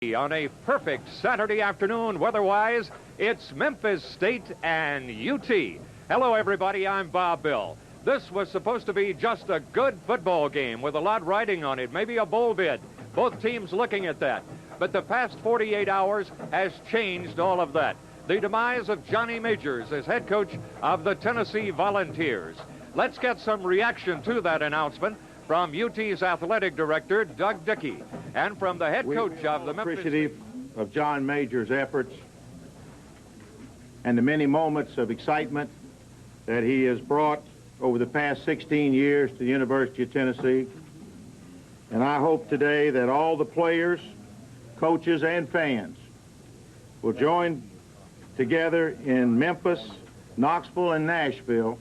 On a perfect Saturday afternoon, weather-wise, it's Memphis State and UT. Hello, everybody. I'm Bob Bill. This was supposed to be just a good football game with a lot riding on it, maybe a bowl bid. Both teams looking at that. But the past 48 hours has changed all of that. The demise of Johnny Majors as head coach of the Tennessee Volunteers. Let's get some reaction to that announcement from UT's athletic director, Doug Dickey, and from the head coach of the Memphis. Appreciative of John Majors' efforts and the many moments of excitement that he has brought over the past 16 years to the University of Tennessee. And I hope today that all the players, coaches, and fans will join together in Memphis, Knoxville, and Nashville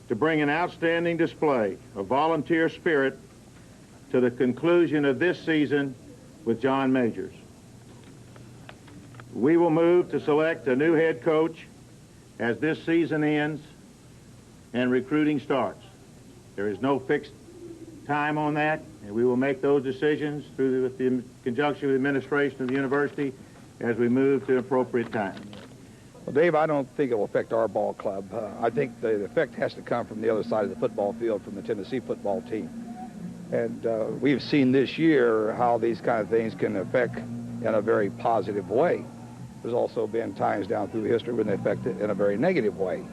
to bring an outstanding display of volunteer spirit to the conclusion of this season with John Majors. We will move to select a new head coach as this season ends and recruiting starts. There is no fixed time on that, and we will make those decisions through the conjunction with the administration of the university as we move to appropriate time. Well, Dave, I don't think it will affect our ball club. I think the effect has to come from the other side of the football field, from the Tennessee football team. And we've seen this year how these kind of things can affect in a very positive way. There's also been times down through history when they affect it in a very negative way.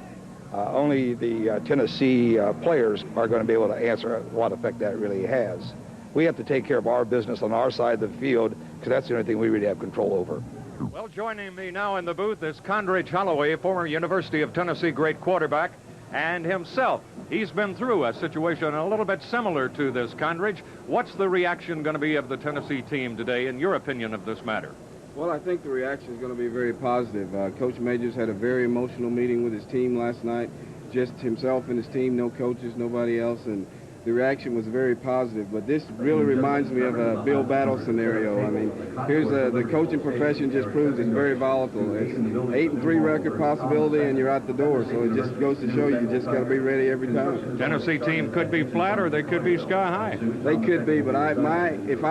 Only the Tennessee players are going to be able to answer what effect that really has. We have to take care of our business on our side of the field, because that's the only thing we really have control over. Well, joining me now in the booth is Condridge Holloway, former University of Tennessee great quarterback, and himself. He's been through a situation a little bit similar to this, Condridge. What's the reaction going to be of the Tennessee team today, in your opinion, of this matter? Well, I think the reaction is going to be very positive. Coach Majors had a very emotional meeting with his team last night, just himself and his team, no coaches, nobody else, and the reaction was very positive. But this really reminds me of a Bill Battle scenario. I mean, here's the coaching profession just proves it's very volatile. It's an 8-3 record possibility, and you're out the door. So it just goes to show you just got to be ready every time. Tennessee team could be flat, or they could be sky high. They could be, but if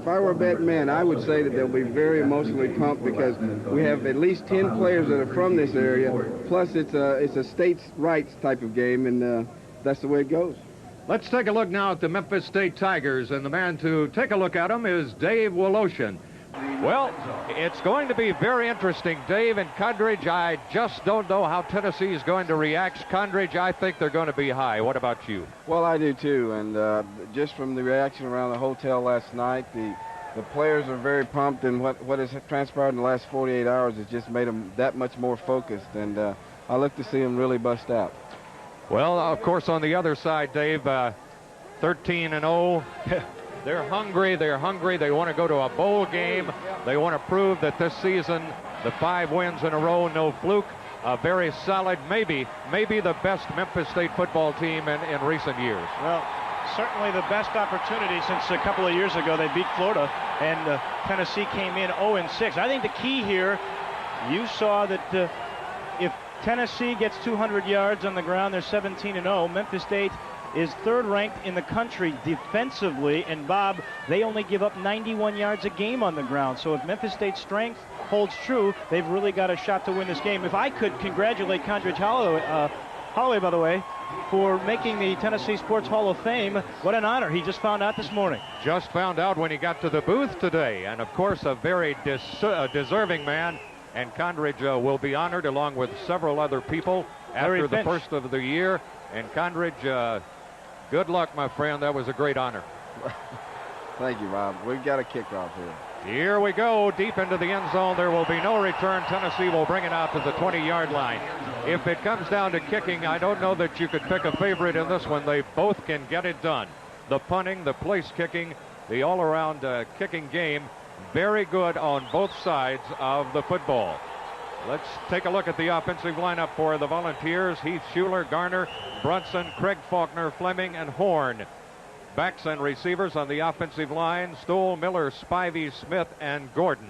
I were a betting man, I would say that they'll be very emotionally pumped, because we have at least 10 players that are from this area. Plus, it's a states' rights type of game, and that's the way it goes. Let's take a look now at the Memphis State Tigers, and the man to take a look at them is Dave Woloshin. Well, it's going to be very interesting, Dave and Condridge. I just don't know how Tennessee is going to react. Condridge, I think they're going to be high. What about you? Well, I do too, and just from the reaction around the hotel last night, the players are very pumped, and what has transpired in the llast 48 hours has just made them that much more focused, and I look to see them really bust out. Well, of course, on the other side, Dave, 13-0. They're hungry. They're hungry. They want to go to a bowl game. They want to prove that this season, the 5 wins in a row, no fluke, a very solid, maybe the best Memphis State football team in recent years. Well, certainly the best opportunity since a couple of years ago. They beat Florida, and Tennessee came in 0-6. I think the key here, you saw that if Tennessee gets 200 yards on the ground, they're 17-0. Memphis State is third ranked in the country defensively, and Bob, they only give up 91 yards a game on the ground. So if Memphis State's strength holds true, they've really got a shot to win this game. If I could congratulate Condridge Holloway, by the way, for making the Tennessee Sports Hall of Fame. What an honor. He just found out this morning. Just found out when he got to the booth today, and of course a very deserving man. And Condridge will be honored along with several other people after the first of the year. And Condridge, good luck, my friend. That was a great honor. Thank you, Bob. We've got a kickoff here. Here we go, deep into the end zone. There will be no return. Tennessee will bring it out to the 20-yard line. If it comes down to kicking, I don't know that you could pick a favorite in this one. They both can get it done. The punting, the place kicking, the all-around kicking game. Very good on both sides of the football. Let's take a look at the offensive lineup for the Volunteers. Heath Schuler, Garner, Brunson, Craig Faulkner, Fleming, and Horn. Backs and receivers on the offensive line, Stoll, Miller, Spivey, Smith, and Gordon.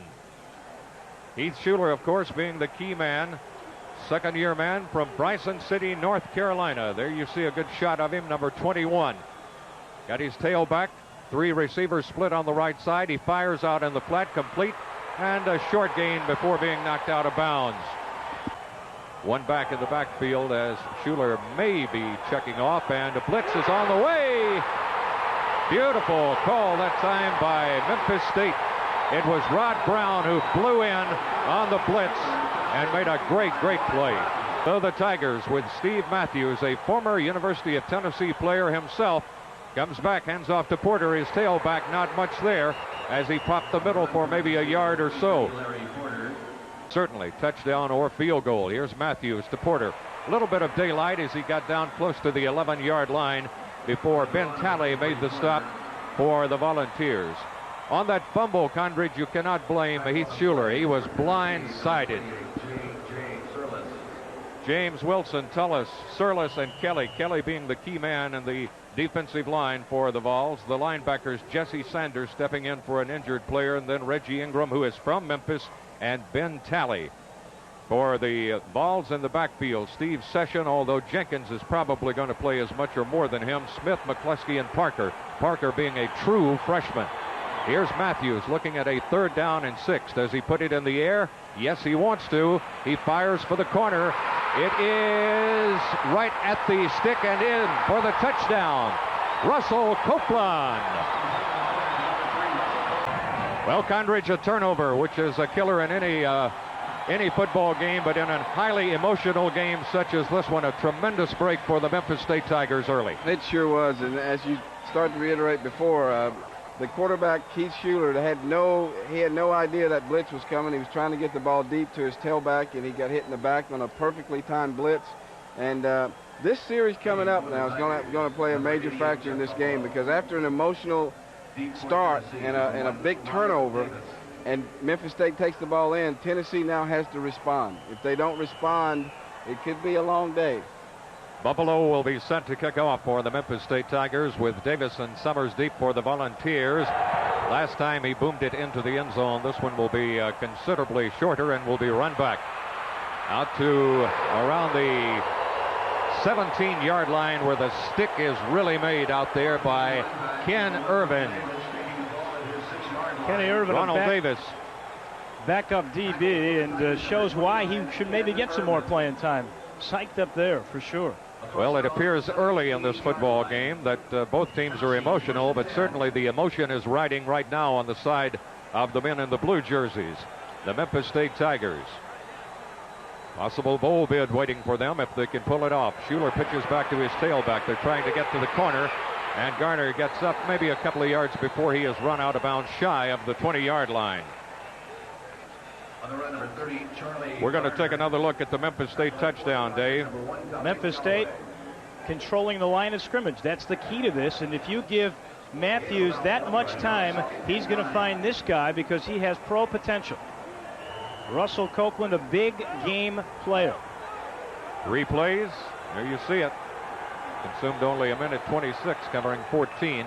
Heath Schuler, of course, being the key man. Second-year man from Bryson City, North Carolina. There you see a good shot of him, number 21. Got his tail back, Three receivers split on the right side. He fires out in the flat, complete, and a short gain before being knocked out of bounds. One back in the backfield as Schuler may be checking off, and a blitz is on the way. Beautiful call that time by Memphis State. It was Rod Brown who flew in on the blitz and made a great play. So the Tigers, with Steve Matthews, a former University of Tennessee player himself, comes back, hands off to Porter, his tailback, not much there, as he popped the middle for maybe a yard or so. Certainly touchdown or field goal. Here's Matthews to Porter. A little bit of daylight as he got down close to the 11-yard line before Ben Talley made the stop for the Volunteers. On that fumble, Condridge, you cannot blame Heath Schuler. He was blindsided. James Wilson, Tullis, Surlis, and Kelly. Kelly being the key man in the defensive line for the Vols. The linebackers, Jesse Sanders stepping in for an injured player, and then Reggie Ingram, who is from Memphis, and Ben Talley. For the Vols in the backfield, Steve Session, although Jenkins is probably going to play as much or more than him, Smith, McCluskey, and Parker. Parker being a true freshman. Here's Matthews looking at a 3rd down and 6. Does he put it in the air? Yes, he wants to. He fires for the corner. It is right at the stick and in for the touchdown. Russell Copeland. Well, Condridge, a turnover, which is a killer in any football game, but in a highly emotional game such as this one, a tremendous break for the Memphis State Tigers early. It sure was, and as you started to reiterate before, the quarterback, Keith Schuler, had no idea that blitz was coming. He was trying to get the ball deep to his tailback, and he got hit in the back on a perfectly timed blitz. And this series coming up now is going to play a major factor in this game, because after an emotional start and a big turnover, and Memphis State takes the ball in, Tennessee now has to respond. If they don't respond, it could be a long day. Buffalo will be set to kick off for the Memphis State Tigers, with Davis and Summers deep for the Volunteers. Last time he boomed it into the end zone. This one will be considerably shorter and will be run back out to around the 17-yard line, where the stick is really made out there by Ken Irvin. Kenny Irvin, Ronald Davis. Backup DB, and shows why he should maybe get some more playing time. Psyched up there for sure. Well, it appears early in this football game that both teams are emotional, but certainly the emotion is riding right now on the side of the men in the blue jerseys, the Memphis State Tigers. Possible bowl bid waiting for them if they can pull it off. Schuler pitches back to his tailback. They're trying to get to the corner, and Garner gets up maybe a couple of yards before he is run out of bounds shy of the 20-yard line. We're going to take another look at the Memphis State touchdown, Dave. Memphis State controlling the line of scrimmage. That's the key to this, and if you give Matthews that much time, he's going to find this guy because he has pro potential. Russell Copeland, a big game player. 3 plays. There you see it. Consumed only a minute 26, covering 14.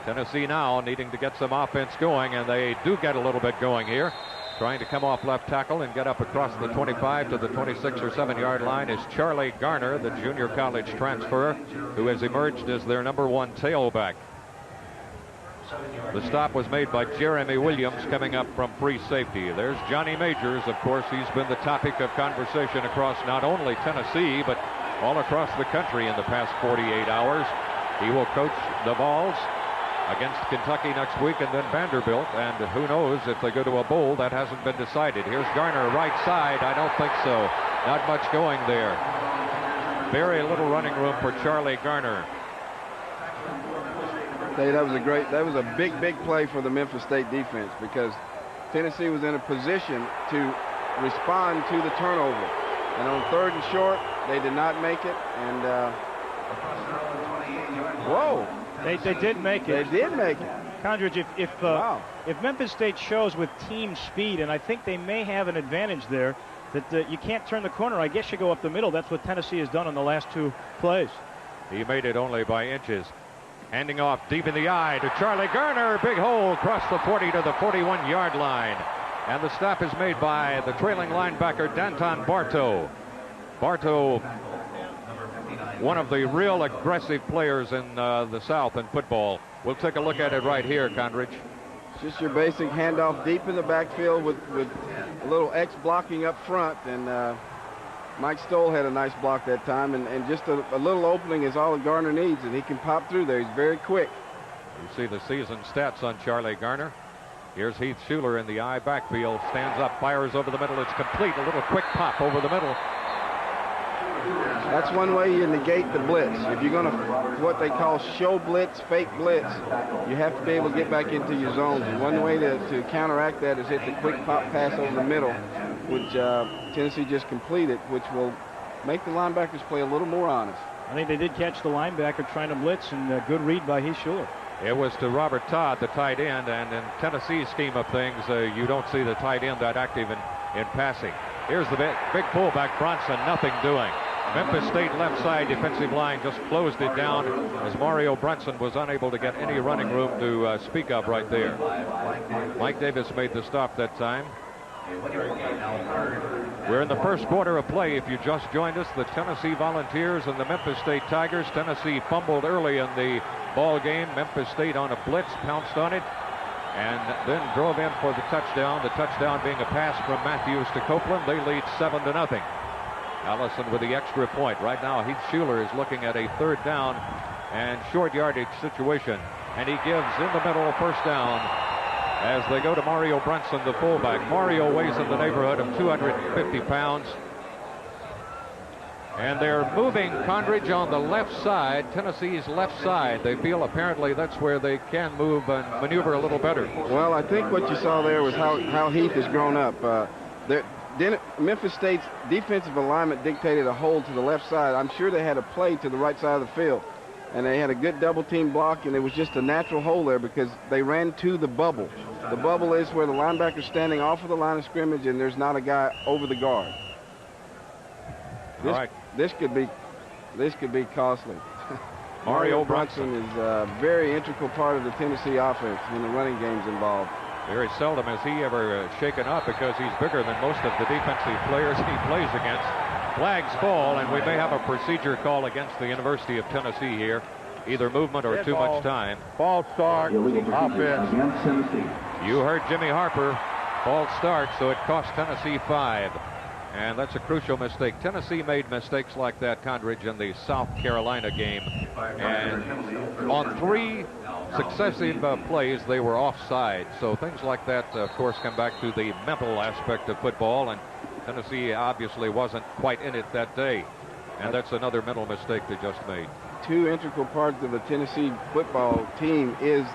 Tennessee now needing to get some offense going, and they do get a little bit going here. Trying to come off left tackle and get up across the 25 to the 26 or 7-yard line is Charlie Garner, the junior college transfer, who has emerged as their #1 tailback. The stop was made by Jeremy Williams coming up from free safety. There's Johnny Majors. Of course, he's been the topic of conversation across not only Tennessee, but all across the country in the past 48 hours. He will coach the Vols against Kentucky next week and then Vanderbilt, and who knows if they go to a bowl. That hasn't been decided. Here's Garner, right side. I don't think so. Not much going there. Very little running room for Charlie Garner. That was a big play for the Memphis State defense, because Tennessee was in a position to respond to the turnover. And on 3rd and short, they did not make it. And whoa. They did make it. They did make it. Condridge, if Memphis State shows with team speed, and I think they may have an advantage there, that you can't turn the corner. I guess you go up the middle. That's what Tennessee has done on the last 2 plays. He made it only by inches. Handing off deep in the eye to Charlie Garner. Big hole across the 40 to the 41-yard line. And the stop is made by the trailing linebacker, Danton Bartow. Bartow, one of the real aggressive players in the South in football. We'll take a look at it right here, Condridge. Just your basic handoff deep in the backfield with a little X blocking up front, and Mike Stoll had a nice block that time, and just a little opening is all that Garner needs, and he can pop through there. He's very quick. You see the season stats on Charlie Garner. Here's Heath Schuler in the I backfield, stands up, fires over the middle. It's complete. A little quick pop over the middle. That's one way you negate the blitz. If you're going to what they call show blitz, fake blitz, you have to be able to get back into your zones. And one way to counteract that is hit the quick pop pass over the middle, which Tennessee just completed, which will make the linebackers play a little more honest. I think they did catch the linebacker trying to blitz, and a good read by Heath Schuler. It was to Robert Todd, the tight end, and in Tennessee's scheme of things, you don't see the tight end that active in passing. Here's the big fullback, Bronson, nothing doing. Memphis State left side defensive line just closed it down as Mario Brunson was unable to get any running room to speak of right there. Mike Davis made the stop that time. We're in the first quarter of play. If you just joined us, the Tennessee Volunteers and the Memphis State Tigers. Tennessee fumbled early in the ball game. Memphis State on a blitz pounced on it and then drove in for the touchdown. The touchdown being a pass from Matthews to Copeland. They lead 7-0. Allison with the extra point. Right now, Heath Schuler is looking at a third down and short yardage situation, and he gives in the middle first down as they go to Mario Brunson, the fullback. Mario weighs in the neighborhood of 250 pounds. And they're moving Condridge on the left side, Tennessee's left side. They feel apparently that's where they can move and maneuver a little better. Well, I think what you saw there was how Heath has grown up. Memphis State's defensive alignment dictated a hold to the left side. I'm sure they had a play to the right side of the field, and they had a good double team block, and it was just a natural hole there because they ran to the bubble. The bubble is where the linebacker's standing off of the line of scrimmage and there's not a guy over the guard. This could be costly. Mario Brunson is a very integral part of the Tennessee offense when the running game's involved. Very seldom is he ever shaken up because he's bigger than most of the defensive players he plays against. Flags fall, and we may have a procedure call against the University of Tennessee here. Either movement or too much time. False start, offense. You heard Jimmy Harper. False start, so it cost Tennessee 5. And that's a crucial mistake. Tennessee made mistakes like that, Condridge, in the South Carolina game. And on 3 successive plays, they were offside. So things like that, of course, come back to the mental aspect of football. And Tennessee obviously wasn't quite in it that day. And that's another mental mistake they just made. 2 integral parts of the Tennessee football team is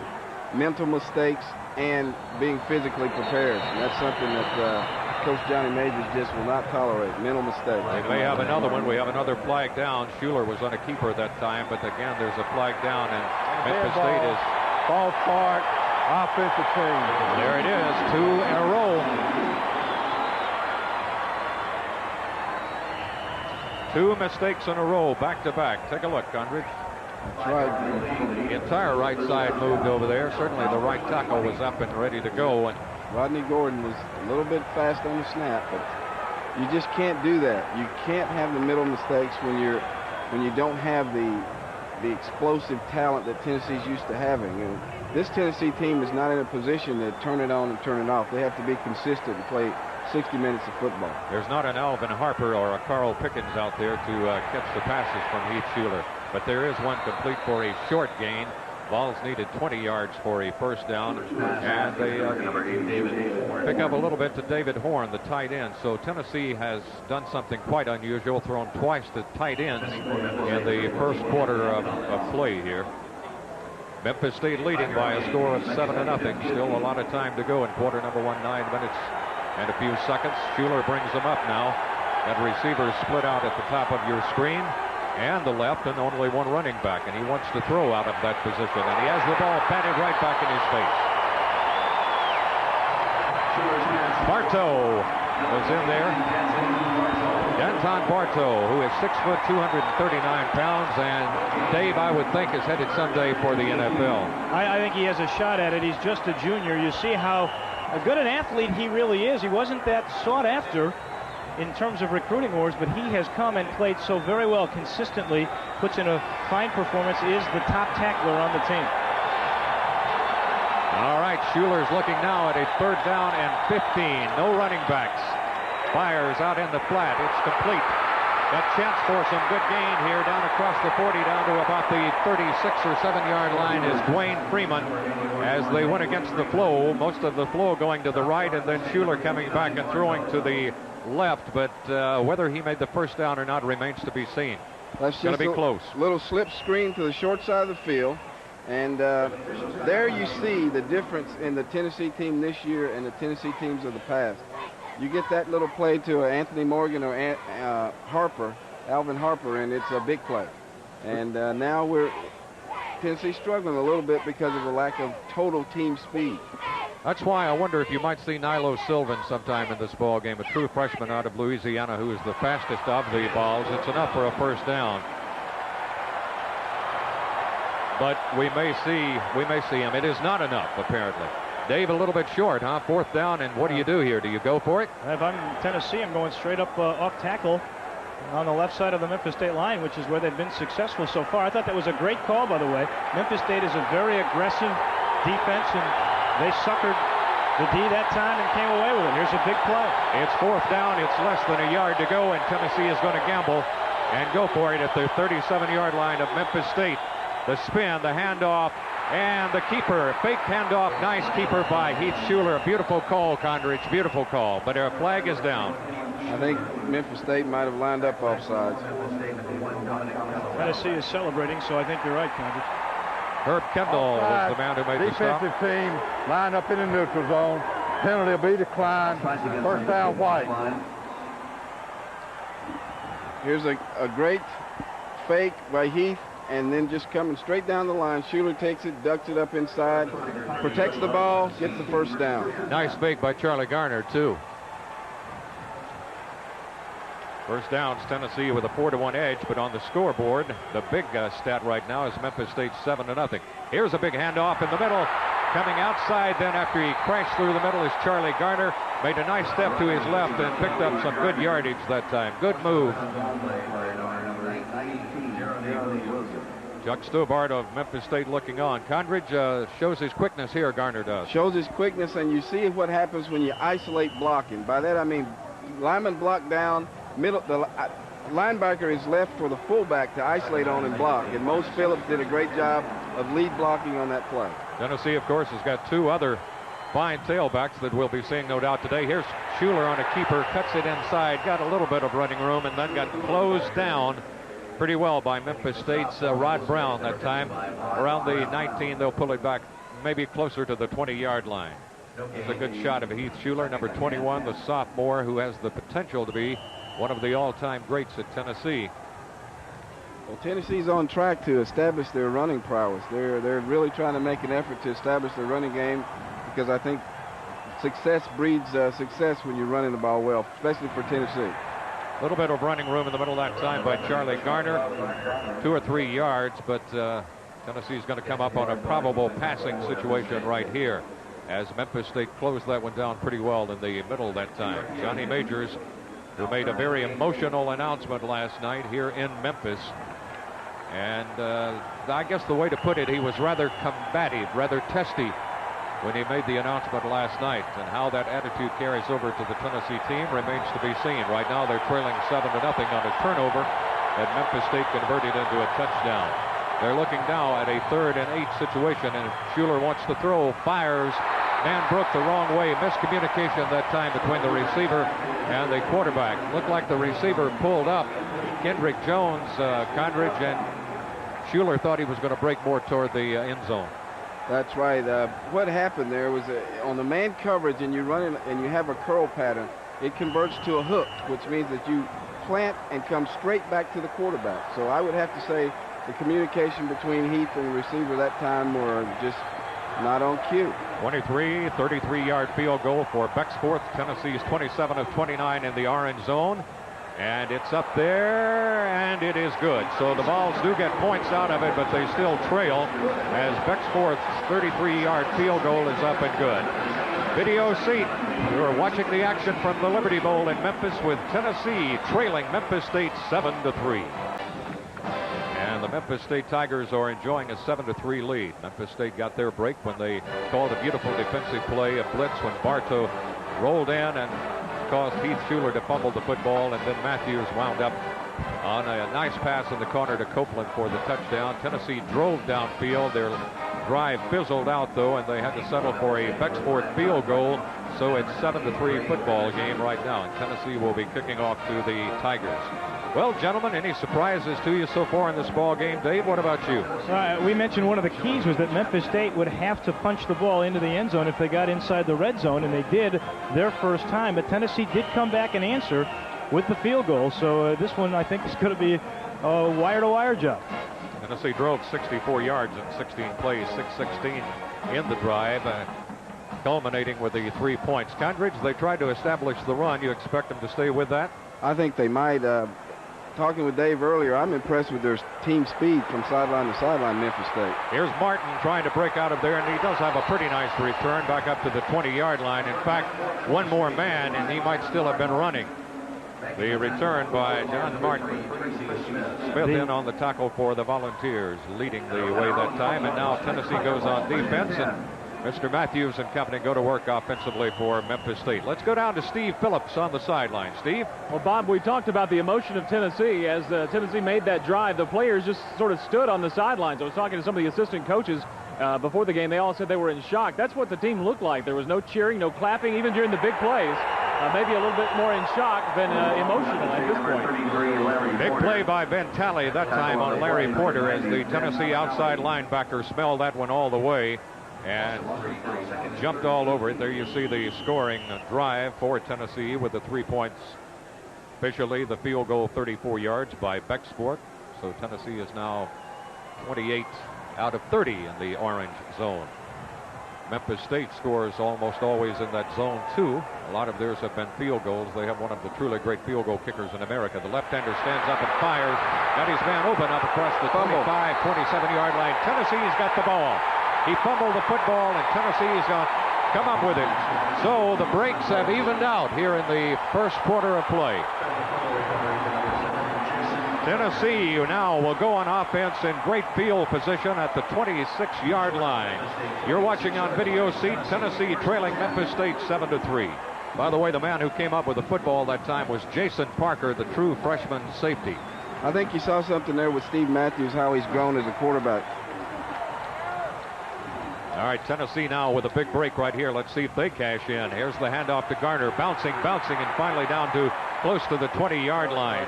mental mistakes and being physically prepared. And that's something that Coach Johnny Majors just will not tolerate, mental mistakes. They may have another one. We have another flag down. Schuler was on a keeper that time, but again, there's a flag down, and Memphis State is... False start, offensive change. There it is, 2 in a row. 2 mistakes in a row, back-to-back. Take a look, Condridge. That's right. The entire right side moved over there. Certainly the right tackle was up and ready to go. And Rodney Gordon was a little bit fast on the snap, but you just can't do that. You can't have the middle mistakes when you don't have the explosive talent that Tennessee's used to having. And this Tennessee team is not in a position to turn it on and turn it off. They have to be consistent and play 60 minutes of football. There's not an Alvin Harper or a Carl Pickens out there to catch the passes from Heath Schuler, but there is one complete for a short gain. Vols needed 20 yards for a first down, and they pick up a little bit to David Horn, the tight end. So Tennessee has done something quite unusual, thrown twice to tight ends in the first quarter of play here. Memphis State leading by a score of 7-0. Still a lot of time to go in quarter number 1, 9 minutes and a few seconds. Schuler brings them up now, and receivers split out at the top of your screen. And the left, and only one running back, and he wants to throw out of that position, and he has the ball batted right back in his face. Bartow was in there. Danton Bartow, who is 6 foot, 239 pounds, and Dave, I would think, is headed someday for the NFL. I think he has a shot at it. He's just a junior. You see how good an athlete he really is. He wasn't that sought after in terms of recruiting wars, but he has come and played so very well consistently, puts in a fine performance, is the top tackler on the team. All right, Schuler's looking now at a 3rd down and 15. No running backs. Fires out in the flat. It's complete. Got chance for some good gain here down across the 40 down to about the 36 or 7-yard line is Dwayne Freeman as they went against the flow. Most of the flow going to the right, and then Schuler coming back and throwing to the left. But whether he made the 1st down or not remains to be seen. That's going to be close. Little slip screen to the short side of the field. And there you see the difference in the Tennessee team this year and the Tennessee teams of the past. You get that little play to Anthony Morgan or Alvin Harper, and it's a big play. And now Tennessee's struggling a little bit because of the lack of total team speed. That's why I wonder if you might see Nilo Sylvan sometime in this ball game, a true freshman out of Louisiana who is the fastest of the balls. It's enough for a 1st down. But we may see him. It is not enough, apparently. Dave, a little bit short, huh? 4th down, and what do you do here? Do you go for it? If I'm Tennessee, I'm going straight up off tackle on the left side of the Memphis State line, which is where they've been successful so far. I thought that was a great call, by the way. Memphis State is a very aggressive defense, and they suckered the D that time and came away with it. Here's a big play. It's 4th down. It's less than a yard to go, and Tennessee is going to gamble and go for it at the 37-yard line of Memphis State. The spin, the handoff, and the keeper. Fake handoff. Nice keeper by Heath Schuler. A beautiful call, Condridge. Beautiful call. But a flag is down. I think Memphis State might have lined up offsides. Tennessee is celebrating, so I think you're right, Condridge. Herb Kendall was the man who made the stop. Defensive team lined up in the neutral zone. Penalty will be declined. 1st down, White. Here's a great fake by Heath, and then just coming straight down the line. Schuler takes it, ducks it up inside, protects the ball, gets the 1st down. Nice fake by Charlie Garner, too. 1st downs, Tennessee with a 4-1 edge, but on the scoreboard, the big stat right now is Memphis State 7-0. Here's a big handoff in the middle. Coming outside then after he crashed through the middle is Charlie Garner. Made a nice step to his left and picked up some good yardage that time. Good move. Chuck Stobart of Memphis State looking on. Condridge shows his quickness here, Garner does. Shows his quickness, and you see what happens when you isolate blocking. By that I mean lineman block down, middle. The linebacker is left for the fullback to isolate on and block. And Mose Phillips did a great job of lead blocking on that play. Tennessee, of course, has got 2 other fine tailbacks that we'll be seeing, no doubt, today. Here's Schuler on a keeper, cuts it inside, got a little bit of running room, and then got closed down pretty well by Memphis State's Rod Brown that time. Around the 19, they'll pull it back maybe closer to the 20-yard line. It's a good shot of Heath Schuler, number 21, the sophomore who has the potential to be one of the all-time greats at Tennessee. Well, Tennessee's on track to establish their running prowess. They're really trying to make an effort to establish their running game, because I think success breeds success when you're running the ball well, especially for Tennessee. A little bit of running room in the middle that time by Charlie Garner. 2 or 3 yards, but Tennessee's going to come up on a probable passing situation right here, as Memphis State closed that one down pretty well in the middle that time. Johnny Majors, who made a very emotional announcement last night here in Memphis. And I guess the way to put it, he was rather combative, rather testy when he made the announcement last night. And how that attitude carries over to the Tennessee team remains to be seen. Right now they're trailing 7-0 on a turnover that Memphis State converted into a touchdown. They're looking now at a 3rd and 8 situation, and Schuler wants to throw, fires. Man broke the wrong way. Miscommunication that time between the receiver and the quarterback. Looked like the receiver pulled up. Kendrick Jones, Condridge, and Schuler thought he was going to break more toward the end zone. That's right. What happened there was on the man coverage, and you run in, and you have a curl pattern, it converts to a hook, which means that you plant and come straight back to the quarterback. So I would have to say the communication between Heath and the receiver that time were just not on cue. 33-yard field goal for Bexforth. Tennessee's 27 of 29 in the orange zone. And it's up there, and it is good. So the Vols do get points out of it, but they still trail as Bexforth's 33-yard field goal is up and good. Video seat. You're watching the action from the Liberty Bowl in Memphis with Tennessee trailing Memphis State 7-3. And the Memphis State Tigers are enjoying a 7-3 lead. Memphis State got their break when they called a beautiful defensive play, a blitz, when Bartow rolled in and caused Heath Schuler to fumble the football, and then Matthews wound up on a nice pass in the corner to Copeland for the touchdown. Tennessee drove downfield. Their drive fizzled out, though, and they had to settle for a Bexford field goal. So it's 7-3 football game right now, and Tennessee will be kicking off to the Tigers. Well, gentlemen, any surprises to you so far in this ball game? Dave, what about you? We mentioned one of the keys was that Memphis State would have to punch the ball into the end zone if they got inside the red zone, and they did their first time. But Tennessee did come back and answer with the field goal. So this one, I think, is going to be a wire-to-wire job. Tennessee drove 64 yards in 16 plays, 6:16 in the drive, culminating with the 3 points. Condridge, they tried to establish the run. You expect them to stay with that? I think they might. Talking with Dave earlier, I'm impressed with their team speed from sideline to sideline, Memphis State. Here's Martin trying to break out of there, and he does have a pretty nice return back up to the 20-yard line. In fact, one more man, and he might still have been running. The return by John Martin. Smith in on the tackle for the Volunteers, leading the way that time. And now Tennessee goes on defense, and Mr. Matthews and company go to work offensively for Memphis State. Let's go down to Steve Phillips on the sideline. Steve? Well, Bob, we talked about the emotion of Tennessee. As Tennessee made that drive, the players just sort of stood on the sidelines. I was talking to some of the assistant coaches before the game. They all said they were in shock. That's what the team looked like. There was no cheering, no clapping, even during the big plays. Maybe a little bit more in shock than emotional at this point. Big play by Ben Talley that time on Larry Porter, as the Tennessee outside linebacker smelled that one all the way and jumped all over it. There you see the scoring drive for Tennessee with the 3 points. Officially, the field goal 34 yards by Bexford. So Tennessee is now 28 out of 30 in the orange zone. Memphis State scores almost always in that zone 2. A lot of theirs have been field goals. They have one of the truly great field goal kickers in America. The left-hander stands up and fires. Got his man open up across the 25, 27-yard line. Tennessee's got the ball. He fumbled the football, and Tennessee's going to come up with it. So the breaks have evened out here in the first quarter of play. Tennessee now will go on offense in great field position at the 26-yard line. You're watching on VIDEOSEAT. Tennessee trailing Memphis State 7-3. By the way, the man who came up with the football that time was Jason Parker, the true freshman safety. I think you saw something there with Steve Matthews, how he's grown as a quarterback. All right, Tennessee now with a big break right here. Let's see if they cash in. Here's the handoff to Garner, bouncing, and finally down to close to the 20-yard line.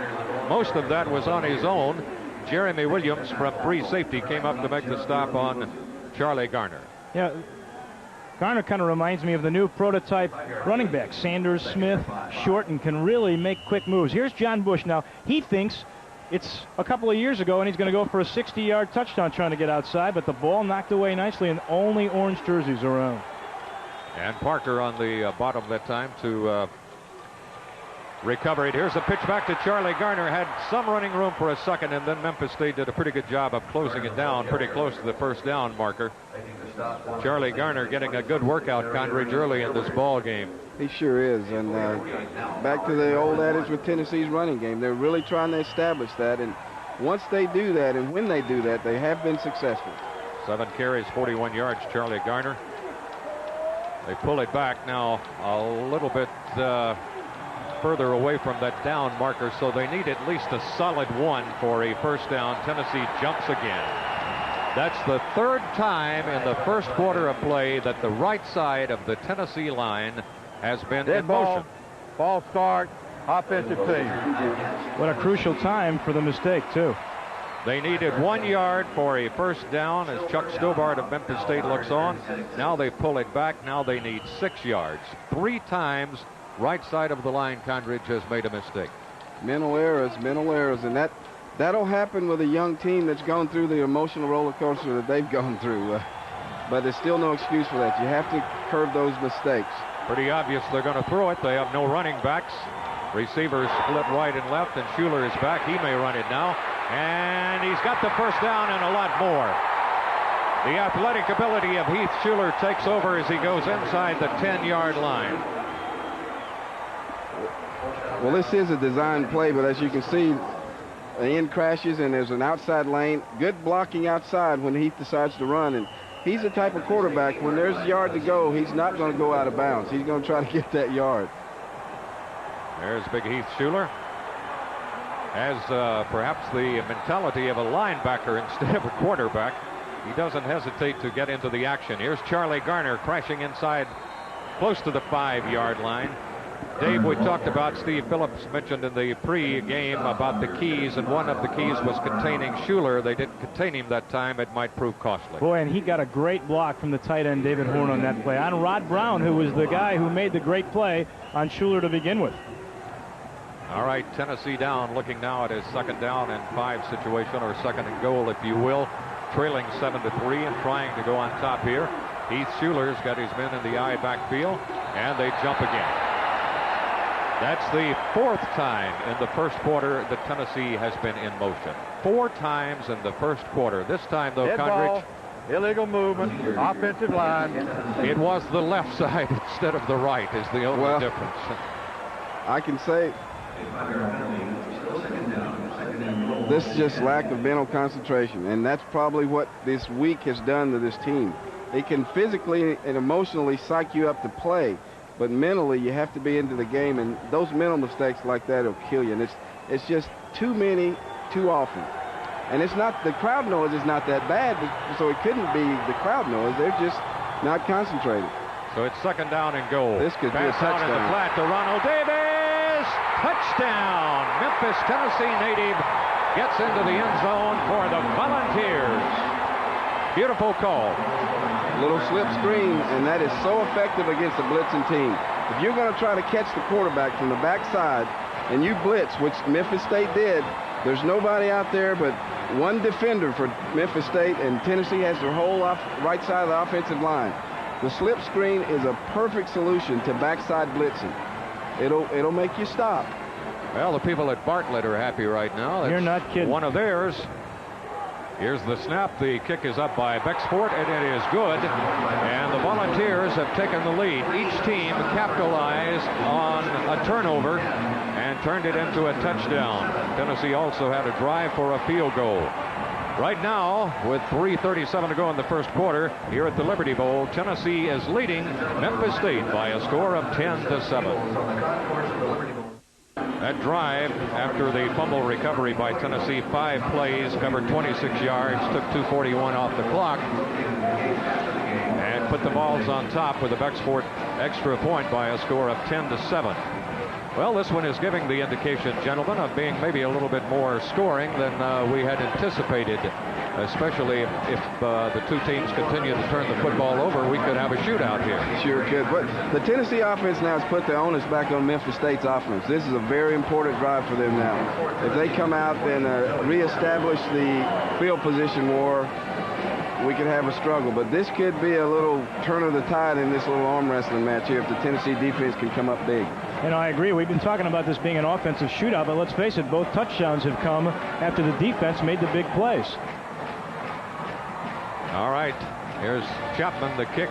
Most of that was on his own. Jeremy Williams from free safety came up to make the stop on Charlie Garner. Yeah, Garner kind of reminds me of the new prototype running back. Sanders, Smith, short, and can really make quick moves. Here's John Bush now. He thinks it's a couple of years ago, and he's going to go for a 60-yard touchdown trying to get outside, but the ball knocked away nicely, and only orange jerseys around. And Parker on the bottom that time to recover it. Here's a pitch back to Charlie Garner. Had some running room for a second, and then Memphis State did a pretty good job of closing it down pretty close to the first down marker. Charlie Garner getting a good workout, Condridge, early in this ball game. He sure is. And back to the old adage with Tennessee's running game. They're really trying to establish that. And once they do that, and when they do that, they have been successful. 7 carries, 41 yards, Charlie Garner. They pull it back now a little bit further away from that down marker, so they need at least a solid 1 for a first down. Tennessee jumps again. That's the third time in the first quarter of play that the right side of the Tennessee line has been in motion. Ball start, offensive team. What a crucial time for the mistake, too. They needed 1 yard for a first down as Chuck Stobart of Memphis State looks on. Now they pull it back. Now they need 6 yards. 3 times right side of the line, Condridge has made a mistake. Mental errors, and that'll happen with a young team that's gone through the emotional roller coaster that they've gone through. But there's still no excuse for that. You have to curb those mistakes. Pretty obvious they're going to throw it. They have no running backs. Receivers split right and left, and Schuler is back. He may run it now. And he's got the first down and a lot more. The athletic ability of Heath Schuler takes over as he goes inside the 10-yard line. Well, this is a design play, but as you can see, end crashes and there's an outside lane. Good blocking outside when he decides to run. And he's the type of quarterback, when there's a yard to go, he's not going to go out of bounds. He's going to try to get that yard. There's Big Heath Schuler. Has perhaps the mentality of a linebacker instead of a quarterback. He doesn't hesitate to get into the action. Here's Charlie Garner crashing inside close to the 5-yard line. Dave, we talked about, Steve Phillips mentioned in the pre-game about the keys, and one of the keys was containing Schuler. They didn't contain him that time. It might prove costly. Boy, and he got a great block from the tight end, David Horn, on that play. On Rod Brown, who was the guy who made the great play on Schuler to begin with. All right, Tennessee down, looking now at his 2nd down and 5 situation, or 2nd and goal, if you will. Trailing 7-3 and trying to go on top here. Heath Schuler's got his men in the I backfield, and they jump again. That's the 4th time in the first quarter that Tennessee has been in motion. 4 times in the first quarter. This time, though, Dead Condrich, ball, illegal movement, offensive line. it was the left side instead of the right is the only difference. I can say this is just lack of mental concentration, and that's probably what this week has done to this team. It can physically and emotionally psych you up to play, but mentally you have to be into the game, and those mental mistakes like that will kill you. And it's just too many, too often. And it's not, the crowd noise is not that bad, so it couldn't be the crowd noise. They're just not concentrated. So it's 2nd down and goal. This could be a Pass out in the touchdown. flat to Ronald Davis. Touchdown. Memphis, Tennessee native gets into the end zone for the Volunteers. Beautiful call. Little slip screen, and that is so effective against a blitzing team. If you're going to try to catch the quarterback from the backside and you blitz, which Memphis State did, there's nobody out there but one defender for Memphis State, and Tennessee has their whole right side of the offensive line. The slip screen is a perfect solution to backside blitzing. It'll make you stop. Well, the people at Bartlett are happy right now. That's You're not kidding. one of theirs. Here's the snap. The kick is up by Bexford, and it is good. And the Volunteers have taken the lead. Each team capitalized on a turnover and turned it into a touchdown. Tennessee also had a drive for a field goal. Right now, with 3:37 to go in the first quarter, here at the Liberty Bowl, Tennessee is leading Memphis State by a score of 10-7. That drive, after the fumble recovery by Tennessee, 5 plays, covered 26 yards, took 2:41 off the clock, and put the Vols on top with a Bexford extra point by a score of 10-7. Well, this one is giving the indication, gentlemen, of being maybe a little bit more scoring than we had anticipated, especially if the two teams continue to turn the football over. We could have a shootout here. Sure could. But the Tennessee offense now has put the onus back on Memphis State's offense. This is a very important drive for them now. If they come out and reestablish the field position war, we could have a struggle. But this could be a little turn of the tide in this little arm wrestling match here if the Tennessee defense can come up big. And I agree. We've been talking about this being an offensive shootout, but let's face it, both touchdowns have come after the defense made the big plays. All right, here's Chapman. The kick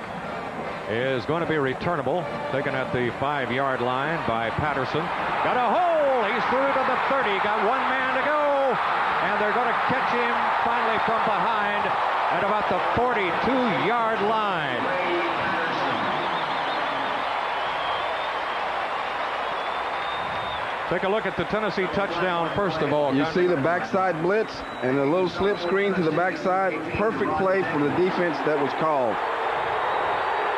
is going to be returnable, taken at the 5-yard line by Patterson. Got a hole. He's through to the 30. Got one man to go, and they're going to catch him finally from behind at about the 42-yard line. Take a look at the Tennessee touchdown first of all. You see the backside blitz and a little slip screen to the backside. Perfect play for the defense that was called.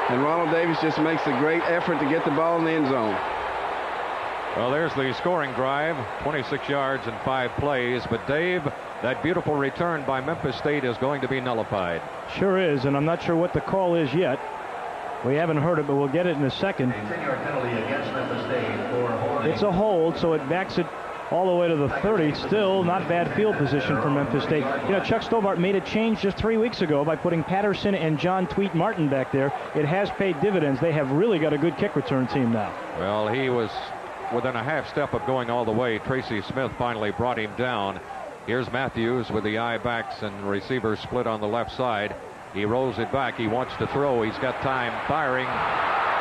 And Ronald Davis just makes a great effort to get the ball in the end zone. Well, there's the scoring drive, 26 yards and 5 plays. But, Dave, that beautiful return by Memphis State is going to be nullified. Sure is, and I'm not sure what the call is yet. We haven't heard it, but we'll get it in a second. It's a hold, so it backs it all the way to the 30. Still not bad field position for Memphis State. You know, Chuck Stobart made a change just 3 weeks ago by putting Patterson and John Tweet Martin back there. It has paid dividends. They have really got a good kick return team now. Well, he was within a half step of going all the way. Tracy Smith finally brought him down. Here's Matthews with the eye backs and receivers split on the left side. He rolls it back. He wants to throw. He's got time firing.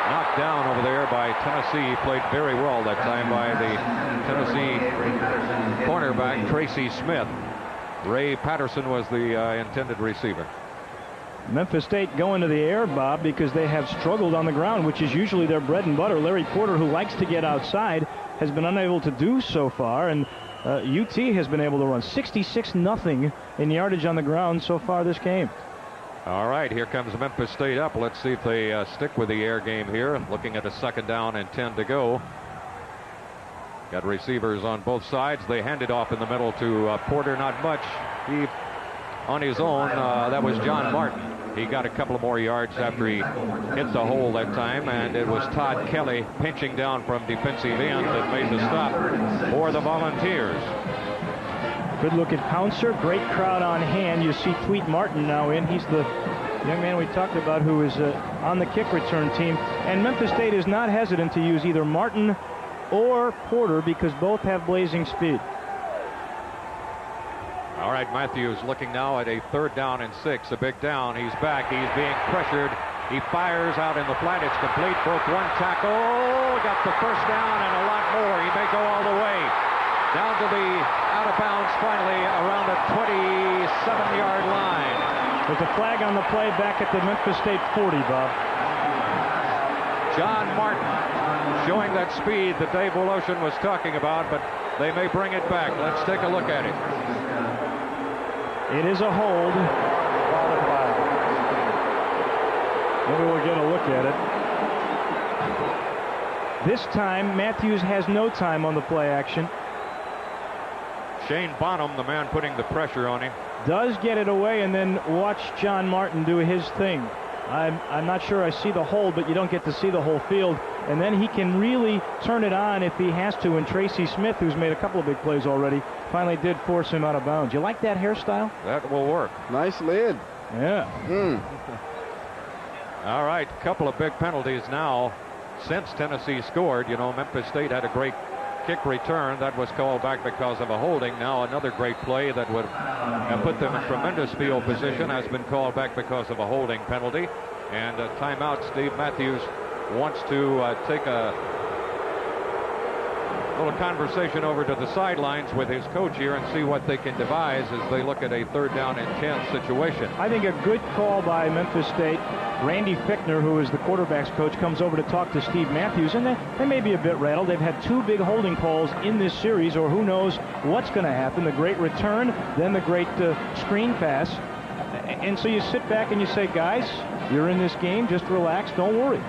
knocked down over there by Tennessee. Played very well that time by the Tennessee cornerback, Tracy Smith. Ray Patterson was the intended receiver. Memphis State going to the air, Bob, because they have struggled on the ground, which is usually their bread and butter. Larry Porter, who likes to get outside, has been unable to do so far, and UT has been able to run 66-0 in yardage on the ground so far this game. All right, here comes Memphis State up. Let's see if they stick with the air game here. Looking at a 2nd down and 10 to go. Got receivers on both sides. They hand it off in the middle to Porter. Not much. He on his own. That was John Martin. He got a couple of more yards after he hit the hole that time, and it was Todd Kelly pinching down from defensive end that made the stop for the Volunteers. Good look at Pouncer. Great crowd on hand. You see Tweet Martin now in. He's the young man we talked about who is on the kick return team. And Memphis State is not hesitant to use either Martin or Porter because both have blazing speed. All right, Matthews looking now at a 3rd down and 6. A big down. He's back. He's being pressured. He fires out in the flat. It's complete. Broke one tackle. Got the 1st down and a lot more. He may go all the way. Down to the out of bounds finally around the 27-yard line. There's a flag on the play back at the Memphis State 40, Bob. John Martin showing that speed that Dave Woloshin was talking about, but they may bring it back. Let's take a look at it. It is a hold. Maybe we'll get a look at it. This time, Matthews has no time on the play action. Shane Bonham, the man putting the pressure on him, does get it away, and then watch John Martin do his thing. I'm not sure I see the hold, but you don't get to see the whole field. And then he can really turn it on if he has to. And Tracy Smith, who's made a couple of big plays already, finally did force him out of bounds. You like that hairstyle? That will work. Nice lid. Yeah. All right, couple of big penalties now since Tennessee scored. You know, Memphis State had a great kick return that was called back because of a holding. Now another great play that would have put them in tremendous field position has been called back because of a holding penalty. And a timeout. Steve Matthews wants to take a little conversation over to the sidelines with his coach here and see what they can devise as they look at a 3rd down and 10 situation. I think a good call by Memphis State. Randy Fickner, who is the quarterback's coach, comes over to talk to Steve Matthews, and they may be a bit rattled. They've had 2 big holding calls in this series, or who knows what's going to happen. The great return, then the great screen pass. And so you sit back and you say, guys, you're in this game, just relax, don't worry.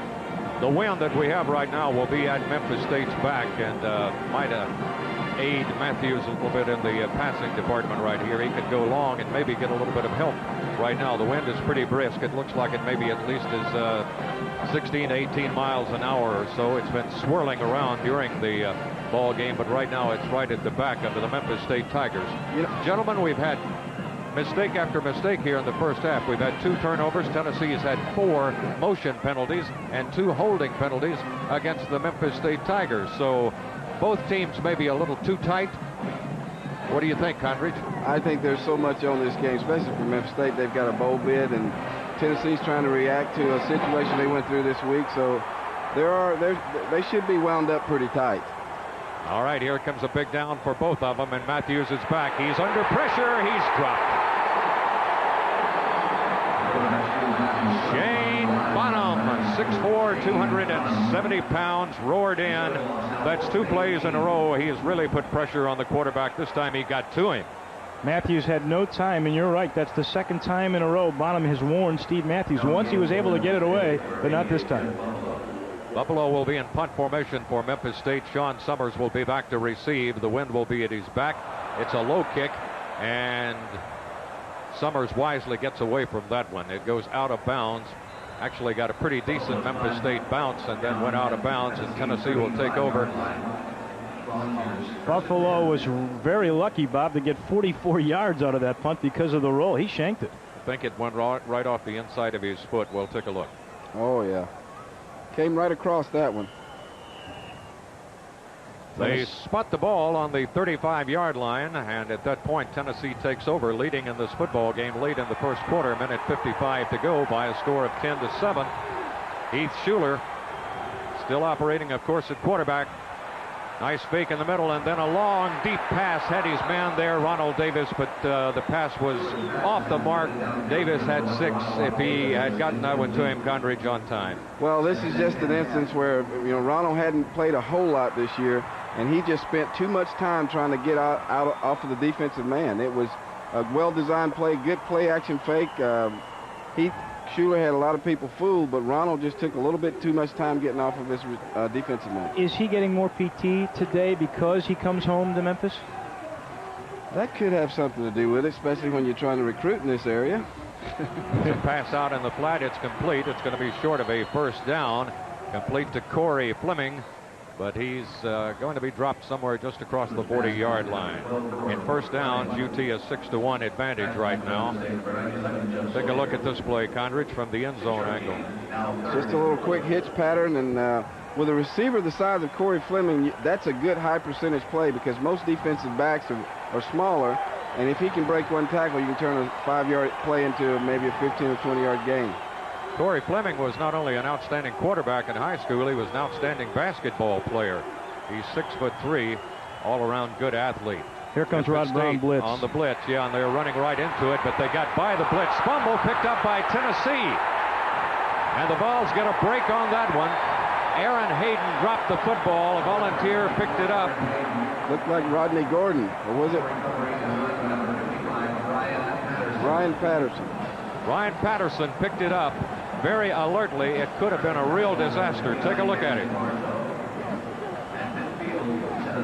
The wind that we have right now will be at Memphis State's back and might aid Matthews a little bit in the passing department right here. He could go long and maybe get a little bit of help right now. The wind is pretty brisk. It looks like it maybe at least is 16, 18 miles an hour or so. It's been swirling around during the ball game, but right now it's right at the back of the Memphis State Tigers. You know, gentlemen, we've had mistake after mistake here in the first half. We've had 2 turnovers. Tennessee has had 4 motion penalties and 2 holding penalties against the Memphis State Tigers. So both teams may be a little too tight. What do you think, Condridge? I think there's so much on this game, especially for Memphis State. They've got a bowl bid, and Tennessee's trying to react to a situation they went through this week. So they should be wound up pretty tight. All right, here comes a big down for both of them, and Matthews is back. He's under pressure. He's dropped. Shane Bonham, 6'4", 270 pounds, roared in. That's 2 plays in a row. He has really put pressure on the quarterback. This time he got to him. Matthews had no time, and you're right. That's the 2nd time in a row Bonham has warned Steve Matthews. Once he was able to get it away, but not this time. Buffalo will be in punt formation for Memphis State. Sean Summers will be back to receive. The wind will be at his back. It's a low kick, and Summers wisely gets away from that one. It goes out of bounds. Actually got a pretty decent Memphis State bounce and then went out of bounds, and Tennessee will take over. Buffalo was very lucky, Bob, to get 44 yards out of that punt because of the roll. He shanked it. I think it went right off the inside of his foot. We'll take a look. Oh, yeah. Came right across that one. They spot the ball on the 35-yard line, and at that point, Tennessee takes over, leading in this football game late in the first quarter. 1:55 to go by a score of 10-7. Heath Schuler Still operating, of course, at quarterback. Nice fake in the middle, and then a long, deep pass had his man there, Ronald Davis, but the pass was off the mark. Davis had 6 if he had gotten that one to him, Condridge, on time. Well, this is just an instance where, Ronald hadn't played a whole lot this year, and he just spent too much time trying to get off of the defensive man. It was a well-designed play, good play-action fake. Schuler had a lot of people fooled, but Ronald just took a little bit too much time getting off of his defensive man. Is he getting more PT today because he comes home to Memphis? That could have something to do with it, especially when you're trying to recruit in this area. It's a pass out in the flat. It's complete. It's going to be short of a first down. Complete to Corey Fleming, but he's going to be dropped somewhere just across the 40-yard line. In first downs, UT a 6-1 advantage right now. Take a look at this play, Condridge, from the end zone angle. Just a little quick hitch pattern, and with a receiver the size of Corey Fleming, that's a good high percentage play because most defensive backs are smaller, and if he can break one tackle, you can turn a 5-yard play into maybe a 15 or 20-yard gain. Corey Fleming was not only an outstanding quarterback in high school, he was an outstanding basketball player. He's 6'3", all-around good athlete. Here comes Rod Brown blitz. On the blitz, yeah, and they're running right into it, but they got by the blitz. Fumble picked up by Tennessee. And the Vols get a break on that one. Aaron Hayden dropped the football. A Volunteer picked it up. Looked like Rodney Gordon, or was it Ryan Patterson? Ryan Patterson picked it up very alertly. It could have been a real disaster. Take a look at it.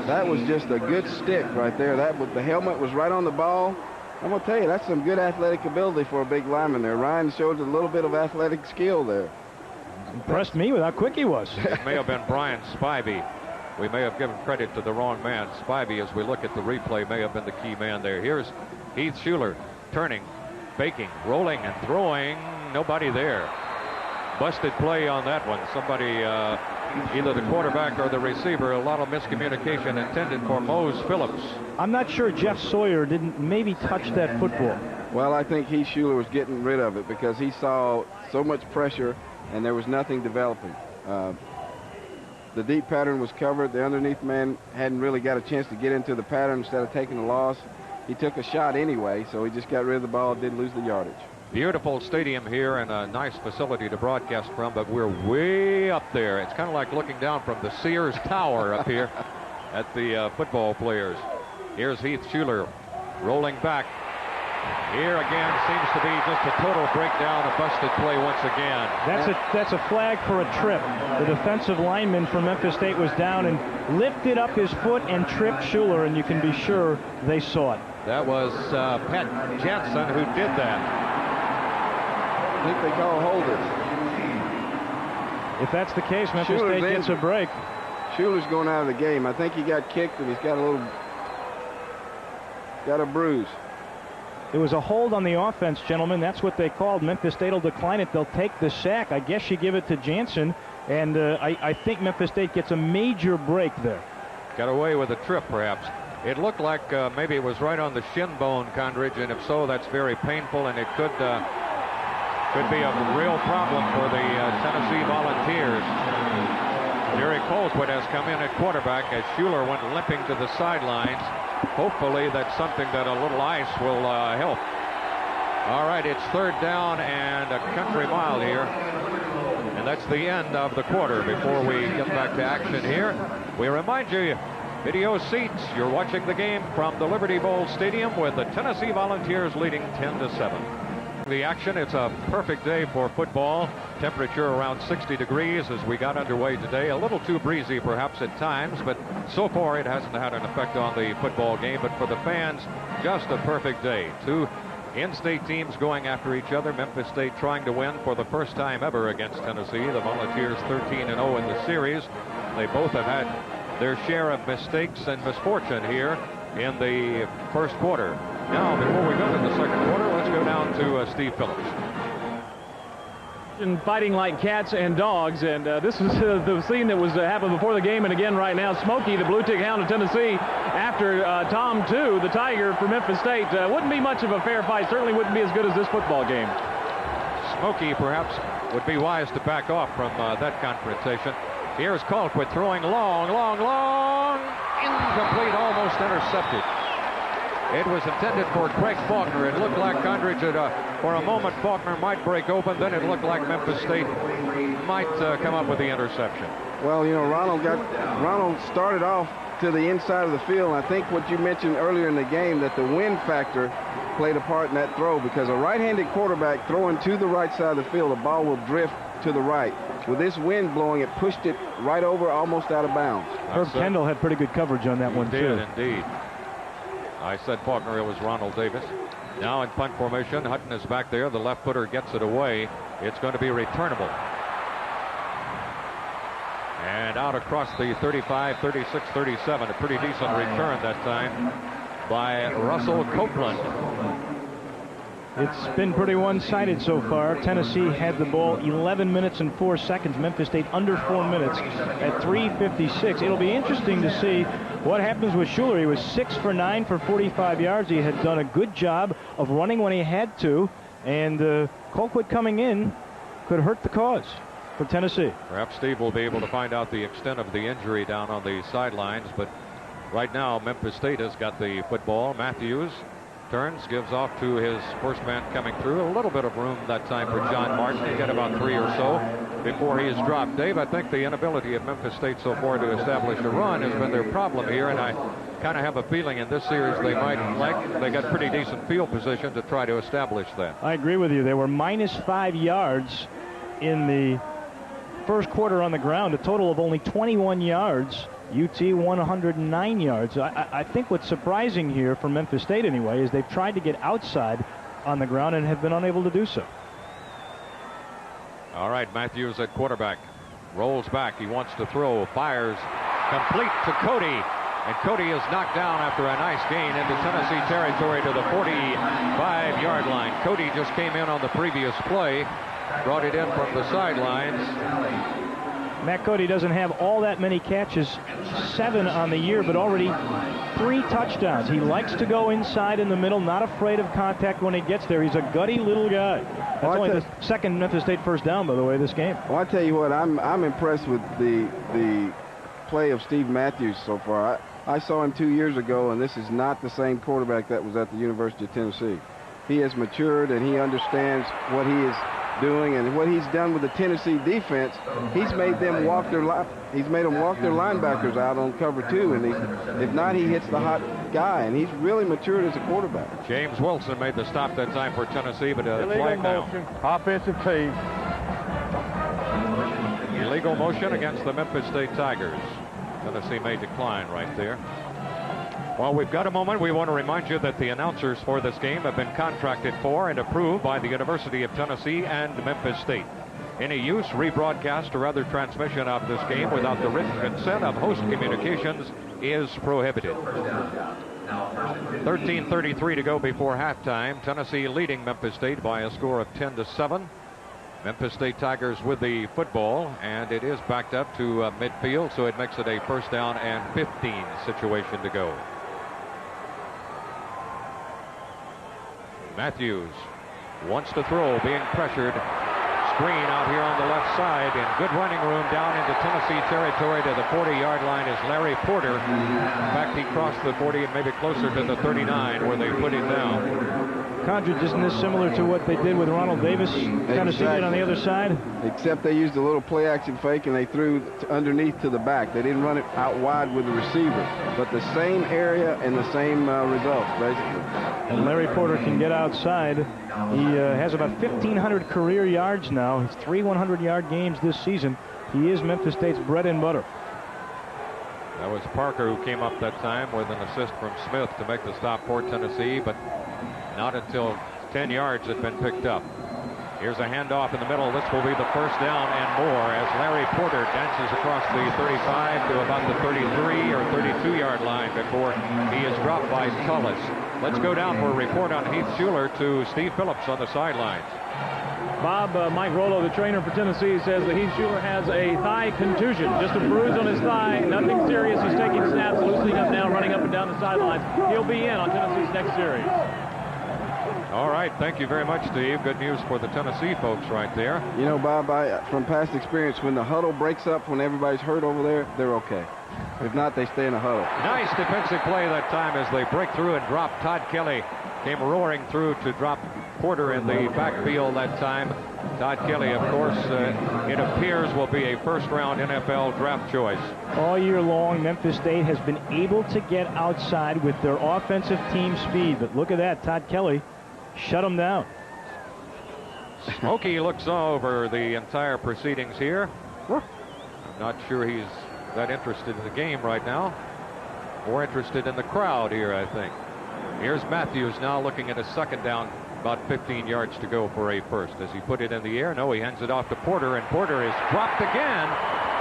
That was just a good stick right there. The helmet was right on the ball. I'm going to tell you, that's some good athletic ability for a big lineman there. Ryan showed a little bit of athletic skill there. Impressed me with how quick he was. It may have been Brian Spivey. We may have given credit to the wrong man. Spivey, as we look at the replay, may have been the key man there. Here's Heath Schuler turning, faking, rolling, and throwing. Nobody there. Busted play on that one. Somebody, either the quarterback or the receiver, a lot of miscommunication intended for Mose Phillips. I'm not sure Jeff Sawyer didn't maybe touch that football. Well, I think Heath Schuler was getting rid of it because he saw so much pressure and there was nothing developing. The deep pattern was covered. The underneath man hadn't really got a chance to get into the pattern. Instead of taking a loss, he took a shot anyway, so he just got rid of the ball, did lose the yardage. Beautiful stadium here and a nice facility to broadcast from, but we're way up there. It's kind of like looking down from the Sears Tower up here at the football players. Here's Heath Schuler rolling back. Here again seems to be just a total breakdown, a busted play once again. That's a flag for a trip. The defensive lineman from Memphis State was down and lifted up his foot and tripped Schuler, and you can be sure they saw it. That was Pat Jensen who did that. I think they call holders. If that's the case, Memphis State gets a break. Schuler's going out of the game. I think he got kicked and he's got a bruise. It was a hold on the offense, gentlemen. That's what they called. Memphis State will decline it. They'll take the sack. I guess you give it to Jansen, and I think Memphis State gets a major break there. Got away with a trip, perhaps. It looked like maybe it was right on the shin bone, Condridge, and if so, that's very painful, and it could be a real problem for the Tennessee Volunteers. Jerry Colquitt has come in at quarterback as Schuler went limping to the sidelines. Hopefully that's something that a little ice will help. All right, it's third down and a country mile here. And that's the end of the quarter. Before we get back to action here, we remind you, video seats, you're watching the game from the Liberty Bowl Stadium with the Tennessee Volunteers leading 10-7. The action, it's a perfect day for football. Temperature around 60 degrees as we got underway today. A little too breezy perhaps at times, but so far it hasn't had an effect on the football game. But for the fans, just a perfect day. Two in-state teams going after each other. Memphis State trying to win for the first time ever against Tennessee. The Volunteers 13-0 in the series. They both have had their share of mistakes and misfortune here in the first quarter. Now, before we go to the second quarter, let's go down to Steve Phillips. And fighting like cats and dogs, and this was the scene that was happened before the game, and again right now, Smokey, the Blue Tick Hound of Tennessee, after Tom 2, the Tiger for Memphis State. Wouldn't be much of a fair fight. Certainly wouldn't be as good as this football game. Smokey perhaps would be wise to back off from that confrontation. Here's Colquitt throwing long. Incomplete, almost intercepted. It was intended for Craig Faulkner. It looked like Condridge for a moment, Faulkner might break open. Then it looked like Memphis State might come up with the interception. Well, you know, Ronald started off to the inside of the field. I think what you mentioned earlier in the game, that the wind factor played a part in that throw, because a right-handed quarterback throwing to the right side of the field, the ball will drift to the right. With this wind blowing, it pushed it right over, almost out of bounds. Herb Kendall had pretty good coverage on that one, too. Indeed. I said Faulkner, it was Ronald Davis. Now in punt formation, Hutton is back there. The left footer gets it away. It's going to be returnable. And out across the 35, 36, 37. A pretty decent return that time by Russell Copeland. It's been pretty one-sided so far. Tennessee had the ball 11 minutes and 4 seconds. Memphis State under 4 minutes at 3:56. It'll be interesting to see what happens with Schuler. He was 6 for 9 for 45 yards. He had done a good job of running when he had to. And Colquitt coming in could hurt the cause for Tennessee. Perhaps Steve will be able to find out the extent of the injury down on the sidelines. But right now, Memphis State has got the football. Matthews turns, gives off to his first man coming through. A little bit of room that time for John Martin to get about 3 or so before he is dropped. Dave, I think the inability of Memphis State so far to establish a run has been their problem here, and I kind of have a feeling in this series they got pretty decent field position to try to establish that. I agree with you. They were -5 yards in the first quarter on the ground, a total of only 21 yards. UT 109 yards. I think what's surprising here for Memphis State anyway is they've tried to get outside on the ground and have been unable to do so. All right, Matthews at quarterback. Rolls back. He wants to throw. Fires. Complete to Cody. And Cody is knocked down after a nice gain into Tennessee territory to the 45-yard line. Cody just came in on the previous play. Brought it in from the sidelines. Matt Cody doesn't have all that many catches, 7 on the year, but already 3 touchdowns. He likes to go inside in the middle, not afraid of contact when he gets there. He's a gutty little guy. That's only the second Memphis State first down, by the way, this game. Well, I tell you what, I'm impressed with the play of Steve Matthews so far. I saw him 2 years ago, and this is not the same quarterback that was at the University of Tennessee. He has matured, and he understands what he is doing, and what he's done with the Tennessee defense. He's made them walk their linebackers out on cover 2, and if not, he hits the hot guy, and he's really matured as a quarterback. James Wilson made the stop that time for Tennessee, but a flag now. Offensive team. Illegal motion against the Memphis State Tigers. Tennessee may decline right there. While we've got a moment, we want to remind you that the announcers for this game have been contracted for and approved by the University of Tennessee and Memphis State. Any use, rebroadcast, or other transmission of this game without the written consent of host communications is prohibited. 13:33 to go before halftime. Tennessee leading Memphis State by a score of 10-7. Memphis State Tigers with the football, and it is backed up to midfield, so it makes it a first down and 15 situation to go. Matthews wants to throw, being pressured. Screen out here on the left side, and good running room down into Tennessee territory to the 40-yard line is Larry Porter. In fact, he crossed the 40 and maybe closer to the 39 where they put him down. Condridge, isn't this similar to what they did with Ronald Davis? Tennessee did on the other side? Except they used a little play-action fake, and they threw underneath to the back. They didn't run it out wide with the receiver, but the same area and the same results, basically. And Larry Porter can get outside. He has about 1,500 career yards now. He's 3 100-yard games this season. He is Memphis State's bread and butter. That was Parker who came up that time with an assist from Smith to make the stop for Tennessee, but not until 10 yards had been picked up. Here's a handoff in the middle. This will be the first down and more as Larry Porter dances across the 35 to about the 33 or 32-yard line before he is dropped by Tullis. Let's go down for a report on Heath Schuler to Steve Phillips on the sidelines. Bob, Mike Rollo, the trainer for Tennessee, says that Heath Schuler has a thigh contusion. Just a bruise on his thigh. Nothing serious. He's taking snaps, loosening up now, running up and down the sidelines. He'll be in on Tennessee's next series. All right, thank you very much, Steve. Good news for the Tennessee folks right there. You know, Bob, from past experience, when the huddle breaks up, when everybody's hurt over there, they're okay. If not, they stay in a huddle. Nice defensive play that time as they break through and drop. Todd Kelly came roaring through to drop Porter in the backfield that time. Todd Kelly, of course, it appears will be a first-round NFL draft choice. All year long, Memphis State has been able to get outside with their offensive team speed. But look at that, Todd Kelly shut him down. Smokey looks over the entire proceedings here. I'm not sure he's that interested in the game right now. More interested in the crowd here, I think. Here's Matthews now looking at a second down, about 15 yards to go for a first. As he put it in the air, no, he hands it off to Porter, and Porter is dropped again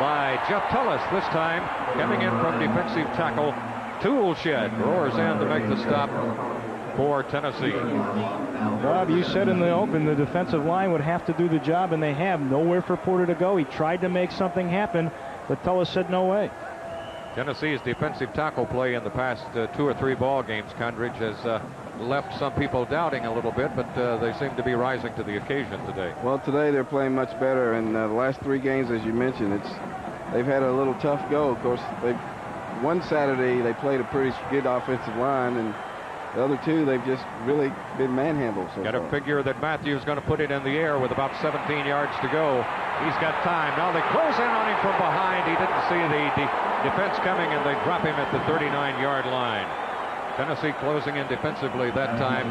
by Jeff Tullis. This time coming in from defensive tackle Toolshed. Roars in to make the stop for Tennessee. Bob, you said in the open the defensive line would have to do the job, and they have. Nowhere for Porter to go. He tried to make something happen, but Tullis said no way. Tennessee's defensive tackle play in the past 2 or 3 ball games, Condridge, has left some people doubting a little bit, but they seem to be rising to the occasion today. Well, today they're playing much better, and the last 3 games, as you mentioned, they've had a little tough go. Of course, one Saturday they played a pretty good offensive line, and the other 2 they've just really been manhandled so Got to far. figure that Matthews is going to put it in the air with about 17 yards to go. He's got time. Now they close in on him from behind. He didn't see the defense coming, and they drop him at the 39-yard line. Tennessee closing in defensively that time.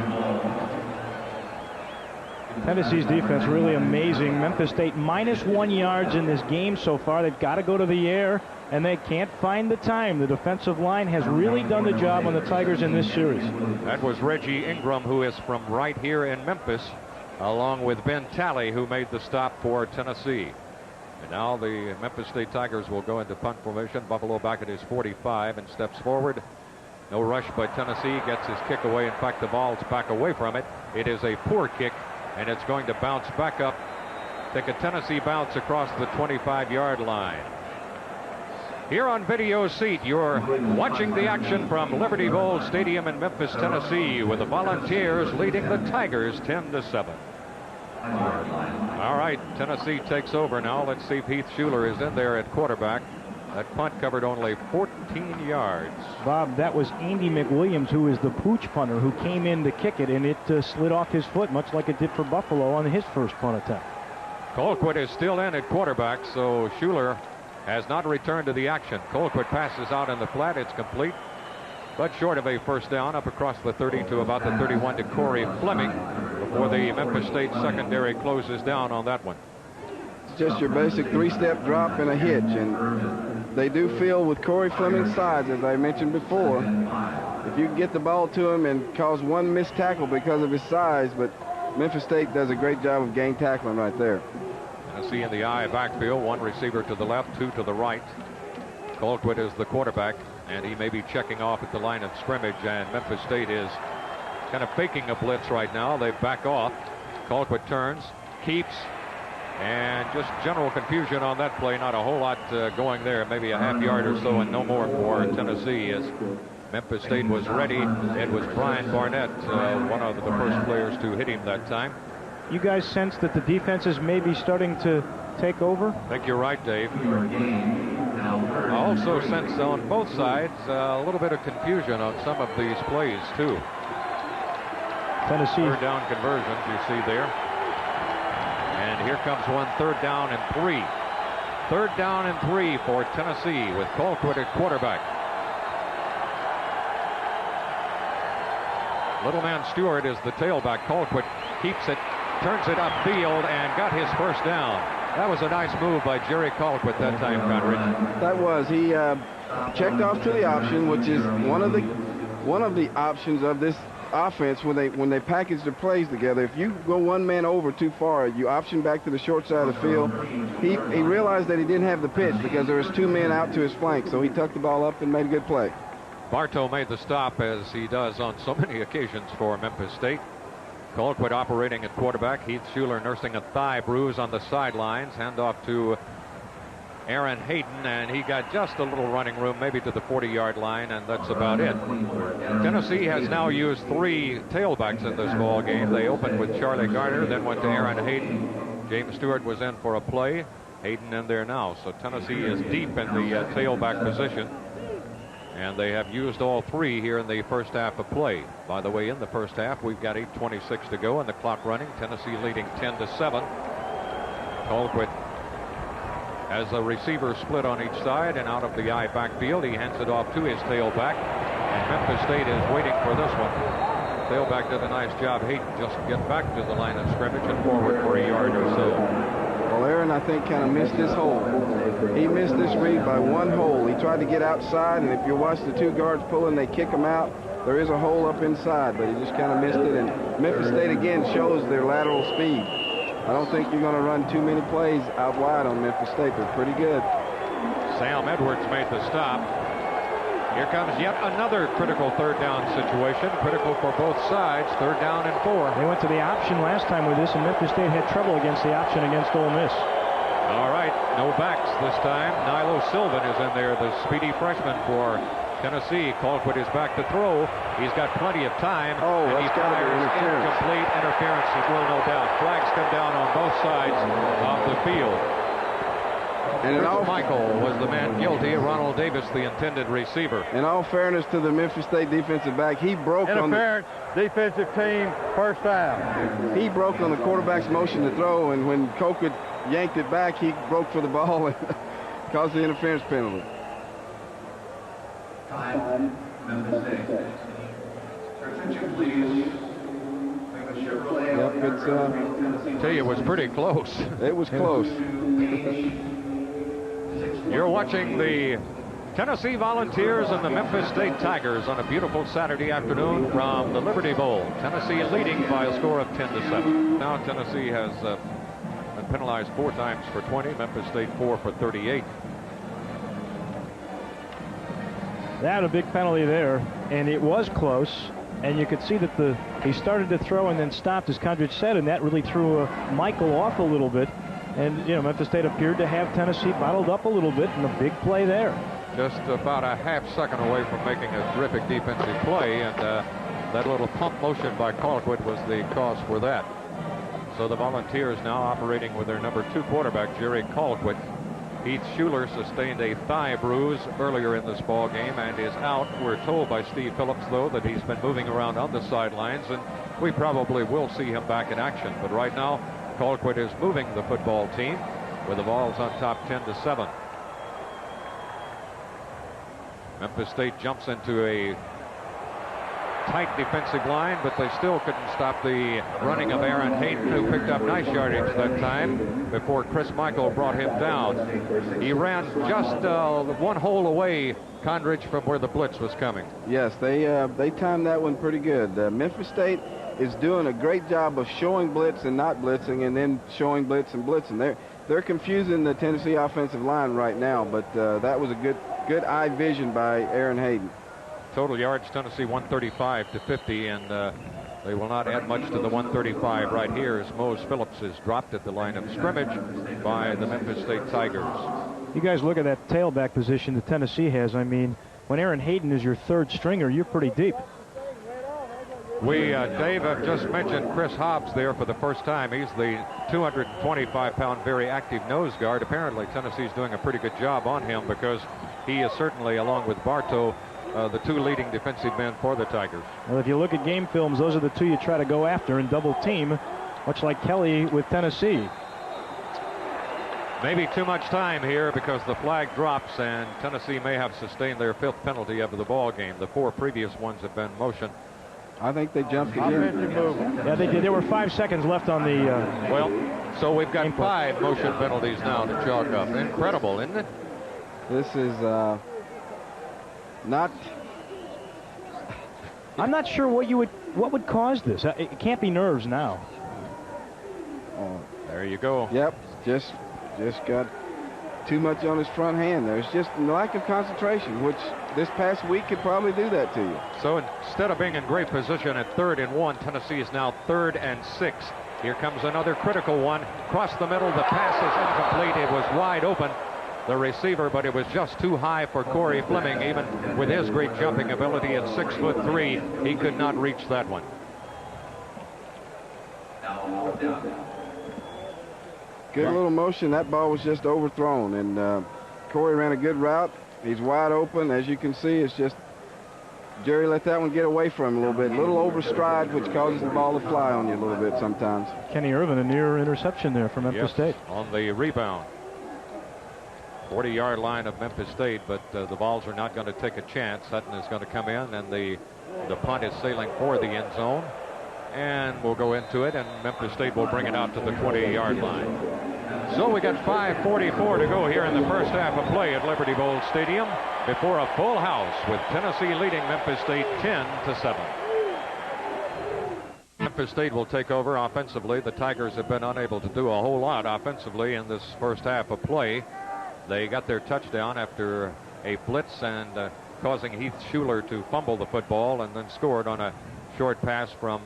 Tennessee's defense really amazing. Memphis State -1 yards in this game so far. They've got to go to the air, and they can't find the time. The defensive line has really done the job on the Tigers in this series. That was Reggie Ingram, who is from right here in Memphis, along with Ben Talley, who made the stop for Tennessee. And now the Memphis State Tigers will go into punt formation. Buffalo back at his 45 and steps forward. No rush by Tennessee. Gets his kick away. In fact, the ball's back away from it. It is a poor kick, and it's going to bounce back up. Take a Tennessee bounce across the 25-yard line. Here on VIDEOSEAT, you're watching the action from Liberty Bowl Stadium in Memphis, Tennessee, with the Volunteers leading the Tigers 10-7. All right, Tennessee takes over now. Let's see if Heath Schuler is in there at quarterback. That punt covered only 14 yards. Bob, that was Andy McWilliams, who is the pooch punter, who came in to kick it, and it slid off his foot, much like it did for Buffalo on his first punt attempt. Colquitt is still in at quarterback, so Schuler has not returned to the action. Colquitt passes out in the flat. It's complete, but short of a first down, up across the 30 to about the 31 to Corey Fleming before the Memphis State secondary closes down on that one. It's just your basic 3-step drop and a hitch, and they do feel with Corey Fleming's size, as I mentioned before, if you can get the ball to him and cause one missed tackle because of his size, but Memphis State does a great job of gang tackling right there. Tennessee in the I backfield, 1 receiver to the left, 2 to the right. Colquitt is the quarterback, and he may be checking off at the line of scrimmage, and Memphis State is kind of faking a blitz right now. They back off. Colquitt turns, keeps, and just general confusion on that play. Not a whole lot going there, maybe a half yard or so, and no more for Tennessee, as Memphis State was ready. It was Brian Barnett, one of the first players to hit him that time. You guys sense that the defenses may be starting to take over? I think you're right, Dave. I also sense on both sides a little bit of confusion on some of these plays, too. Tennessee. 3rd down conversions you see there. And here comes one, 3rd down and 3. 3rd down and 3 for Tennessee with Colquitt at quarterback. Little man Stewart is the tailback. Colquitt keeps it, turns it upfield, and got his first down. That was a nice move by Jerry Colquitt that time, Conrad. That was. He checked off to the option, which is one of the options of this offense when they package their plays together. If you go one man over too far, you option back to the short side of the field. He realized that he didn't have the pitch because there was 2 men out to his flank, so he tucked the ball up and made a good play. Bartow made the stop, as he does on so many occasions for Memphis State. Colquitt operating at quarterback. Heath Schuler nursing a thigh bruise on the sidelines. Handoff to Aaron Hayden, and he got just a little running room, maybe to the 40-yard line, and that's about it. Tennessee has now used 3 tailbacks in this ball game. They opened with Charlie Garner, then went to Aaron Hayden. James Stewart was in for a play. Hayden in there now. So Tennessee is deep in the tailback position. And they have used all 3 here in the first half of play. By the way, in the first half, we've got 8:26 to go and the clock running. Tennessee leading 10-7. Colquitt has a receiver split on each side, and out of the I backfield, he hands it off to his tailback. And Memphis State is waiting for this one. Tailback did a nice job. Hayden just get back to the line of scrimmage and forward for a yard or so. Well, Aaron, I think, kind of missed his hole. He missed this read by 1 hole. He tried to get outside, and if you watch the 2 guards pulling, they kick him out. There is a hole up inside, but he just kind of missed it. And Memphis State, again, shows their lateral speed. I don't think you're going to run too many plays out wide on Memphis State. They're pretty good. Sam Edwards made the stop. Here comes yet another critical 3rd down situation. Critical for both sides. 3rd down and 4. They went to the option last time with this, and Memphis State had trouble against the option against Ole Miss. All right, no backs this time. Nilo Sylvan is in there, the speedy freshman for Tennessee. Colquitt is back to throw. He's got plenty of time. Oh, and he fires incomplete. Interference, he will, no doubt. Flags come down on both sides of the field. And Michael was the man guilty. Ronald Davis, the intended receiver. In all fairness to the Memphis State defensive back, he broke on the defensive team, first down. He broke on the quarterback's motion to throw, and when Colquitt yanked it back, he broke for the ball and caused the interference penalty. Time, Memphis State. Attention, please. Yep, it's tell you, it was pretty close. It was close. You're watching the Tennessee Volunteers and the Memphis State Tigers on a beautiful Saturday afternoon from the Liberty Bowl. Tennessee leading by a score of 10-7. Now Tennessee has been penalized 4 times for 20. Memphis State 4 for 38. They had a big penalty there, and it was close. And you could see that he started to throw and then stopped, as Condrich said, and that really threw Michael off a little bit. And, you know, Memphis State appeared to have Tennessee bottled up a little bit, and a big play there. Just about a half second away from making a terrific defensive play, and that little pump motion by Colquitt was the cause for that. So the Volunteers now operating with their number 2 quarterback, Jerry Colquitt. Heath Schuler sustained a thigh bruise earlier in this ball game and is out. We're told by Steve Phillips, though, that he's been moving around on the sidelines, and we probably will see him back in action. But right now, Colquitt is moving the football team with the Vols on top 10-7. Memphis State jumps into a tight defensive line, but they still couldn't stop the running of Aaron Hayden, who picked up nice yardage that time before Chris Michael brought him down. He ran just 1 hole away, Condrich, from where the blitz was coming. Yes, they timed that one pretty good. Memphis State is doing a great job of showing blitz and not blitzing, and then showing blitz and blitzing. They're confusing the Tennessee offensive line right now, but that was a good eye vision by Aaron Hayden. Total yards, Tennessee 135-50, and they will not add much to the 135 right here as Mose Phillips is dropped at the line of scrimmage by the Memphis State Tigers. You guys look at that tailback position that Tennessee has. I mean, when Aaron Hayden is your 3rd stringer, you're pretty deep. We, Dave, have just mentioned Chris Hobbs there for the first time. He's the 225-pound, very active nose guard. Apparently, Tennessee's doing a pretty good job on him because he is certainly, along with Bartow, the 2 leading defensive men for the Tigers. Well, if you look at game films, those are the 2 you try to go after and double team, much like Kelly with Tennessee. Maybe too much time here because the flag drops, and Tennessee may have sustained their 5th penalty of the ball game. The 4 previous ones have been motion. I think they jumped again. Yeah, they did. There were 5 seconds left on the... well, so we've got 5 motion penalties now to chalk up. Incredible, isn't it? This is not... I'm not sure what would cause this. It can't be nerves now. Oh, there you go. Yep, just got too much on his front hand. There's just a lack of concentration, which this past week could probably do that to you. So instead of being in great position at 3rd and 1, Tennessee is now 3rd and 6. Here comes another critical one. Across the middle, the pass is incomplete. It was wide open. the receiver, but it was just too high for Corey Fleming. Even with his great jumping ability at 6'3", he could not reach that one. Good little motion. That ball was just overthrown, and Corey ran a good route. He's wide open. As you can see, it's just Jerry let that one get away from him a little bit. A little overstride, which causes the ball to fly on you a little bit sometimes. Kenny Irvin, a near interception there from Memphis State. On the rebound. 40-yard line of Memphis State, but the Vols are not going to take a chance. Hutton is going to come in, and the punt is sailing for the end zone. And we'll go into it, and Memphis State will bring it out to the 20-yard line. So we got 5:44 to go here in the first half of play at Liberty Bowl Stadium before a full house, with Tennessee leading Memphis State 10-7. Memphis State will take over offensively. The Tigers have been unable to do a whole lot offensively in this first half of play. They got their touchdown after a blitz and causing Heath Schuler to fumble the football, and then scored on a short pass from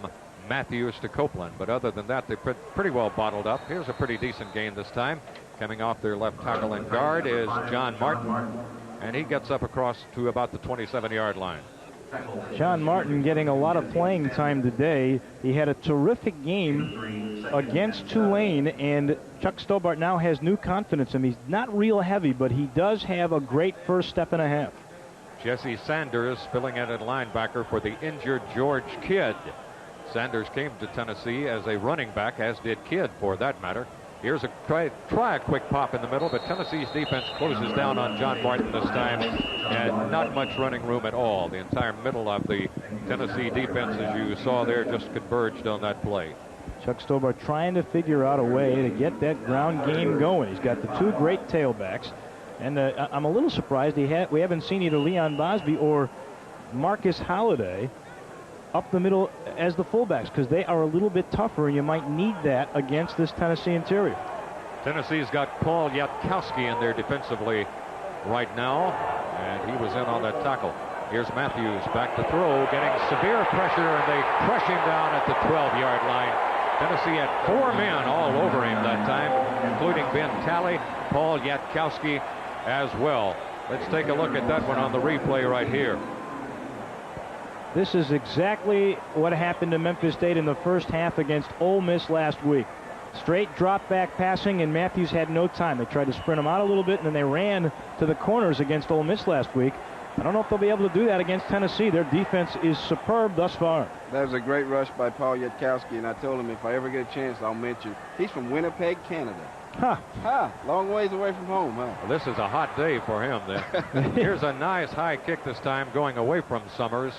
Matthews to Copeland. But other than that, they pretty well bottled up. Here's a pretty decent game this time. Coming off their left tackle and guard is John Martin, and he gets up across to about the 27-yard line. John Martin getting a lot of playing time today. He had a terrific game against Tulane, and Chuck Stobart now has new confidence in him. He's not real heavy, but he does have a great first step and a half. Jesse Sanders filling in at linebacker for the injured George Kidd. Sanders came to Tennessee as a running back, as did Kidd for that matter. Here's a try a quick pop in the middle, but Tennessee's defense closes down on John Martin this time, and not much running room at all. The entire middle of the Tennessee defense, as you saw there, just converged on that play. Chuck Stobart trying to figure out a way to get that ground game going. He's got the two great tailbacks, and I'm a little surprised we haven't seen either Leon Bosby or Marcus Holliday up the middle as the fullbacks, because they are a little bit tougher, and you might need that against this Tennessee interior. Tennessee's got Paul Yatkowski in there defensively right now, and he was in on that tackle. Here's Matthews back to throw, getting severe pressure, and they crush him down at the 12-yard line. Tennessee had 4 men all over him that time, including Ben Talley, Paul Yatkowski as well. Let's take a look at that one on the replay right here. This is exactly what happened to Memphis State in the first half against Ole Miss last week. Straight drop back passing, and Matthews had no time. They tried to sprint him out a little bit, and then they ran to the corners against Ole Miss last week. I don't know if they'll be able to do that against Tennessee. Their defense is superb thus far. That was a great rush by Paul Yatkowski, and I told him if I ever get a chance, I'll mention. He's from Winnipeg, Canada. Long ways away from home, huh? Well, this is a hot day for him then. Here's a nice high kick this time, going away from Summers.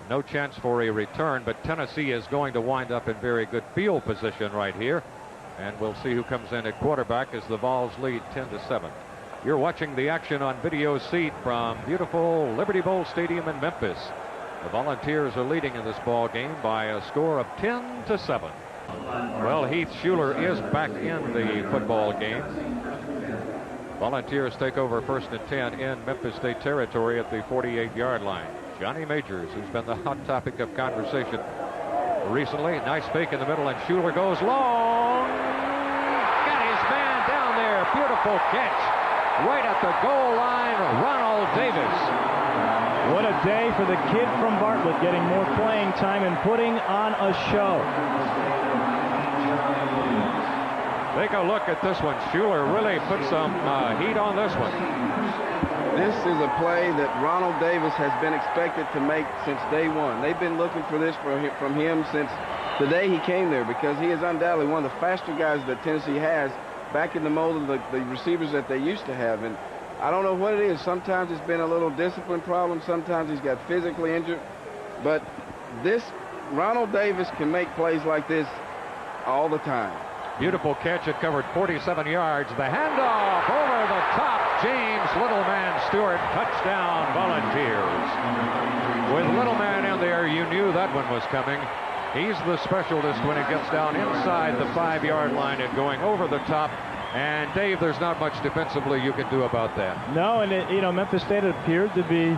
No chance for a return, but Tennessee is going to wind up in very good field position right here. And we'll see who comes in at quarterback as the Vols lead 10-7. You're watching the action on Video Seat from beautiful Liberty Bowl Stadium in Memphis. The Volunteers are leading in this ball game by a score of 10-7. Well, Heath Schuler is back in the football game. Volunteers take over 1st and 10 in Memphis State territory at the 48-yard line. Johnny Majors, who's been the hot topic of conversation recently. Nice fake in the middle, and Schuler goes long. Got his man down there. Beautiful catch. Right at the goal line, Ronald Davis. What a day for the kid from Bartlett, getting more playing time and putting on a show. Take a look at this one. Schuler really put some heat on this one. This is a play that Ronald Davis has been expected to make since day one. They've been looking for this from him since the day he came there, because he is undoubtedly one of the faster guys that Tennessee has, back in the mold of the receivers that they used to have. And I don't know what it is. Sometimes it's been a little discipline problem. Sometimes he's got physically injured. But this Ronald Davis can make plays like this all the time. Beautiful catch. It covered 47 yards. The handoff over the top. James Littleman Stewart, touchdown Volunteers. With Littleman in there, you knew that one was coming. He's the specialist when it gets down inside the 5-yard line and going over the top. And Dave, there's not much defensively you can do about that. No, and Memphis State appeared to be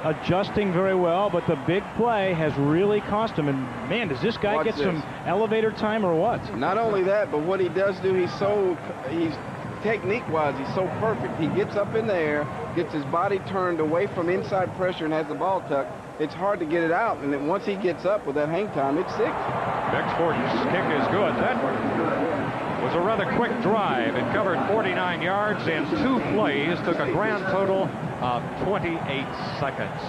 adjusting very well, but the big play has really cost him. And man, does this guy get some elevator time or what? Not only that, but what he does do, he's technique-wise, he's so perfect. He gets up in the air, gets his body turned away from inside pressure and has the ball tucked. It's hard to get it out, and then once he gets up with that hang time, it's 6. Becksport's kick is good. That was a rather quick drive. It covered 49 yards in 2 plays, took a grand total of 28 seconds.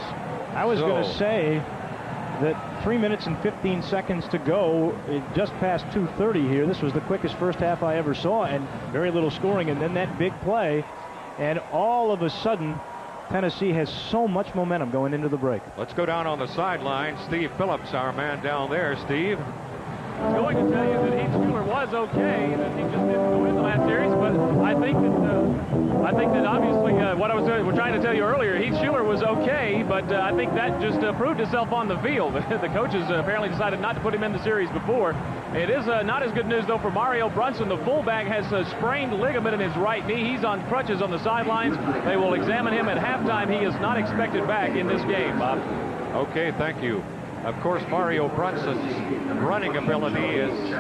I was going to say that 3 minutes and 15 seconds to go, just past 2:30 here. This was the quickest first half I ever saw, and very little scoring, and then that big play, and all of a sudden Tennessee has so much momentum going into the break. Let's go down on the sideline. Steve Phillips, our man down there. Steve? I was going to tell you that Heath Schuler was okay, that he just didn't go in the last series, but I think that obviously what I was trying to tell you earlier, Heath Schuler was okay, but I think that just proved itself on the field. The coaches apparently decided not to put him in the series before. It is not as good news, though, for Mario Brunson. The fullback has a sprained ligament in his right knee. He's on crutches on the sidelines. They will examine him at halftime. He is not expected back in this game, Bob. Okay, thank you. Of course, Mario Brunson's running ability is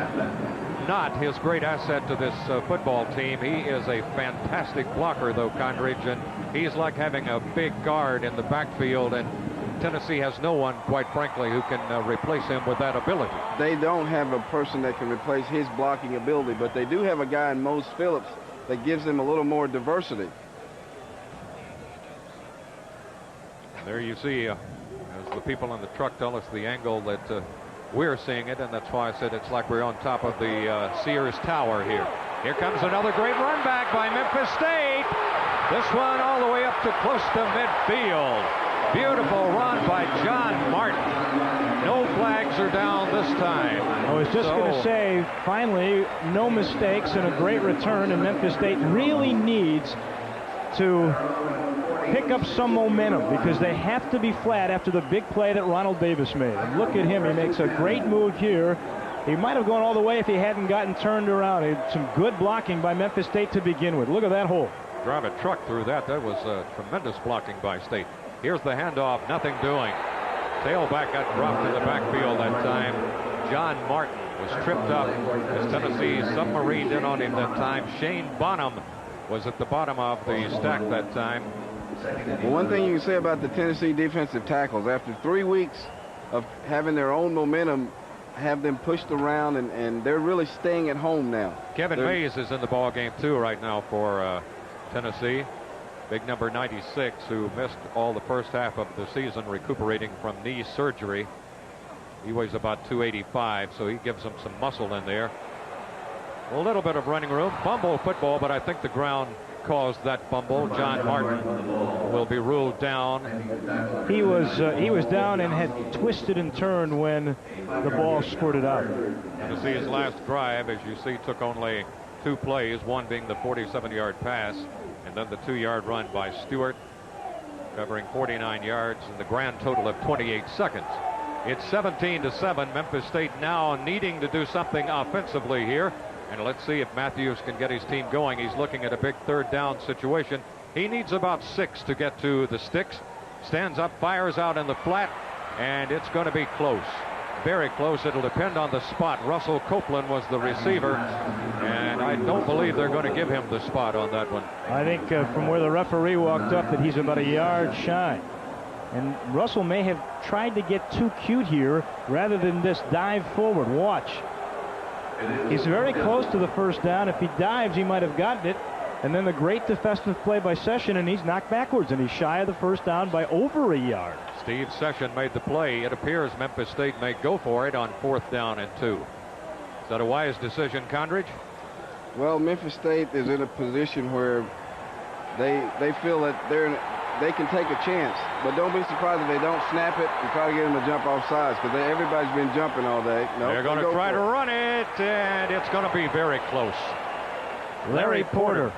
not his great asset to this football team. He is a fantastic blocker, though, Condridge, and he's like having a big guard in the backfield, and Tennessee has no one, quite frankly, who can replace him with that ability. They don't have a person that can replace his blocking ability, but they do have a guy in Mose Phillips that gives them a little more diversity. There you see, as the people in the truck tell us, the angle that we're seeing it, and that's why I said it's like we're on top of the Sears Tower here. Here comes another great run back by Memphis State. This one all the way up to close to midfield. Beautiful run by John Martin. No flags are down this time. I was just going to say, finally, no mistakes and a great return, and Memphis State really needs to pick up some momentum because they have to be flat after the big play that Ronald Davis made. And look at him. He makes a great move here. He might have gone all the way if he hadn't gotten turned around. He had some good blocking by Memphis State to begin with. Look at that hole. Drive a truck through that. That was tremendous blocking by State. Here's the handoff. Nothing doing. Tailback got dropped in the backfield that time. John Martin was tripped up as Tennessee submarined in on him that time. Shane Bonham was at the bottom of the stack that time. Well, one thing you can say about the Tennessee defensive tackles, after 3 weeks of having their own momentum, have them pushed around, and they're really staying at home now. Kevin Mays is in the ball game too right now for Tennessee. Big number 96, who missed all the first half of the season recuperating from knee surgery. He weighs about 285, so he gives them some muscle in there. A little bit of running room. Fumble football, but I think the ground caused that fumble. John Martin will be ruled down. He was down and had twisted and turned when the ball squirted out. Tennessee's last drive, as you see, took only 2 plays, one being the 47-yard pass, and then the 2-yard run by Stewart, covering 49 yards and the grand total of 28 seconds. It's 17-7. Memphis State now needing to do something offensively here. And let's see if Matthews can get his team going. He's looking at a big 3rd down situation. He needs about 6 to get to the sticks. Stands up, fires out in the flat, and it's going to be close. Very close. It'll depend on the spot. Russell Copeland was the receiver, and I don't believe they're going to give him the spot on that one. I think from where the referee walked up that he's about a yard shy. And Russell may have tried to get too cute here rather than this dive forward. Watch. He's very close to the 1st down. If he dives, he might have gotten it. And then the great defensive play by Session, and he's knocked backwards, and he's shy of the 1st down by over a yard. Steve Session made the play. It appears Memphis State may go for it on 4th down and 2. Is that a wise decision, Condridge? Well, Memphis State is in a position where they feel that they can take a chance, but don't be surprised if they don't snap it and try to get them to jump off sides, because everybody's been jumping all day. No, they're going to try to run it, and it's going to be very close. Larry Porter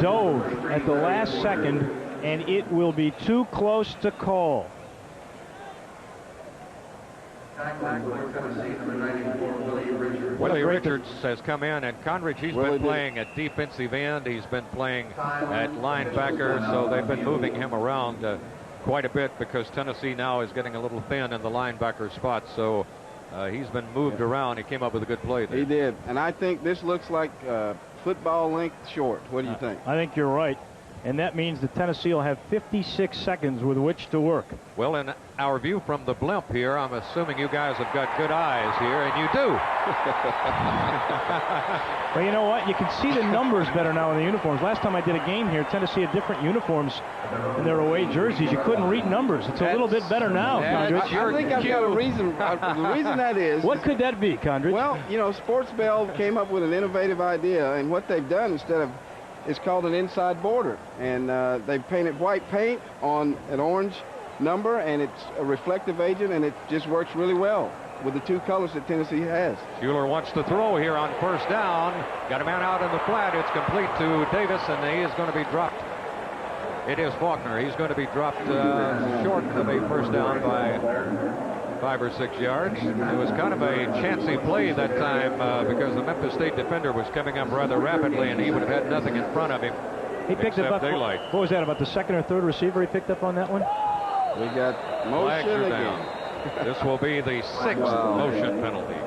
dove at the last second, and it will be too close to call. Willie Richards has come in, and Condridge, he's been playing at defensive end. He's been playing at linebacker, so they've been moving him around quite a bit because Tennessee now is getting a little thin in the linebacker spot. So he's been moved around. He came up with a good play there. He did, and I think this looks like football length short. What do you think? I think you're right. And that means that Tennessee will have 56 seconds with which to work. Well, in our view from the blimp here, I'm assuming you guys have got good eyes here, and you do. Well, you know what? You can see the numbers better now in the uniforms. Last time I did a game here, Tennessee had different uniforms in their away jerseys. You couldn't read numbers. It's a little bit better now, Condrich. I think I've got a reason. The reason that is... What could that be, Condrich? Well, you know, Sports Bell came up with an innovative idea, and what they've done instead of... It's called an inside border, and they've painted white paint on an orange number, and it's a reflective agent, and it just works really well with the two colors that Tennessee has. Schuler wants to throw here on first down. Got a man out in the flat. It's complete to Davis, and he is going to be dropped. It is Faulkner. He's going to be dropped short of a first down by 5 or 6 yards. It was kind of a chancy play that time because the Memphis State defender was coming up rather rapidly, and he would have had nothing in front of him. He picked it up. Daylight. What was that, about the second or third receiver he picked up on that one? We got motion again. This will be the 6th motion penalty.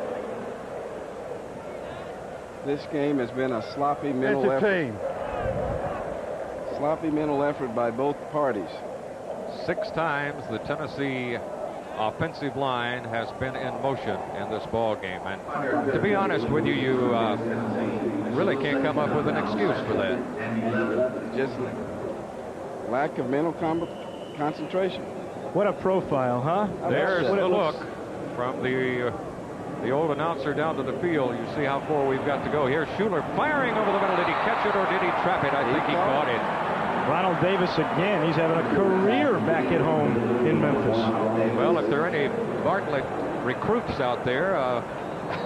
This game has been a sloppy mental effort. Sloppy mental effort by both parties. 6 times the Tennessee offensive line has been in motion in this ball game, and to be honest with you, you really can't come up with an excuse for that. Just lack of mental concentration. What a profile, huh? There's the look from the old announcer down to the field. You see how far we've got to go. Here's Schuler firing over the middle. Did he catch it or did he trap it? I think he caught it. Ronald Davis again. He's having a career back at home in Memphis. Well, if there are any Bartlett recruits out there,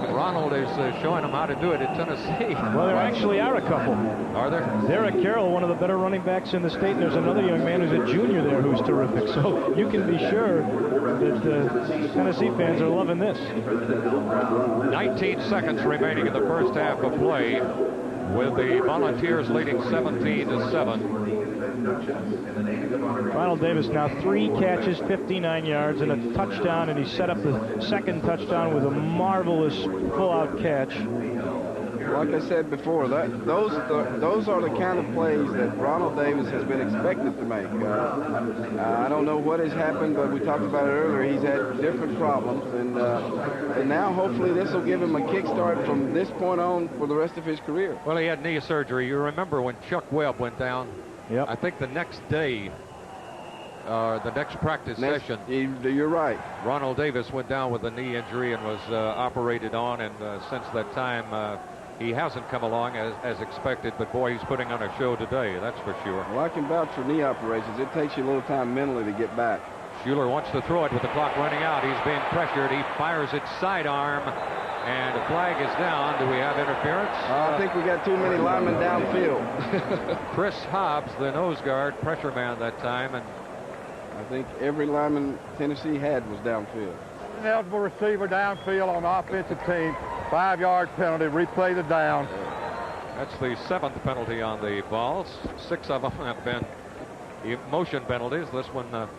Ronald is showing them how to do it at Tennessee. Well, there actually are a couple. Are there? Derek Carroll, one of the better running backs in the state, and there's another young man who's a junior there who's terrific. So you can be sure that Tennessee fans are loving this. 19 seconds remaining in the first half of play, with the Volunteers leading 17-7. Ronald Davis now 3 catches, 59 yards, and a touchdown, and he set up the second touchdown with a marvelous pull-out catch. Like I said before, those are the kind of plays that Ronald Davis has been expected to make. I don't know what has happened, but we talked about it earlier. He's had different problems, and now hopefully this will give him a kickstart from this point on for the rest of his career. Well, he had knee surgery. You remember when Chuck Webb went down? Yep. I think the next day, the next practice session. You're right. Ronald Davis went down with a knee injury and was operated on, and since that time, he hasn't come along as expected, but boy, he's putting on a show today, that's for sure. Well, I can vouch for knee operations. It takes you a little time mentally to get back. Schuler wants to throw it with the clock running out. He's being pressured. He fires it sidearm, and the flag is down. Do we have interference? I think we got too many linemen downfield. Chris Hobbs, the nose guard, pressure man that time, and I think every lineman Tennessee had was downfield. An eligible receiver downfield on the offensive team. 5-yard penalty. Replay the down. That's the 7th penalty on the balls. 6 of them have been motion penalties. This one,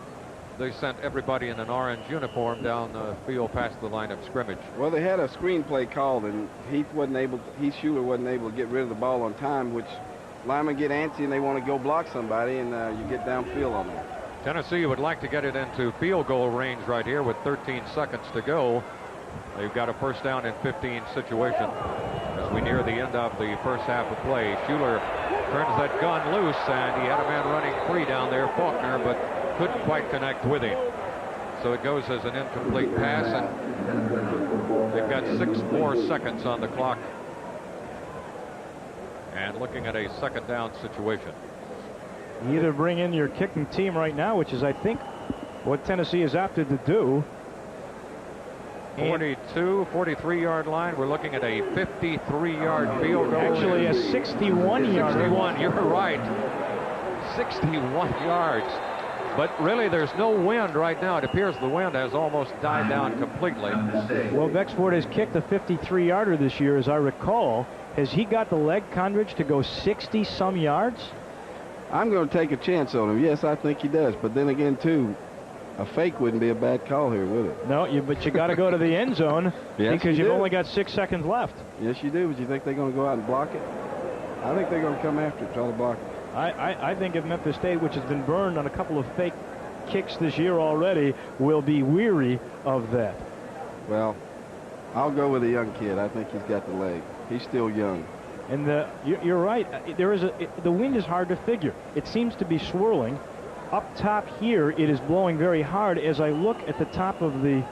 they sent everybody in an orange uniform down the field past the line of scrimmage. Well, they had a screen play called, and Schuler wasn't able to get rid of the ball on time, which linemen get antsy and they want to go block somebody, and you get downfield on them. Tennessee would like to get it into field goal range right here with 13 seconds to go. They've got a first down and 15 situation as we near the end of the first half of play. Schuler turns that gun loose, and he had a man running free down there, Faulkner, but couldn't quite connect with him. So it goes as an incomplete pass, and they've got 6 more seconds on the clock. And looking at a second down situation. You either bring in your kicking team right now, which is, I think, what Tennessee is opted to do. 42, 43-yard line. We're looking at a 53-yard field goal. Actually, a 61-yard. 61, you're right. 61 yards. But really, there's no wind right now. It appears the wind has almost died down completely. Well, Bexford has kicked a 53-yarder this year, as I recall. Has he got the leg, Condrich, to go 60-some yards? I'm going to take a chance on him. Yes, I think he does. But then again, too, a fake wouldn't be a bad call here, would it? No, but you got to go to the end zone because you've only got 6 seconds left. Yes, you do. But you think they're going to go out and block it? I think they're going to come after it, try to block it. I think if Memphis State, which has been burned on a couple of fake kicks this year already, will be weary of that. Well, I'll go with a young kid. I think he's got the leg. He's still young. And you're right. The wind is hard to figure. It seems to be swirling. Up top here, it is blowing very hard. As I look at the top of the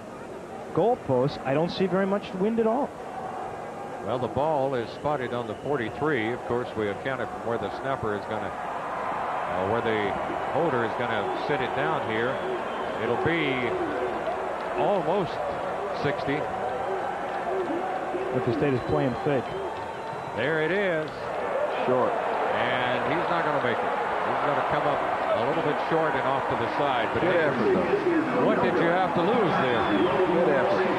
goalpost, I don't see very much wind at all. Well, the ball is spotted on the 43. Of course, we accounted for where the snapper is going to, where the holder is going to sit it down here. It'll be almost 60. Memphis State is playing fake. There it is. Short. And he's not going to make it. He's going to come up a little bit short and off to the side. But good effort, though. What did you have to lose there? Good effort.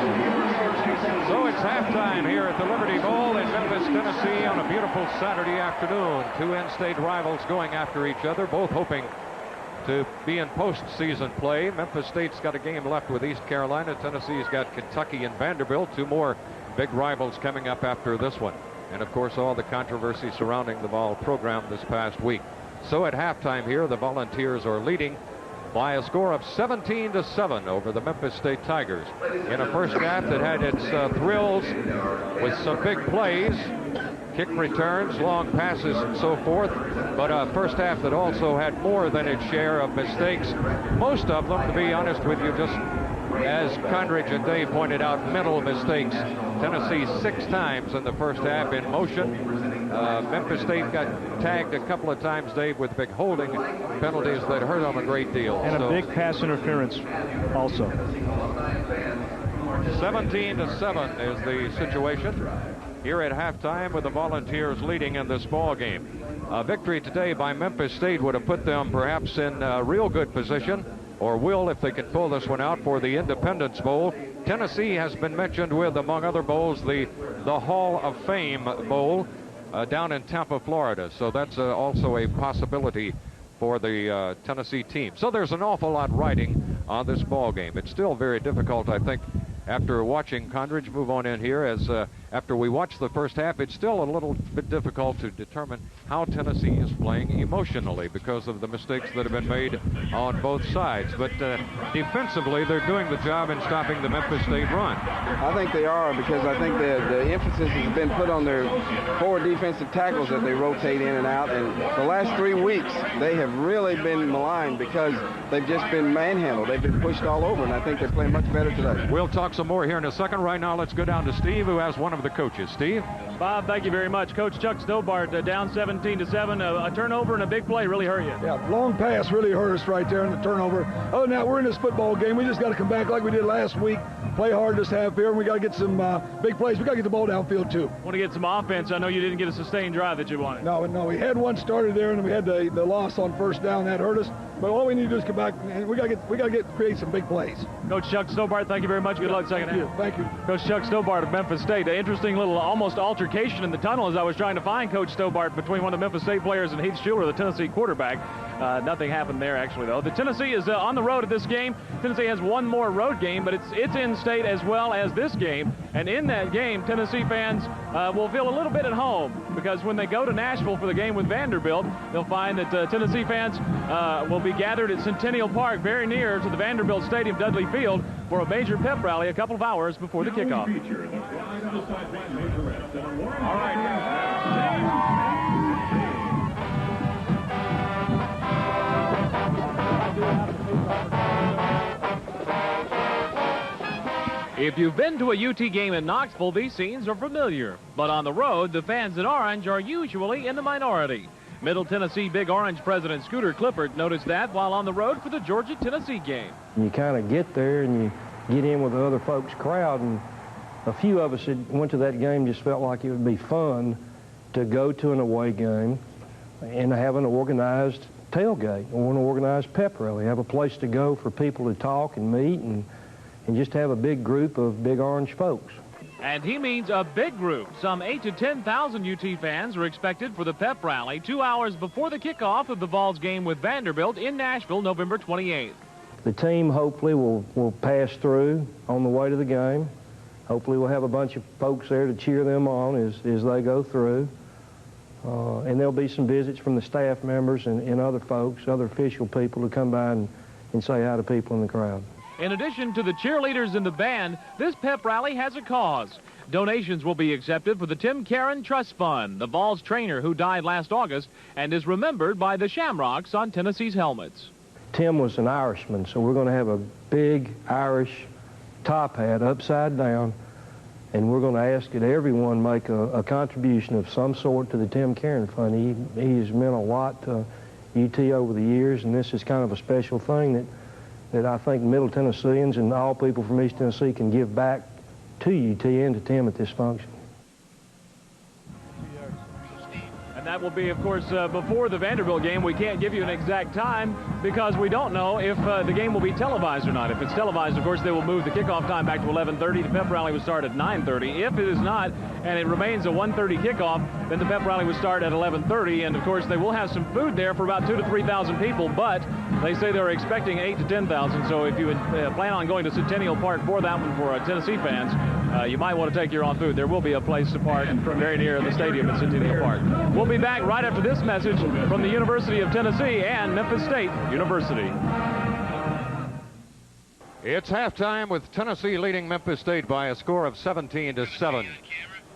So it's halftime here at the Liberty Bowl in Memphis, Tennessee on a beautiful Saturday afternoon. Two in-state rivals going after each other, both hoping to be in postseason play. Memphis State's got a game left with East Carolina. Tennessee's got Kentucky and Vanderbilt, two more big rivals coming up after this one. And, of course, all the controversy surrounding the Vol program this past week. So at halftime here, the Volunteers are leading by a score of 17-7 over the Memphis State Tigers in a first half that had its thrills with some big plays, kick returns, long passes, and so forth, but a first half that also had more than its share of mistakes. Most of them, to be honest with you, just as Condridge and Dave pointed out, mental mistakes. Tennessee 6 times in the first half in motion. Memphis State got tagged a couple of times, Dave, with big holding penalties that hurt them a great deal. And a big pass interference also. 17-7 is the situation here at halftime, with the Volunteers leading in this ball game. A victory today by Memphis State would have put them perhaps in real good position, or will if they can pull this one out, for the Independence Bowl. Tennessee has been mentioned with, among other bowls, the Hall of Fame Bowl down in Tampa, Florida. So that's also a possibility for the Tennessee team. So there's an awful lot riding on this ball game. It's still very difficult, I think, after watching Condridge move on in here, as after we watch the first half, it's still a little bit difficult to determine how Tennessee is playing emotionally because of the mistakes that have been made on both sides. But defensively, they're doing the job in stopping the Memphis State run. I think they are, because I think the emphasis has been put on their 4 defensive tackles that they rotate in and out. And the last 3 weeks, they have really been maligned because they've just been manhandled. They've been pushed all over, and I think they're playing much better today. We'll talk some more here in a second. Right now, let's go down to Steve, who has one of the coaches. Steve? Bob, thank you very much. Coach Chuck Stobart down 17-7. A turnover and a big play really hurt you. Yeah, long pass really hurt us right there in the turnover. Other than that, we're in this football game. We just got to come back like we did last week, play hard this half here, and we got to get some big plays. We got to get the ball downfield, too. Want to get some offense. I know you didn't get a sustained drive that you wanted. No, we had one started there, and then we had the loss on first down. That hurt us. But all we need to do is come back, and we got to create some big plays. Coach Chuck Stobart, thank you very much. Good luck second half. Thank you. Coach Chuck Stobart of Memphis State. An interesting little almost altercation in the tunnel as I was trying to find Coach Stobart between one of the Memphis State players and Heath Schuler, the Tennessee quarterback. Nothing happened there, actually, though. The Tennessee is on the road at this game. Tennessee has one more road game, but it's in state as well as this game. And in that game, Tennessee fans will feel a little bit at home, because when they go to Nashville for the game with Vanderbilt, they'll find that Tennessee fans will be gathered at Centennial Park, very near to the Vanderbilt Stadium, Dudley Field, for a major pep rally a couple of hours before the kickoff. All right. If you've been to a UT game in Knoxville, these scenes are familiar. But on the road, the fans in orange are usually in the minority. Middle Tennessee Big Orange president Scooter Clifford noticed that while on the road for the Georgia-Tennessee game. You kind of get there and you get in with the other folks' crowd, and a few of us that went to that game just felt like it would be fun to go to an away game and have an organized tailgate or an organized pep rally, have a place to go for people to talk and meet and just have a big group of Big Orange folks. And he means a big group. Some 8,000 to 10,000 UT fans are expected for the pep rally 2 hours before the kickoff of the Vols game with Vanderbilt in Nashville, November 28th. The team hopefully will pass through on the way to the game. Hopefully we'll have a bunch of folks there to cheer them on as they go through. And there'll be some visits from the staff members and other folks, other official people, to come by and say hi to people in the crowd. In addition to the cheerleaders and the band, this pep rally has a cause. Donations will be accepted for the Tim Caron Trust Fund, the Vols trainer who died last August and is remembered by the Shamrocks on Tennessee's helmets. Tim was an Irishman, so we're going to have a big Irish top hat upside down, and we're going to ask that everyone make a contribution of some sort to the Tim Caron Fund. He has meant a lot to UT over the years, and this is kind of a special thing that I think Middle Tennesseans and all people from East Tennessee can give back to UT and to Tim at this function. And that will be, of course, before the Vanderbilt game. We can't give you an exact time because we don't know if the game will be televised or not. If it's televised, of course, they will move the kickoff time back to 11:30. The pep rally will start at 9:30. If it is not, and it remains a 1:30 kickoff, then the pep rally will start at 11:30. And, of course, they will have some food there for about 2,000 to 3,000 people, but they say they're expecting 8,000 to 10,000. So if you would plan on going to Centennial Park for that one for Tennessee fans, you might want to take your own food. There will be a place to park very near the stadium at Centennial Park. We'll be back right after this message from the University of Tennessee and Memphis State University. It's halftime with Tennessee leading Memphis State by a score of 17-7.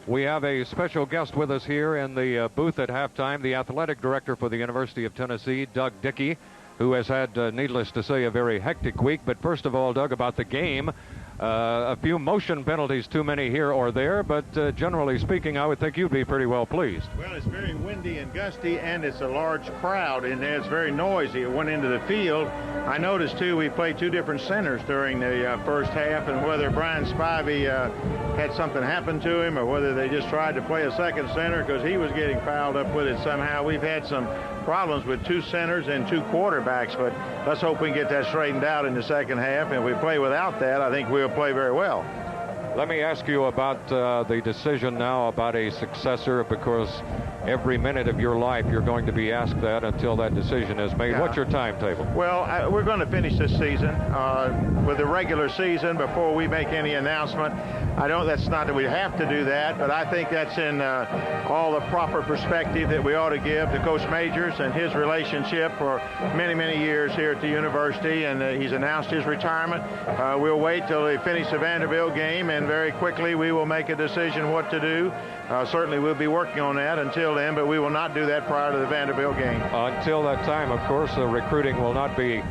We have a special guest with us here in the booth at halftime, the athletic director for the University of Tennessee, Doug Dickey, who has had, needless to say, a very hectic week. But first of all, Doug, about the game. A few motion penalties too many here or there, but generally speaking, I would think you'd be pretty well pleased. Well, it's very windy and gusty, and it's a large crowd in there. It's very noisy. It went into the field. I noticed, too, we played two different centers during the first half, and whether Brian Spivey had something happen to him or whether they just tried to play a second center because he was getting fouled up with it somehow. We've had some problems with two centers and two quarterbacks, but let's hope we can get that straightened out in the second half. And if we play without that, I think we'll play very well. Let me ask you about the decision now about a successor, because every minute of your life you're going to be asked that until that decision is made. Yeah. What's your timetable? Well, we're going to finish this season with the regular season before we make any announcement. That's not that we have to do that, but I think that's in all the proper perspective that we ought to give to Coach Majors and his relationship for many, many years here at the university, and he's announced his retirement. We'll wait till they finish the Vanderbilt game, and very quickly we will make a decision what to do. Certainly we'll be working on that until then, but we will not do that prior to the Vanderbilt game. Until that time, of course, the recruiting will not be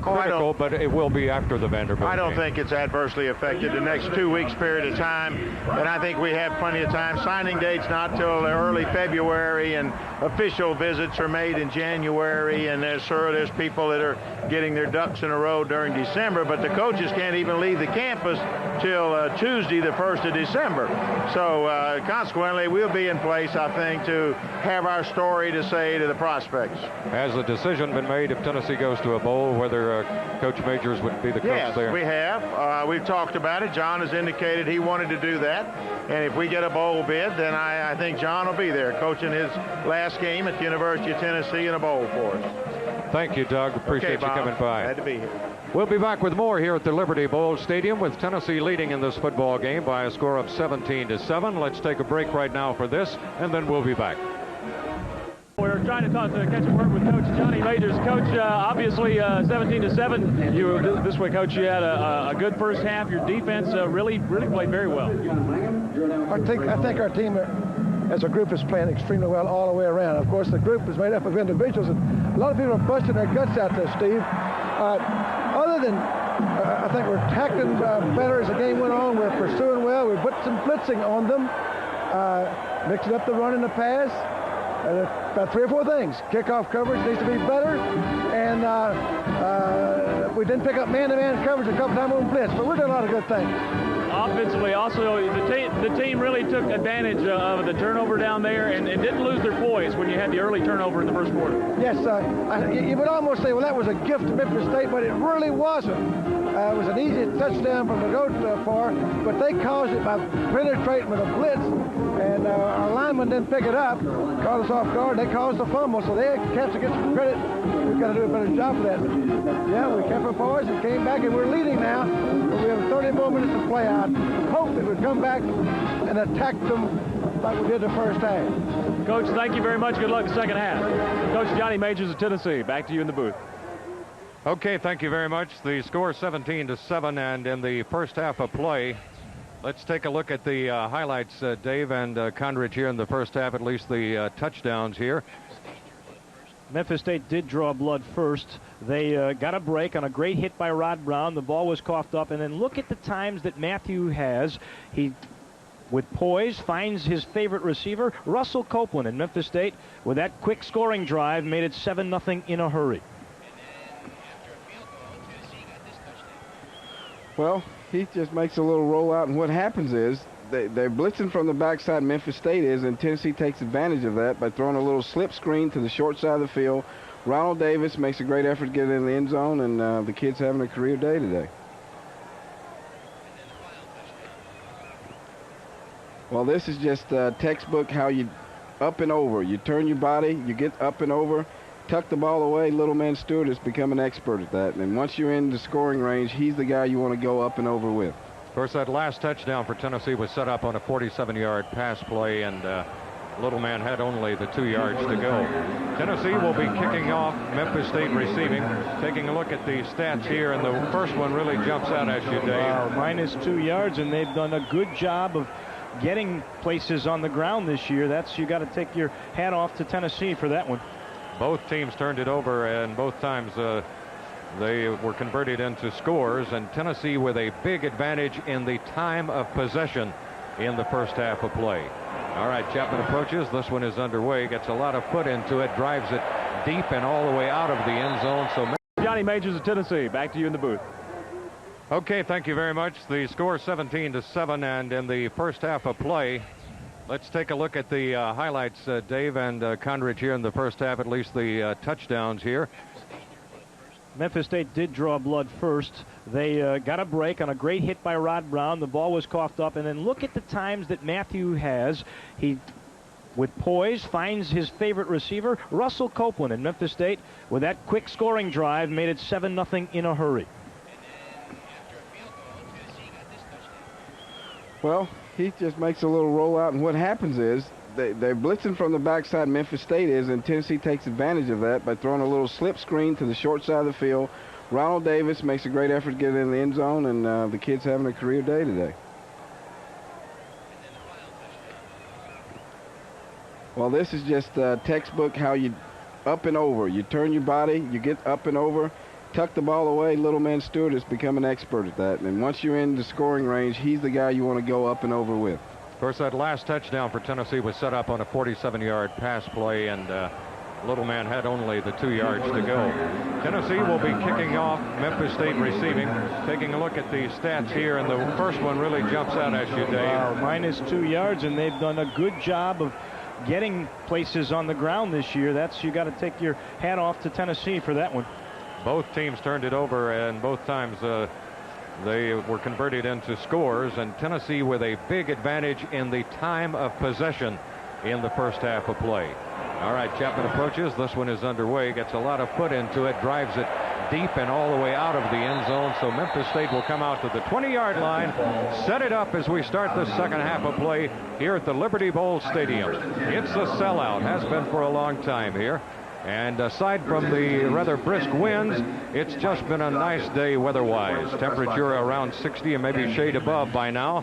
critical, but it will be after the Vanderbilt I don't game. think it's adversely affected the next 2 weeks period of time, and I think we have plenty of time. Signing date's not till early February, and official visits are made in January, and there's people that are getting their ducks in a row during December, but the coaches can't even leave the campus till Tuesday, the 1st of December. So consequently, we'll be in place, I think, to have our story to say to the prospects. Has the decision been made if Tennessee goes to a bowl, whether Coach Majors would be the coach there? Yes, we have. We've talked about it. John has indicated he wanted to do that. And if we get a bowl bid, then I think John will be there coaching his last game at the University of Tennessee in a bowl for us. Thank you, Doug. Appreciate you coming by. Glad to be here. We'll be back with more here at the Liberty Bowl Stadium with Tennessee leading in this football game by a score of 17-7. Let's take a break right now for this, and then we'll be back. We're trying to catch a word with Coach Johnny Majors. Coach, obviously 17-7. This way, Coach, you had a good first half. Your defense really played very well. I think our team as a group is playing extremely well all the way around. Of course, the group is made up of individuals, and a lot of people are busting their guts out there, Steve. Other than, I think we're tackling better as the game went on. We're pursuing well. We put some blitzing on them, mixing up the run and the pass. About 3 or 4 things. Kickoff coverage needs to be better, and we didn't pick up man-to-man coverage a couple times on blitz, but we're doing a lot of good things. Offensively, also, the team really took advantage of the turnover down there and didn't lose their poise when you had the early turnover in the first quarter. Yes, you would almost say, well, that was a gift to Memphis State, but it really wasn't. It was an easy touchdown from the goat far, but they caused it by penetrating with a blitz, and our linemen didn't pick it up, caught us off guard. They caused the fumble, so they have to get some credit. We've got to do a better job for that. But, yeah, we kept our poise and came back, and we're leading now. We have 30 more minutes to play. I hope that we come back and attack them like we did the first half. Coach, thank you very much. Good luck in the second half. Coach Johnny Majors of Tennessee, back to you in the booth. Okay, thank you very much. The score 17-7, and in the first half of play, let's take a look at the highlights, Dave and Condridge, here in the first half, at least the touchdowns here. Memphis State did draw blood first. They got a break on a great hit by Rod Brown. The ball was coughed up, and then look at the times that Matthew has. He, with poise, finds his favorite receiver, Russell Copeland, in Memphis State, with that quick scoring drive, made it 7-0 in a hurry. Well, he just makes a little rollout, and what happens is they're blitzing from the backside, Memphis State is, and Tennessee takes advantage of that by throwing a little slip screen to the short side of the field. Ronald Davis makes a great effort to get in the end zone, and the kid's having a career day today. Well, this is just textbook how you up and over. You turn your body, you get up and over, tuck the ball away. Little man Stewart has become an expert at that. And once you're in the scoring range, he's the guy you want to go up and over with. Of course, that last touchdown for Tennessee was set up on a 47-yard pass play, and little man had only the 2 yards to go. Tennessee will be kicking off, Memphis State receiving. Taking a look at the stats here, and the first one really jumps out at you, Dave. Wow, minus 2 yards, and they've done a good job of getting places on the ground this year. That's, you got to take your hat off to Tennessee for that one. Both teams turned it over, and both times they were converted into scores, and Tennessee with a big advantage in the time of possession in the first half of play. All right, Chapman approaches. This one is underway, gets a lot of foot into it, drives it deep and all the way out of the end zone. So Johnny Majors of Tennessee, back to you in the booth. Okay, thank you very much. The score 17-7, and in the first half of play, let's take a look at the highlights, Dave and Condridge, here in the first half, at least the touchdowns here. Memphis State did draw blood first. They got a break on a great hit by Rod Brown. The ball was coughed up, and then look at the times that Matthew has. He, with poise, finds his favorite receiver, Russell Copeland, in Memphis State, with that quick scoring drive, made it 7-0 in a hurry. Well, he just makes a little rollout, and what happens is they're blitzing from the backside, Memphis State is, and Tennessee takes advantage of that by throwing a little slip screen to the short side of the field. Ronald Davis makes a great effort to get in the end zone, and the kid's having a career day today. Well, this is just textbook how you up and over. You turn your body, you get up and over, tuck the ball away. Little man Stewart has become an expert at that. And once you're in the scoring range, he's the guy you want to go up and over with. Of course, that last touchdown for Tennessee was set up on a 47-yard pass play, and little man had only the 2 yards to go. Tennessee will be kicking off, Memphis State receiving. Taking a look at the stats here, and the first one really jumps out at you, Dave. Wow, minus 2 yards, and they've done a good job of getting places on the ground this year. That's, you got to take your hat off to Tennessee for that one. Both teams turned it over, and both times they were converted into scores, and Tennessee with a big advantage in the time of possession in the first half of play. All right, Chapman approaches. This one is underway, gets a lot of foot into it, drives it deep and all the way out of the end zone. So Memphis State will come out to the 20-yard line, set it up as we start the second half of play here at the Liberty Bowl Stadium. It's a sellout, has been for a long time here. And aside from the rather brisk winds, it's just been a nice day weather-wise. Temperature around 60 and maybe a shade above by now.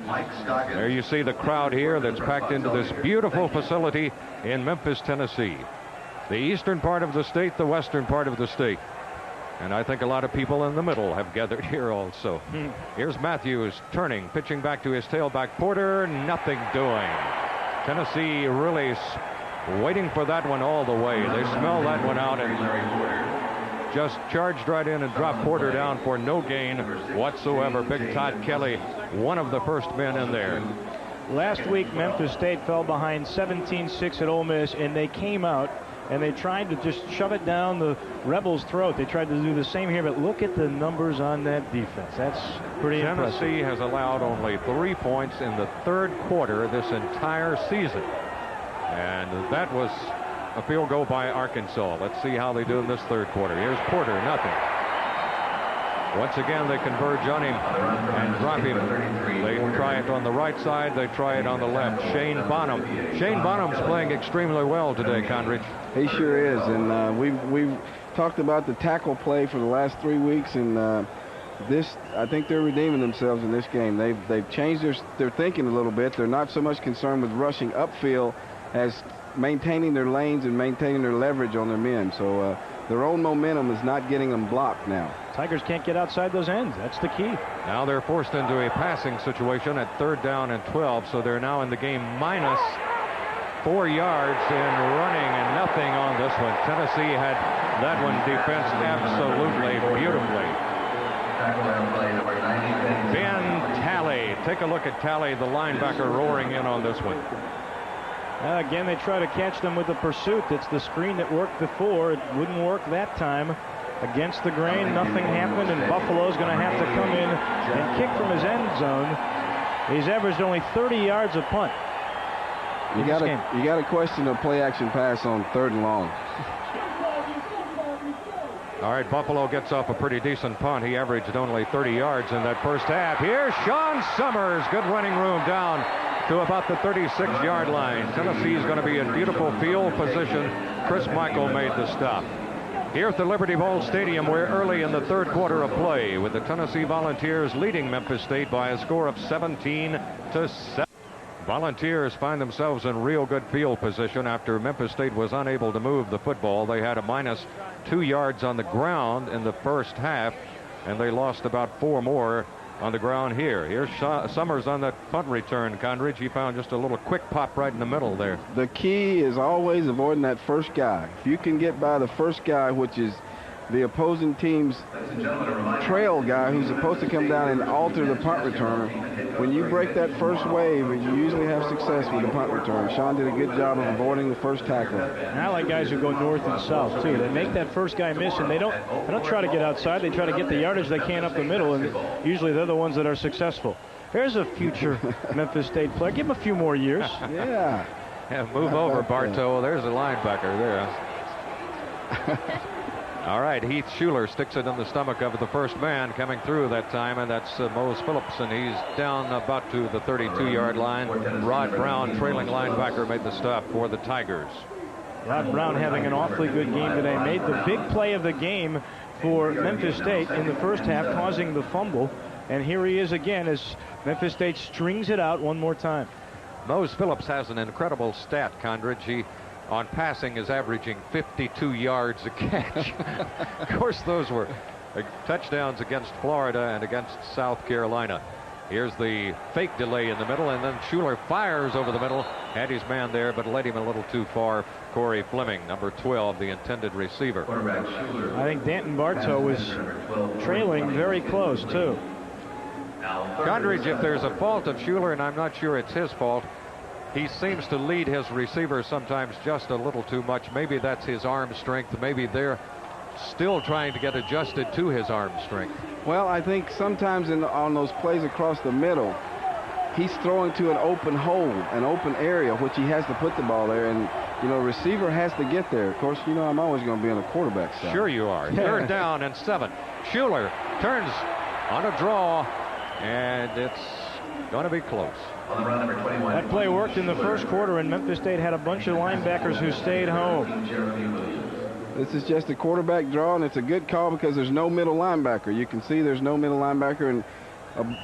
There you see the crowd here that's packed into this beautiful facility in Memphis, Tennessee. The eastern part of the state, the western part of the state. And I think a lot of people in the middle have gathered here also. Here's Matthews turning, pitching back to his tailback Porter, nothing doing. Tennessee really waiting for that one all the way. They smell that one out and just charged right in and dropped Porter down for no gain whatsoever. Big Todd Kelly, one of the first men in there. Last week, Memphis State fell behind 17-6 at Ole Miss, and they came out and they tried to just shove it down the Rebels' throat. They tried to do the same here, but look at the numbers on that defense. That's pretty impressive. Tennessee has allowed only 3 points in the third quarter this entire season. And that was a field goal by Arkansas. Let's see how they do in this third quarter. Here's Porter, nothing. Once again, they converge on him and drop him. They try it on the right side. They try it on the left. Shane Bonham. Shane Bonham's playing extremely well today, Condridge. He sure is. And we've talked about the tackle play for the last 3 weeks. And I think they're redeeming themselves in this game. They've changed their thinking a little bit. They're not so much concerned with rushing upfield as maintaining their lanes and maintaining their leverage on their men. So their own momentum is not getting them blocked now. Tigers can't get outside those ends. That's the key. Now they're forced into a passing situation at 3rd down and 12, so they're now in the game minus 4 yards in running and nothing on this one. Tennessee had that one defensed absolutely beautifully. Ben Talley. Take a look at Talley, the linebacker, roaring in on this one. Again, they try to catch them with the pursuit. It's the screen that worked before. It wouldn't work that time. Against the grain, nothing happened, and Buffalo's going to have to come in and kick from his end zone. He's averaged only 30 yards a punt. You got to question a play-action pass on 3rd and long. All right, Buffalo gets off a pretty decent punt. He averaged only 30 yards in that first half. Here's Sean Summers. Good running room down to about the 36-yard line. Tennessee's going to be in beautiful field position. Chris Michael made the stop. Here at the Liberty Bowl Stadium, we're early in the 3rd quarter of play with the Tennessee Volunteers leading Memphis State by a score of 17-7. Volunteers find themselves in real good field position after Memphis State was unable to move the football. They had a minus 2 yards on the ground in the first half, and they lost about 4 more on the ground here. Here's Summers on that punt return, Condridge. He found just a little quick pop right in the middle there. The key is always avoiding that first guy. If you can get by the first guy, which is the opposing team's trail guy who's supposed to come down and alter the punt returner, when you break that first wave, you usually have success with the punt return. Sean did a good job of avoiding the first tackle. And I like guys who go north and south too. They make that first guy miss, and they don't try to get outside. They try to get the yardage they can up the middle, and usually they're the ones that are successful. There's a future Memphis State player. Give him a few more years. Yeah. Move over, Bartow. There's a linebacker there. All right, Heath Schuler sticks it in the stomach of the first man coming through that time, and that's Mose Phillips, and he's down about to the 32-yard line. Rod Brown, trailing linebacker, made the stop for the Tigers. Rod Brown having an awfully good game today. Made the big play of the game for Memphis State in the first half, causing the fumble. And here he is again as Memphis State strings it out one more time. Mose Phillips has an incredible stat, Condridge. He, on passing, is averaging 52 yards a catch. Of course, those were touchdowns against Florida and against South Carolina. Here's the fake delay in the middle, and then Schuler fires over the middle. Had his man there, but led him a little too far. Corey Fleming, number 12, the intended receiver. I think Danton Bartow was trailing very close, too. Condridge, if there's a fault of Schuler, and I'm not sure it's his fault, he seems to lead his receivers sometimes just a little too much. Maybe that's his arm strength. Maybe they're still trying to get adjusted to his arm strength. Well, I think sometimes on those plays across the middle, he's throwing to an open hole, an open area, which he has to put the ball there. And, you know, receiver has to get there. Of course, you know, I'm always going to be on the quarterback side. Sure you are. 3rd down and 7. Schuler turns on a draw, and it's going to be close. That play worked in the first quarter, and Memphis State had a bunch of linebackers who stayed home. This is just a quarterback draw, and it's a good call because there's no middle linebacker. You can see there's no middle linebacker, and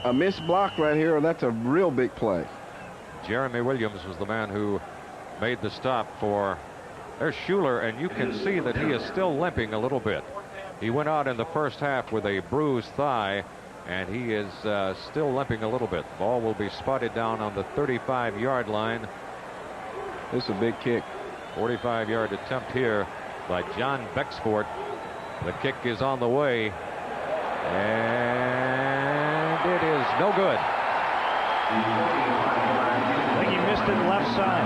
a missed block right here, that's a real big play. Jeremy Williams was the man who made the stop for. There's Schuler, and you can see that he is still limping a little bit. He went out in the first half with a bruised thigh, and he is still limping a little bit. Ball will be spotted down on the 35-yard line. This is a big kick. 45-yard attempt here by John Bexford. The kick is on the way, and it is no good. I think he missed it left side.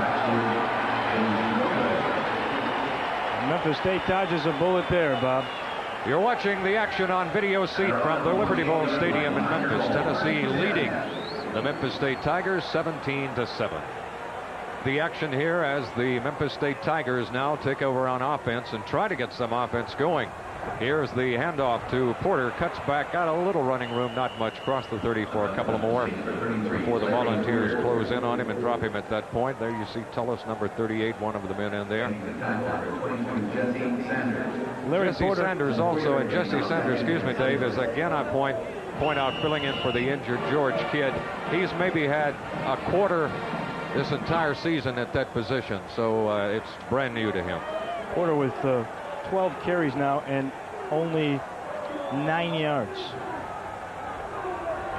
Memphis State dodges a bullet there, Bob. You're watching the action on VIDEOSEAT from the Liberty Bowl Stadium in Memphis, Tennessee, leading the Memphis State Tigers 17-7. The action here as the Memphis State Tigers now take over on offense and try to get some offense going. Here's the handoff to Porter. Cuts back, got a little running room, not much. Cross the 30 for a couple of more before the Volunteers close in on him and drop him at that point. There you see Tullis, number 38, one of the men in there. Jesse Sanders also, and Jesse Sanders, excuse me, Dave, is again I point out filling in for the injured George Kidd. He's maybe had a quarter this entire season at that position, so it's brand new to him. Porter with 12 carries now and only 9 yards.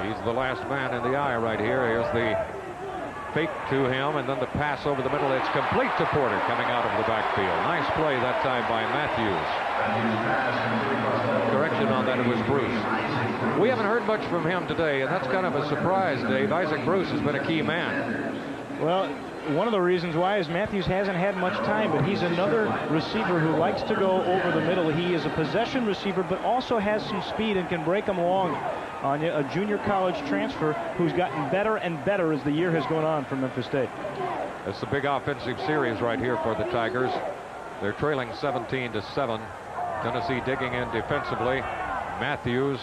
He's the last man in the eye right here. Here's the fake to him, and then the pass over the middle. It's complete to Porter coming out of the backfield. Nice play that time by Matthews. Correction on that, it was Bruce. We haven't heard much from him today, and that's kind of a surprise, Dave. Isaac Bruce has been a key man. Well, one of the reasons why is Matthews hasn't had much time, but he's another receiver who likes to go over the middle. He is a possession receiver, but also has some speed and can break them along on a junior college transfer who's gotten better and better as the year has gone on for Memphis State. It's a big offensive series right here for the Tigers. They're trailing 17-7. Tennessee digging in defensively. Matthews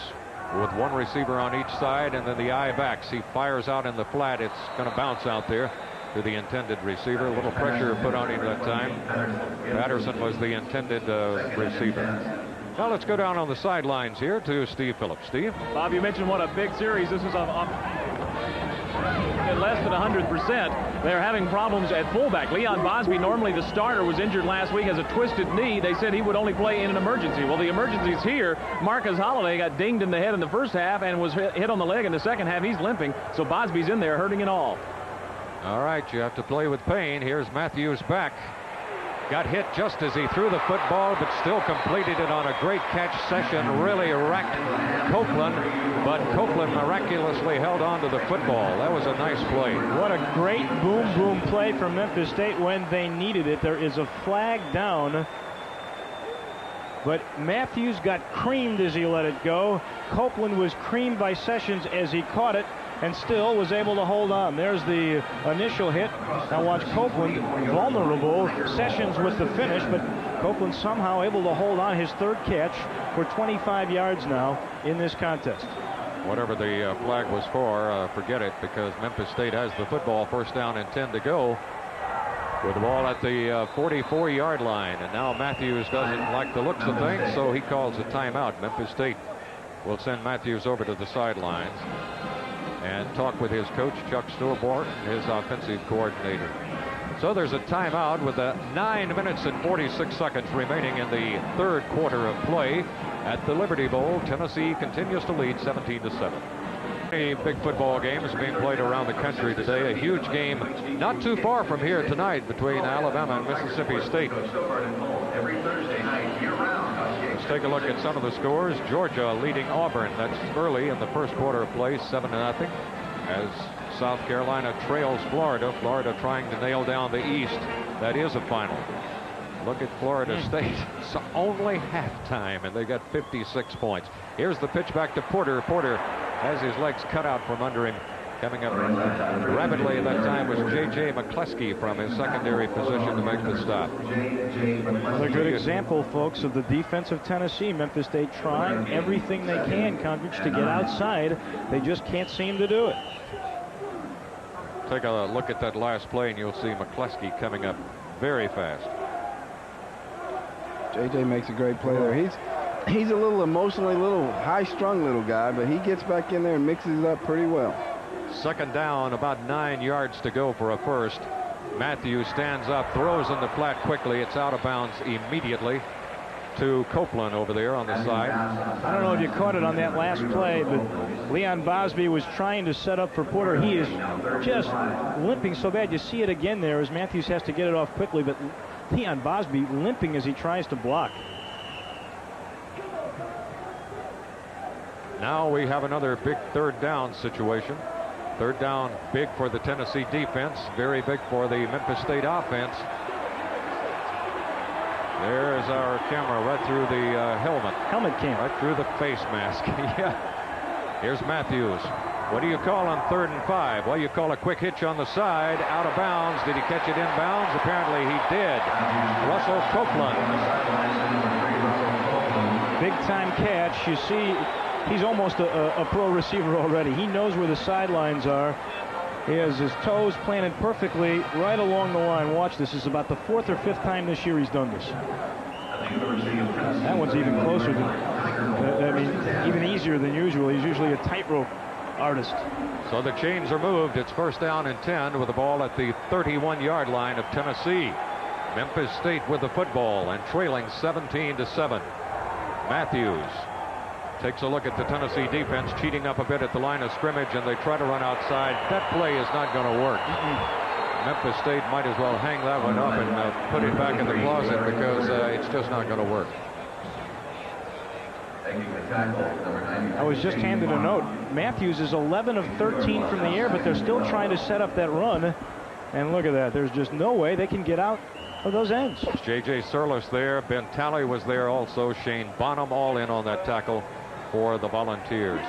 with one receiver on each side, and then the eye backs. He fires out in the flat. It's going to bounce out there to the intended receiver. A little pressure put on him that time. Patterson was the intended receiver. Now let's go down on the sidelines here to Steve Phillips. Steve? Bob, you mentioned what a big series. This is at less than 100%. They're having problems at fullback. Leon Bosby, normally the starter, was injured last week, has a twisted knee. They said he would only play in an emergency. Well, the emergency's here. Marcus Holliday got dinged in the head in the first half and was hit on the leg in the second half. He's limping, so Bosby's in there hurting it all. All right, you have to play with pain. Here's Matthews back. Got hit just as he threw the football, but still completed it on a great catch. Session really wrecked Copeland, but Copeland miraculously held on to the football. That was a nice play. What a great boom play from Memphis State when they needed it. There is a flag down, but Matthews got creamed as he let it go. Copeland was creamed by Sessions as he caught it and still was able to hold on. There's the initial hit. Now watch Copeland vulnerable. Sessions with the finish, but Copeland somehow able to hold on, his third catch for 25 yards now in this contest. Whatever the flag was for, forget it, because Memphis State has the football. First down and 10 to go with the ball at the 44-yard line. And now Matthews doesn't like the looks of things, so he calls a timeout. Memphis State will send Matthews over to the sidelines and talk with his coach, Chuck Stillborn, his offensive coordinator. So there's a timeout with 9 minutes and 46 seconds remaining in the third quarter of play at the Liberty Bowl. Tennessee continues to lead 17-7. Many big football games being played around the country today. A huge game not too far from here tonight between Alabama and Mississippi State. Let's take a look at some of the scores. Georgia leading Auburn. That's early in the first quarter of play, 7-0. As South Carolina trails Florida. Florida trying to nail down the East. That is a final. Look at Florida State. It's only halftime, and they got 56 points. Here's the pitch back to Porter. Porter has his legs cut out from under him. Coming up rapidly at that time was J.J. McCleskey from his secondary position to make the stop. Another good example, folks, of the defense of Tennessee. Memphis State trying everything they can, Condrich, to get outside. They just can't seem to do it. Take a look at that last play, and you'll see McCleskey coming up very fast. J.J. makes a great play there. He's a little emotionally, little high-strung little guy, but he gets back in there and mixes it up pretty well. Second down, about 9 yards to go for a first. Matthews stands up, throws in the flat quickly. It's out of bounds immediately to Copeland over there on the side. I don't know if you caught it on that last play, but Leon Bosby was trying to set up for Porter. He is just limping so bad. You see it again there as Matthews has to get it off quickly, but Leon Bosby limping as he tries to block. Now we have another big third down situation. Third down big for the Tennessee defense, very big for the Memphis State offense. There's our camera right through the helmet cam, right through the face mask. Yeah. Here's Matthews. What do you call on 3rd and 5? Well, you call a quick hitch on the side, out of bounds. Did he catch it inbounds? Apparently he did. Russell Copeland big-time catch. You see, he's almost a pro receiver already. He knows where the sidelines are. He has his toes planted perfectly right along the line. Watch this. This is about the 4th or 5th time this year he's done this. That one's even closer than, I mean, even easier than usual. He's usually a tightrope artist. So the chains are moved. It's 1st down and 10 with the ball at the 31-yard line of Tennessee. Memphis State with the football and trailing 17-7. Matthews takes a look at the Tennessee defense, cheating up a bit at the line of scrimmage, and they try to run outside. That play is not going to work. Memphis State might as well hang that one up and put it back in the closet, because it's just not going to work. I was just handed a note. Matthews is 11 of 13 from the air, but they're still trying to set up that run. And look at that. There's just no way they can get out of those ends. J.J. Surlis there. Ben Talley was there also. Shane Bonham all in on that tackle for the Volunteers.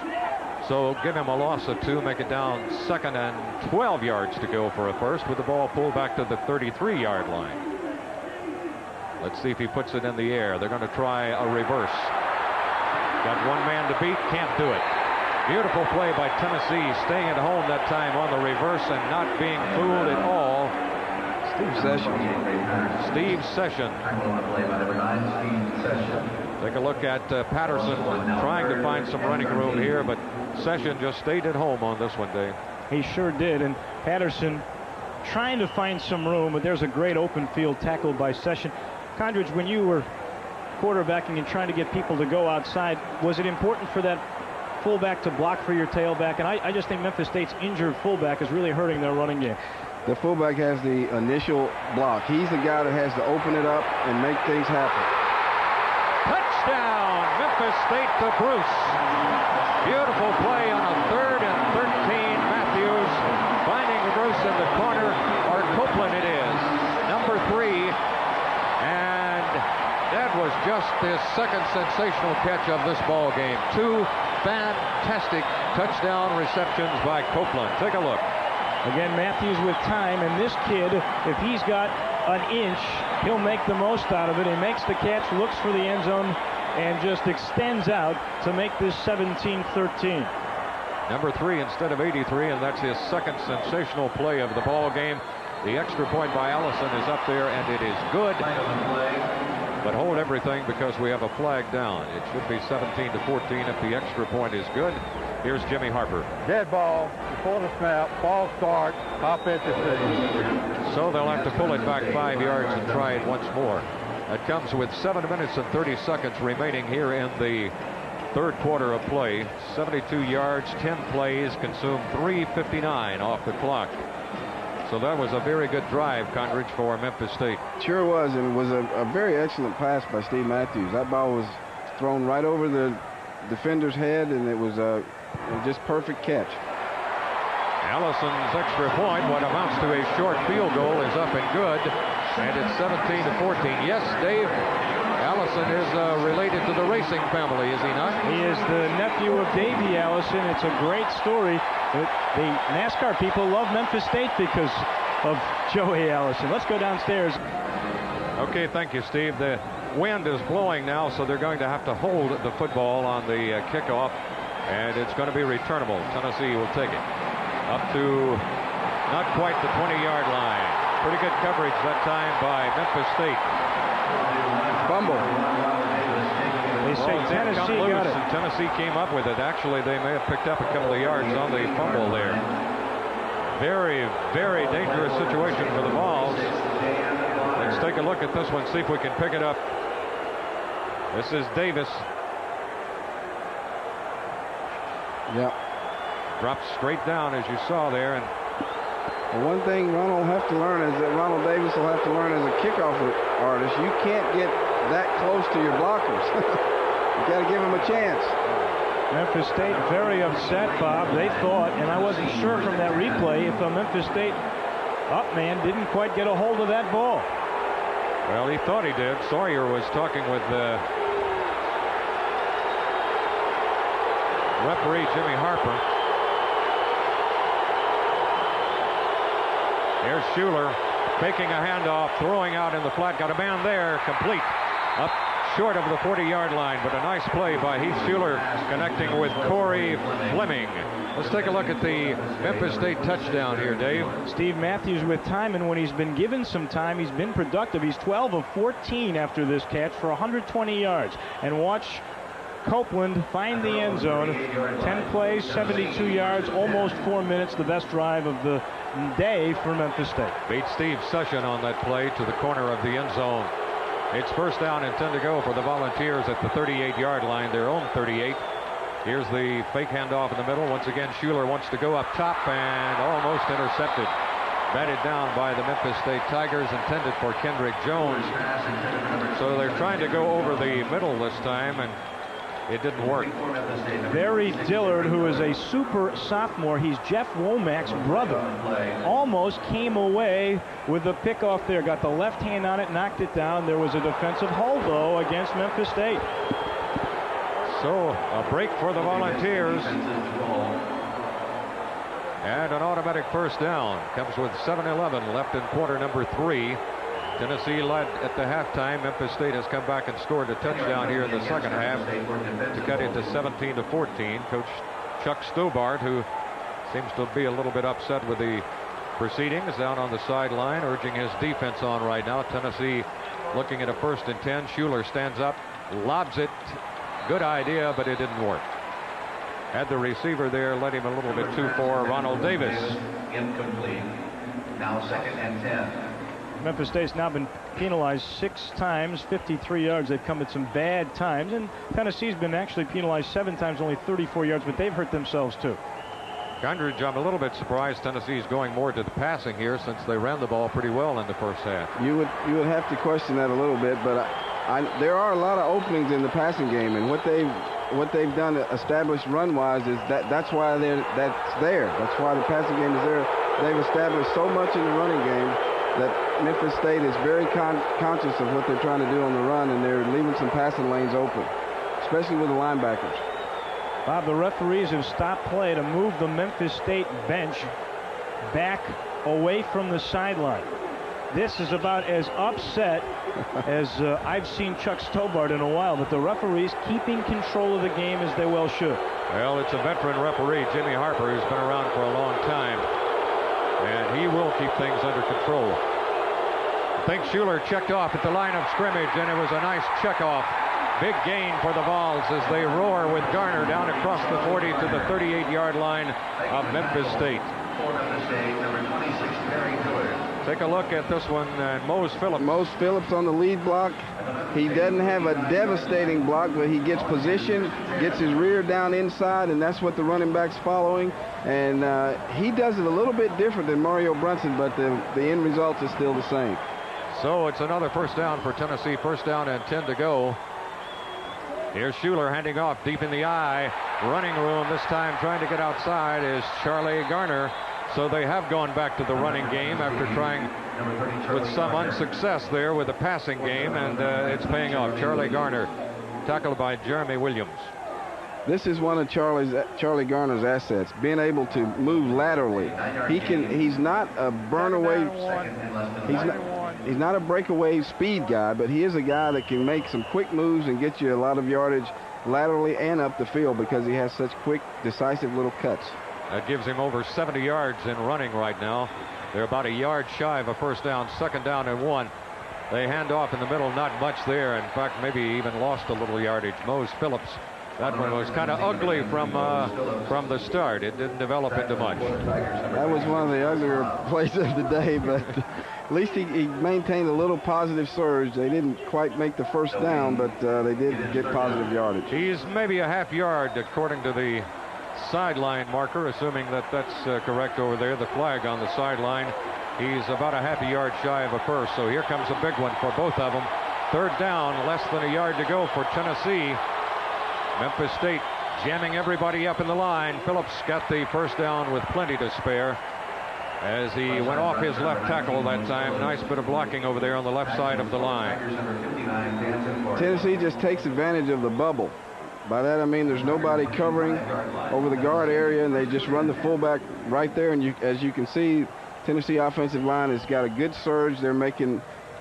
So give him a loss of 2, make it down 2nd and 12 yards to go for a first, with the ball pulled back to the 33-yard line. Let's see if he puts it in the air. They're going to try a reverse. Got one man to beat, can't do it. Beautiful play by Tennessee, staying at home that time on the reverse and not being fooled at all. Steve Session. Take a look at Patterson trying to find some running room here, but Session just stayed at home on this one, Dave. He sure did, and Patterson trying to find some room, but there's a great open field tackle by Session. Condridge, when you were quarterbacking and trying to get people to go outside, was it important for that fullback to block for your tailback? And I just think Memphis State's injured fullback is really hurting their running game. The fullback has the initial block. He's the guy that has to open it up and make things happen. Touchdown, Memphis State to Bruce. Beautiful play on a 3rd and 13. Matthews finding Bruce in the corner, or Copeland it is, number 3. And that was just his 2nd sensational catch of this ball game. 2 fantastic touchdown receptions by Copeland. Take a look. Again, Matthews with time, and this kid, if he's got an inch, he'll make the most out of it. He makes the catch, looks for the end zone, and just extends out to make this 17-13. Number 3 instead of 83, and that's his 2nd sensational play of the ball game. The extra point by Allison is up there, and it is good. But hold everything, because we have a flag down. It should be 17-14 if the extra point is good. Here's Jimmy Harper. Dead ball before the snap. Ball start. Offensive team. So they'll have to pull it back 5 yards and try it once more. That comes with 7 minutes and 30 seconds remaining here in the 3rd quarter of play. 72 yards, 10 plays, consumed 3:59 off the clock. So that was a very good drive, Condridge, for Memphis State. Sure was, and it was a very excellent pass by Steve Matthews. That ball was thrown right over the defender's head, and it was a just perfect catch. Allison's extra point, what amounts to a short field goal, is up and good, and it's 17-14. Yes, Dave, Allison is related to the racing family, is he not? He is the nephew of Davey Allison. It's a great story. The NASCAR people love Memphis State because of Joey Allison. Let's go downstairs. Okay, thank you, Steve. The wind is blowing now, so they're going to have to hold the football on the kickoff, and it's going to be returnable. Tennessee will take it up to not quite the 20-yard line. Pretty good coverage that time by Memphis State. Fumble. They say Tennessee got it. And Tennessee came up with it. Actually, they may have picked up a couple of yards on the fumble there. Very, very dangerous situation for the Vols. Let's take a look at this one, see if we can pick it up. This is Davis. Yeah. Drops straight down, as you saw there. And one thing Ronald will have to learn is that Ronald Davis will have to learn as a kickoff artist, you can't get that close to your blockers. You got to give them a chance. Memphis State very upset, Bob. They thought, and I wasn't sure from that replay, if a Memphis State up man didn't quite get a hold of that ball. Well, he thought he did. Sawyer was talking with referee Jimmy Harper. Here's Schuler taking a handoff, throwing out in the flat. Got a man there, complete. Up short of the 40-yard line, but a nice play by Heath Schuler connecting with Corey Fleming. Let's take a look at the Memphis State touchdown here, Dave. Steve Matthews with time, and when he's been given some time, he's been productive. He's 12 of 14 after this catch for 120 yards. And watch Copeland find the end zone. 10 plays, 72 yards, almost 4 minutes, the best drive of the day for Memphis State. Beat Steve Session on that play to the corner of the end zone. It's first down and 10 to go for the Volunteers at the 38-yard line, their own 38. Here's the fake handoff in the middle. Once again, Schuler wants to go up top and almost intercepted. Batted down by the Memphis State Tigers, intended for Kendrick Jones. So they're trying to go over the middle this time, and it didn't work. Barry Dillard, who is a super sophomore, he's Jeff Womack's brother, almost came away with the pickoff there. Got the left hand on it, knocked it down. There was a defensive hold, though, against Memphis State. So a break for the Volunteers. And an automatic first down. Comes with 7:11 left in quarter number 3. Tennessee led at the halftime. Memphis State has come back and scored a touchdown here in the second half to cut it to 17-14. Coach Chuck Stobart, who seems to be a little bit upset with the proceedings, down on the sideline, urging his defense on right now. Tennessee looking at a 1st and 10. Schuler stands up, lobs it. Good idea, but it didn't work. Had the receiver there, led him a little bit too far. Ronald Davis. Incomplete. Now 2nd and 10. Memphis State's now been penalized 6 times, 53 yards. They've come at some bad times, and Tennessee's been actually penalized 7 times, only 34 yards, but they've hurt themselves too. Gondridge, I'm a little bit surprised Tennessee's going more to the passing here, since they ran the ball pretty well in the first half. You would have to question that a little bit, but there are a lot of openings in the passing game, and what they've done established run-wise is that's why that's there. That's why the passing game is there. They've established so much in the running game that Memphis State is very conscious of what they're trying to do on the run, and they're leaving some passing lanes open, especially with the linebackers. Bob, the referees have stopped play to move the Memphis State bench back away from the sideline. This is about as upset as I've seen Chuck Stobart in a while, but the referees keeping control of the game as they well should. Well, it's a veteran referee, Jimmy Harper, who's been around for a long time, and he will keep things under control. I think Schuler checked off at the line of scrimmage, and it was a nice check off. Big gain for the Vols as they roar with Garner down across the 40 to the 38-yard line of Memphis State. Take a look at this one, Mose Phillips. Mose Phillips on the lead block. He doesn't have a devastating block, but he gets position, gets his rear down inside, and that's what the running back's following. And he does it a little bit different than Mario Brunson, but the end result is still the same. So it's another first down for Tennessee. First down and 10 to go. Here's Schuler handing off deep in the eye. Running room this time, trying to get outside is Charlie Garner. So they have gone back to the running game after trying with some unsuccess there with the passing game, and it's paying off. Charlie Garner tackled by Jeremy Williams. This is one of Charlie Garner's assets, being able to move laterally. He's not a burn-away, he's not a breakaway speed guy, but he is a guy that can make some quick moves and get you a lot of yardage laterally and up the field because he has such quick, decisive little cuts. That gives him over 70 yards in running right now. They're about a yard shy of a first down, 2nd down and 1. They hand off in the middle, not much there. In fact, maybe even lost a little yardage. Mose Phillips, that one was kind of ugly from the start. It didn't develop into much. That was one of the uglier plays of the day, but at least he maintained a little positive surge. They didn't quite make the first down, but they did get positive yardage. He's maybe a half yard, according to the sideline marker, assuming that that's correct over there, the flag on the sideline. He's about a half a yard shy of a first, so here comes a big one for both of them. 3rd down, less than a yard to go for Tennessee. Memphis State jamming everybody up in the line. Phillips got the first down with plenty to spare as he went off his left tackle that time. Nice bit of blocking over there on the left side of the line. Tennessee just takes advantage of the bubble. By that I mean there's nobody covering over the guard area, and they just run the fullback right there. And as you can see, Tennessee offensive line has got a good surge. They're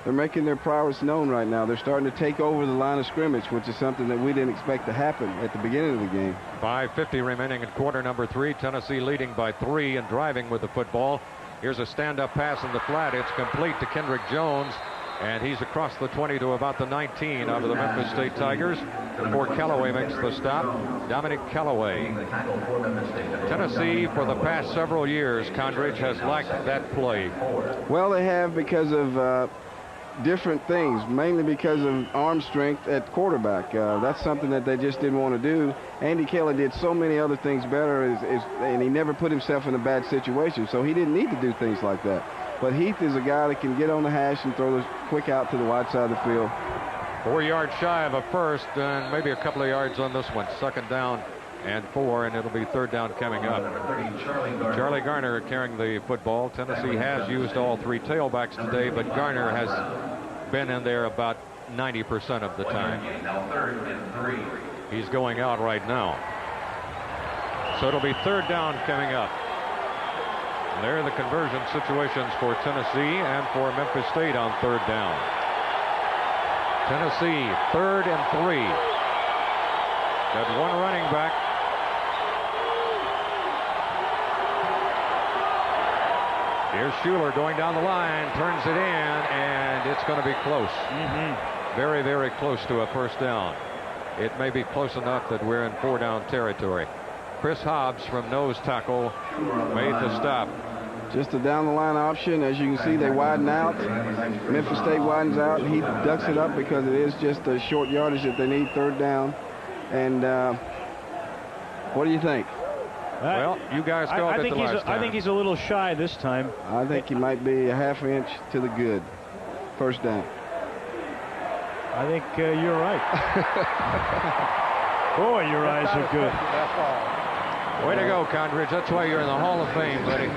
They're making their prowess known right now. They're starting to take over the line of scrimmage, which is something that we didn't expect to happen at the beginning of the game. 5:50 remaining in quarter number 3. Tennessee leading by 3 and driving with the football. Here's a stand-up pass in the flat. It's complete to Kendrick Jones, and he's across the 20 to about the 19 of the Memphis State Tigers before Callaway makes the stop. Dominic Callaway. Tennessee, for the past several years, Condridge, has lacked that play. Well, they have because of different things, mainly because of arm strength at quarterback. That's something that they just didn't want to do. Andy Kelly did so many other things better, and he never put himself in a bad situation, so he didn't need to do things like that. But Heath is a guy that can get on the hash and throw this quick out to the wide side of the field. 4 yards shy of a first, and maybe a couple of yards on this one. 2nd down and 4, and it'll be 3rd down coming up. Charlie Garner carrying the football. Tennessee has used all 3 tailbacks today, but Garner has been in there about 90% of the time. He's going out right now. So it'll be 3rd down coming up. And there are the conversion situations for Tennessee and for Memphis State on 3rd down. Tennessee 3rd and 3. Got one running back. Here's Schuler going down the line, turns it in, and it's going to be close. Very, very close to a 1st down. It may be close enough that we're in 4-down territory. Chris Hobbs from nose tackle made the stop. Just a down-the-line option. As you can see, they widen out. Memphis State widens out. He ducks it up because it is just a short yardage that they need, 3rd down. And what do you think? Well, you guys called it the last time. I think he's a little shy this time. I think he might be a ½ inch to the good. 1st down. I think you're right. Boy, your eyes are good. Way to go, Condridge. That's why you're in the Hall of Fame, buddy.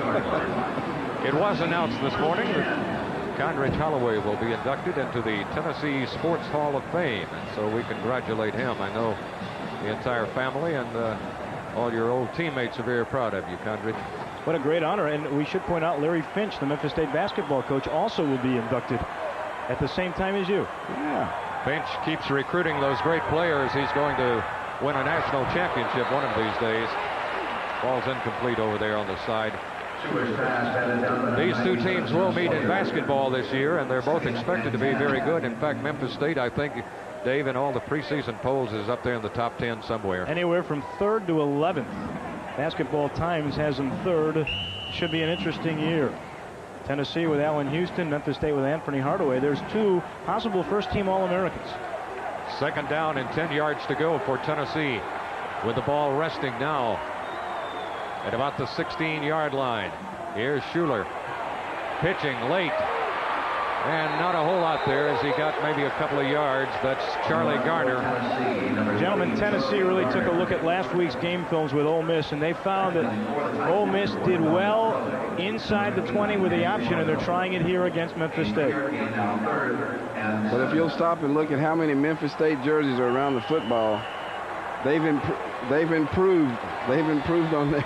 It was announced this morning that Condridge Holloway will be inducted into the Tennessee Sports Hall of Fame, and so we congratulate him. I know the entire family and all your old teammates are very proud of you, Condridge. What a great honor. And we should point out Larry Finch, the Memphis State basketball coach, also will be inducted at the same time as you. Yeah. Finch keeps recruiting those great players. He's going to win a national championship one of these days. Ball's incomplete over there on the side. These 2 teams will meet in basketball this year, and they're both expected to be very good. In fact, Memphis State, I think, Dave, in all the preseason polls is up there in the top 10 somewhere. Anywhere from 3rd to 11th. Basketball Times has them 3rd. Should be an interesting year. Tennessee with Allen Houston, Memphis State with Anthony Hardaway. There's 2 possible 1st-team All-Americans. 2nd down and 10 yards to go for Tennessee, with the ball resting now at about the 16-yard line. Here's Schuler pitching late, and not a whole lot there as he got maybe a couple of yards. That's Charlie Garner. Gentlemen, Tennessee really took a look at last week's game films with Ole Miss, and they found that Ole Miss did well inside the 20 with the option, and they're trying it here against Memphis State. But if you'll stop and look at how many Memphis State jerseys are around the football, they've improved on their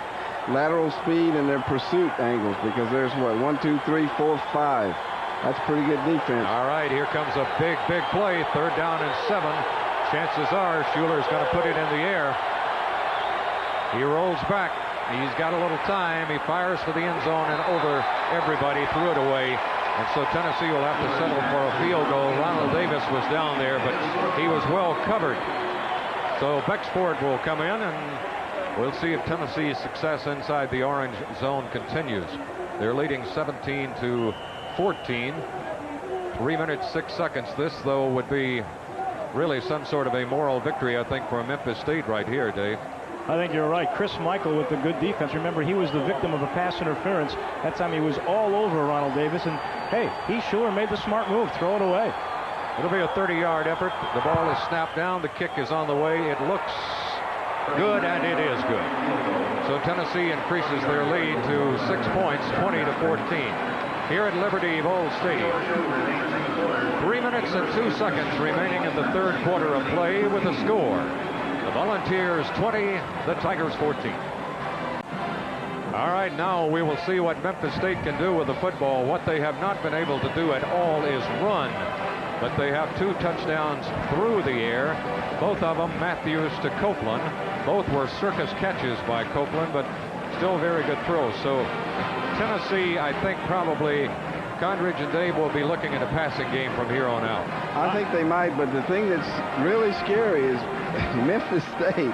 lateral speed and their pursuit angles, because there's what, 1, 2, 3, 4, 5. That's pretty good defense. All right, here comes a big, big play. 3rd down and 7. Chances are Schuler's going to put it in the air. He rolls back. He's got a little time. He fires for the end zone and over everybody, threw it away. And so Tennessee will have to settle for a field goal. Ronald Davis was down there, but he was well covered. So Bexford will come in, and we'll see if Tennessee's success inside the orange zone continues. They're leading 17-14. 3 minutes, 6 seconds. This, though, would be really some sort of a moral victory, I think, for Memphis State right here, Dave. I think you're right. Chris Michael with the good defense. Remember, he was the victim of a pass interference. That time he was all over Ronald Davis. And, hey, he sure made the smart move. Throw it away. It'll be a 30-yard effort. The ball is snapped down. The kick is on the way. It looks good, and it is good. So Tennessee increases their lead to 6 points, 20-14. Here at Liberty Bowl Stadium. 3 minutes and 2 seconds remaining in the 3rd quarter of play with the score. The Volunteers 20, the Tigers 14. All right, now we will see what Memphis State can do with the football. What they have not been able to do at all is run. But they have 2 touchdowns through the air. Both of them Matthews to Copeland. Both were circus catches by Copeland, but still very good throws. So Tennessee, I think probably Condridge and Dave will be looking at a passing game from here on out. I think they might, but the thing that's really scary is Memphis State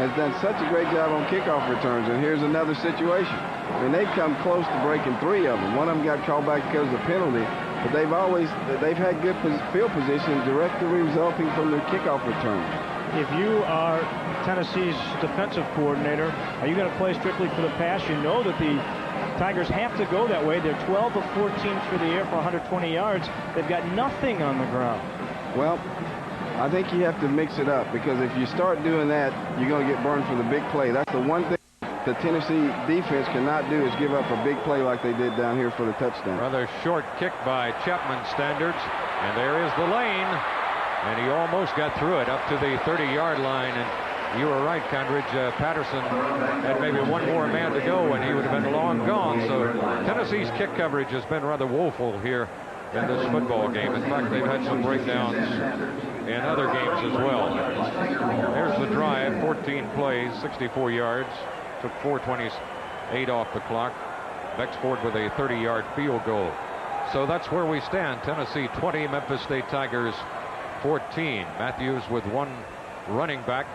has done such a great job on kickoff returns, and here's another situation. I mean, they've come close to breaking 3 of them. One of them got called back because of the penalty, but they've had good field position directly resulting from their kickoff return. If you are Tennessee's defensive coordinator, are you going to play strictly for the pass? You know that the Tigers have to go that way. They're 12 of 14 through the air for 120 yards. They've got nothing on the ground. Well, I think you have to mix it up, because if you start doing that, you're going to get burned for the big play. That's the one thing the Tennessee defense cannot do, is give up a big play like they did down here for the touchdown. Rather short kick by Chapman standards, and there is the lane, and he almost got through it up to the 30-yard line. And you were right, Condridge. Patterson had maybe one more man to go, and he would have been long gone. So Tennessee's kick coverage has been rather woeful here in this football game. In fact, they've had some breakdowns in other games as well. There's the drive, 14 plays, 64 yards. Took 4:28 off the clock. Bexford with a 30-yard field goal. So that's where we stand. Tennessee 20, Memphis State Tigers 14. Matthews with one running back,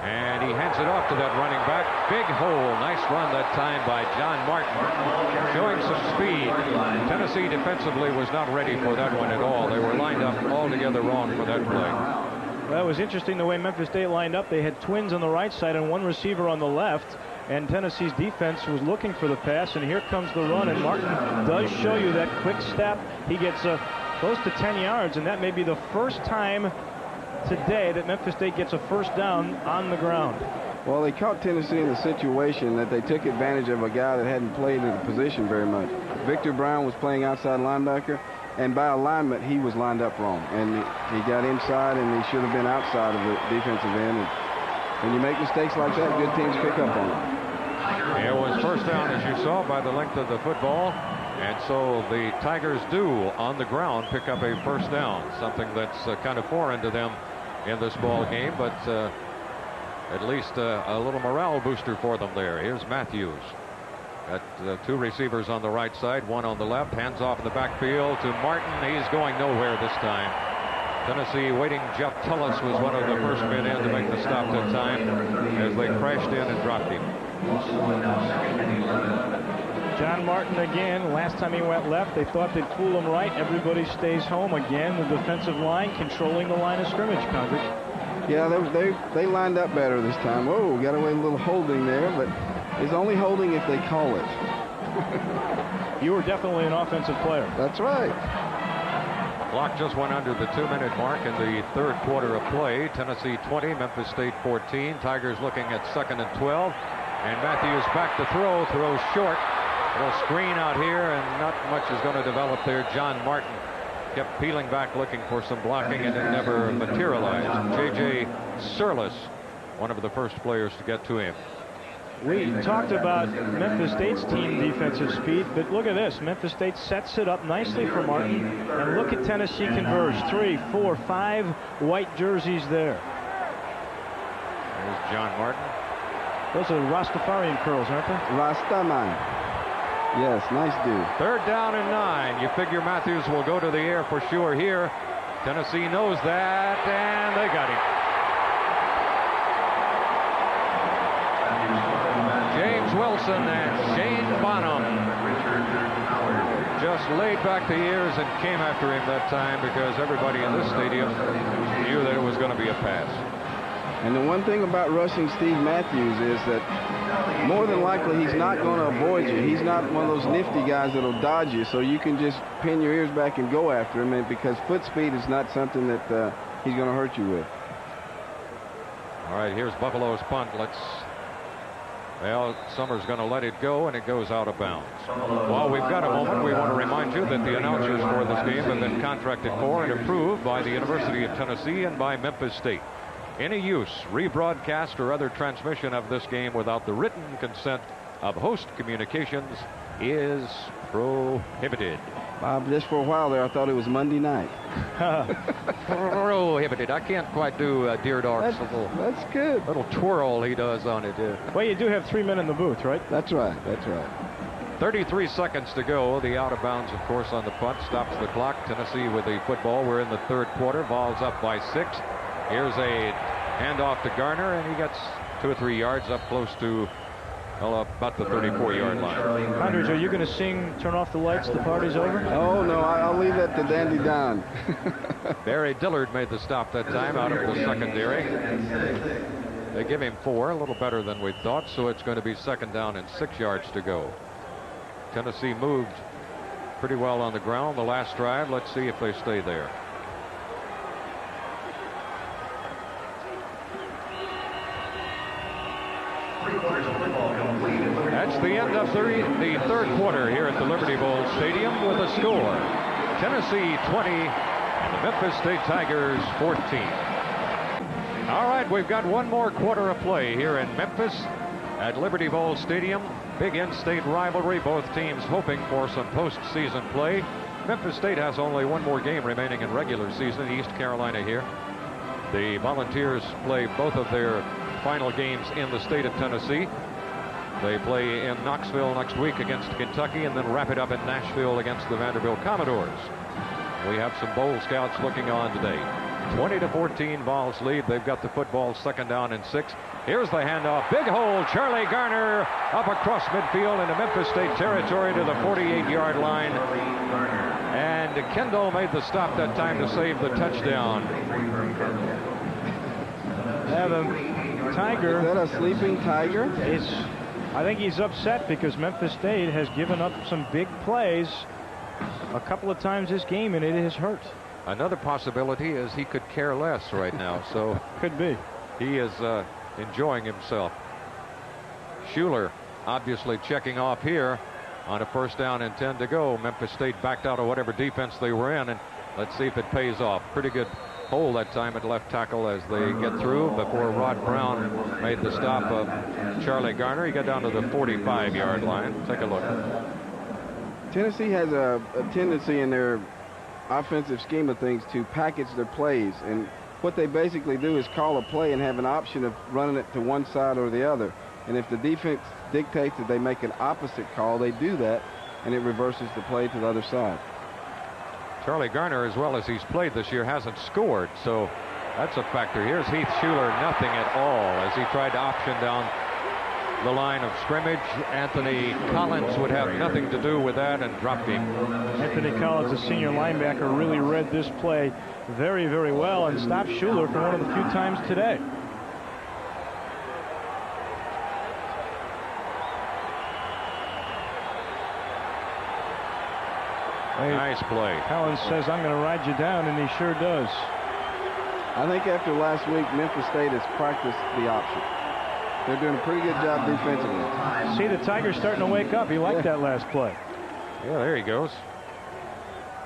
and he hands it off to that running back. Big hole. Nice run that time by John Martin, showing some speed. Tennessee defensively was not ready for that one at all. They were lined up altogether wrong for that play. Well, it was interesting the way Memphis State lined up. They had twins on the right side and one receiver on the left, and Tennessee's defense was looking for the pass, and here comes the run, and Martin does show you that quick step. He gets close to 10 yards, and that may be the first time today that Memphis State gets a first down on the ground. Well, they caught Tennessee in the situation that they took advantage of a guy that hadn't played in the position very much. Victor Brown was playing outside linebacker, and by alignment, he was lined up wrong. And he got inside, and he should have been outside of the defensive end. And when you make mistakes like that, good teams pick up on it. It was first down, as you saw, by the length of the football. And so the Tigers do, on the ground, pick up a first down, something that's kind of foreign to them in this ball game, but at least a little morale booster for them there. Here's Matthews. Got 2 receivers on the right side, 1 on the left. Hands off in the backfield to Martin. He's going nowhere this time. Tennessee waiting. Jeff Tullis was one of the first men in to make the stop that time as they crashed in and dropped him. John Martin again. Last time he went left, they thought they'd fool him right. Everybody stays home again. The defensive line controlling the line of scrimmage, Condridge. Yeah, they lined up better this time. Oh, got away with a little holding there, but it's only holding if they call it. You were definitely an offensive player. That's right. Clock just went under the 2-minute mark in the third quarter of play. Tennessee 20, Memphis State 14. Tigers looking at 2nd and 12. And Matthews back to throw. Throws short. Little screen out here, and not much is going to develop there. John Martin kept peeling back looking for some blocking, and it never materialized. J.J. Surlis, one of the first players to get to him. We talked about Memphis State's team defensive speed, but look at this. Memphis State sets it up nicely for Martin, and look at Tennessee converge. 3, 4, 5 white jerseys there. There's John Martin. Those are Rastafarian curls, aren't they? Rastaman. Yes, nice dude. 3rd down and 9. You figure Matthews will go to the air for sure here. Tennessee knows that, and they got him. James Wilson and Shane Bonham just laid back the ears and came after him that time, because everybody in this stadium knew that it was going to be a pass. And the one thing about rushing Steve Matthews is that more than likely he's not going to avoid you. He's not one of those nifty guys that'll dodge you, so you can just pin your ears back and go after him, and because foot speed is not something that he's going to hurt you with. All right, here's Buffalo's punt. Well, Summers going to let it go, and it goes out of bounds. While we've got a moment, we want to remind you that the announcers for this game have been contracted for and approved by the University of Tennessee and by Memphis State. Any use, rebroadcast, or other transmission of this game without the written consent of host communications is prohibited. Bob, just for a while there, I thought it was Monday night. Prohibited. I can't quite do Deer Dog's That's good. little twirl he does on it. Well, you do have 3 men in the booth, right? That's right. That's right. 33 seconds to go. The out of bounds, of course, on the punt stops the clock. Tennessee with the football. We're in the third quarter. Vols up by 6. Here's a handoff to Garner, and he gets 2 or 3 yards up close to, well, about the 34-yard line. Hundreds, are you going to sing "Turn Off the Lights, the Party's Over"? Oh, no, I'll leave that to Dandy Don. Barry Dillard made the stop that time out of the secondary. They give him 4, a little better than we thought, so it's going to be 2nd down and 6 yards to go. Tennessee moved pretty well on the ground the last drive. Let's see if they stay there. That's the end of the third quarter here at the Liberty Bowl Stadium with a score. Tennessee 20 and the Memphis State Tigers 14. All right, we've got one more quarter of play here in Memphis at Liberty Bowl Stadium. Big in-state rivalry, both teams hoping for some postseason play. Memphis State has only one more game remaining in regular season. East Carolina here. The Volunteers play both of their final games in the state of Tennessee. They play in Knoxville next week against Kentucky and then wrap it up in Nashville against the Vanderbilt Commodores. We have some bowl scouts looking on today. 20-14 Vols lead. They've got the football, 2nd down and 6. Here's the handoff. Big hole. Charlie Garner up across midfield into Memphis State territory to the 48-yard line. And Kendall made the stop that time to save the touchdown. Yeah, the Tiger. Is that a sleeping tiger? I think he's upset because Memphis State has given up some big plays a couple of times this game, and it has hurt. Another possibility is he could care less right now. So could be. He is enjoying himself. Schuler obviously checking off here on a 1st down and 10 to go. Memphis State backed out of whatever defense they were in, and let's see if it pays off. Pretty good hole that time at left tackle as they get through before Rod Brown made the stop of Charlie Garner. He got down to the 45-yard line. Take a look. Tennessee has a tendency in their offensive scheme of things to package their plays, and what they basically do is call a play and have an option of running it to one side or the other. And if the defense dictates that they make an opposite call, they do that, and it reverses the play to the other side. Charlie Garner, as well as he's played this year, hasn't scored, so that's a factor. Here's Heath Schuler, nothing at all as he tried to option down the line of scrimmage. Anthony Collins would have nothing to do with that and dropped him. Anthony Collins, the senior linebacker, really read this play very, very well and stopped Schuler for one of the few times today. Nice play. Collins says, "I'm going to ride you down," and he sure does. I think after last week, Memphis State has practiced the option. They're doing a pretty good job defensively. See, the Tigers starting to wake up. He liked that last play. Yeah, there he goes.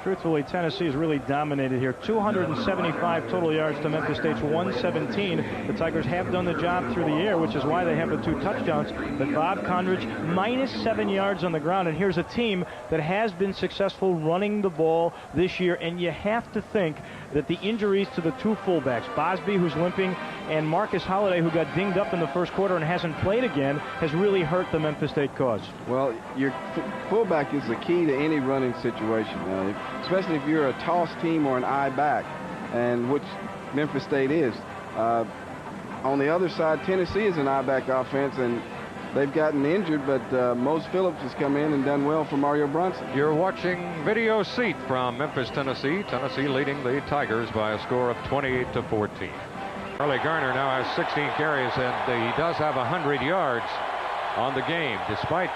Truthfully, Tennessee has really dominated here. 275 total yards to Memphis State's 117. The Tigers have done the job through the air, which is why they have the 2 touchdowns. But Bob Condridge, -7 yards on the ground. And here's a team that has been successful running the ball this year. And you have to think that the injuries to the 2 fullbacks, Bosby, who's limping, and Marcus Holliday, who got dinged up in the first quarter and hasn't played again, has really hurt the Memphis State cause. Well, your fullback is the key to any running situation, especially if you're a toss team or an eye back, and which Memphis State is. On the other side, Tennessee is an eye back offense, and they've gotten injured, but Mose Phillips has come in and done well for Mario Brunson. You're watching Video Seat from Memphis, Tennessee. Tennessee leading the Tigers by a score of 28-14. Charlie Garner now has 16 carries, and he does have 100 yards on the game. Despite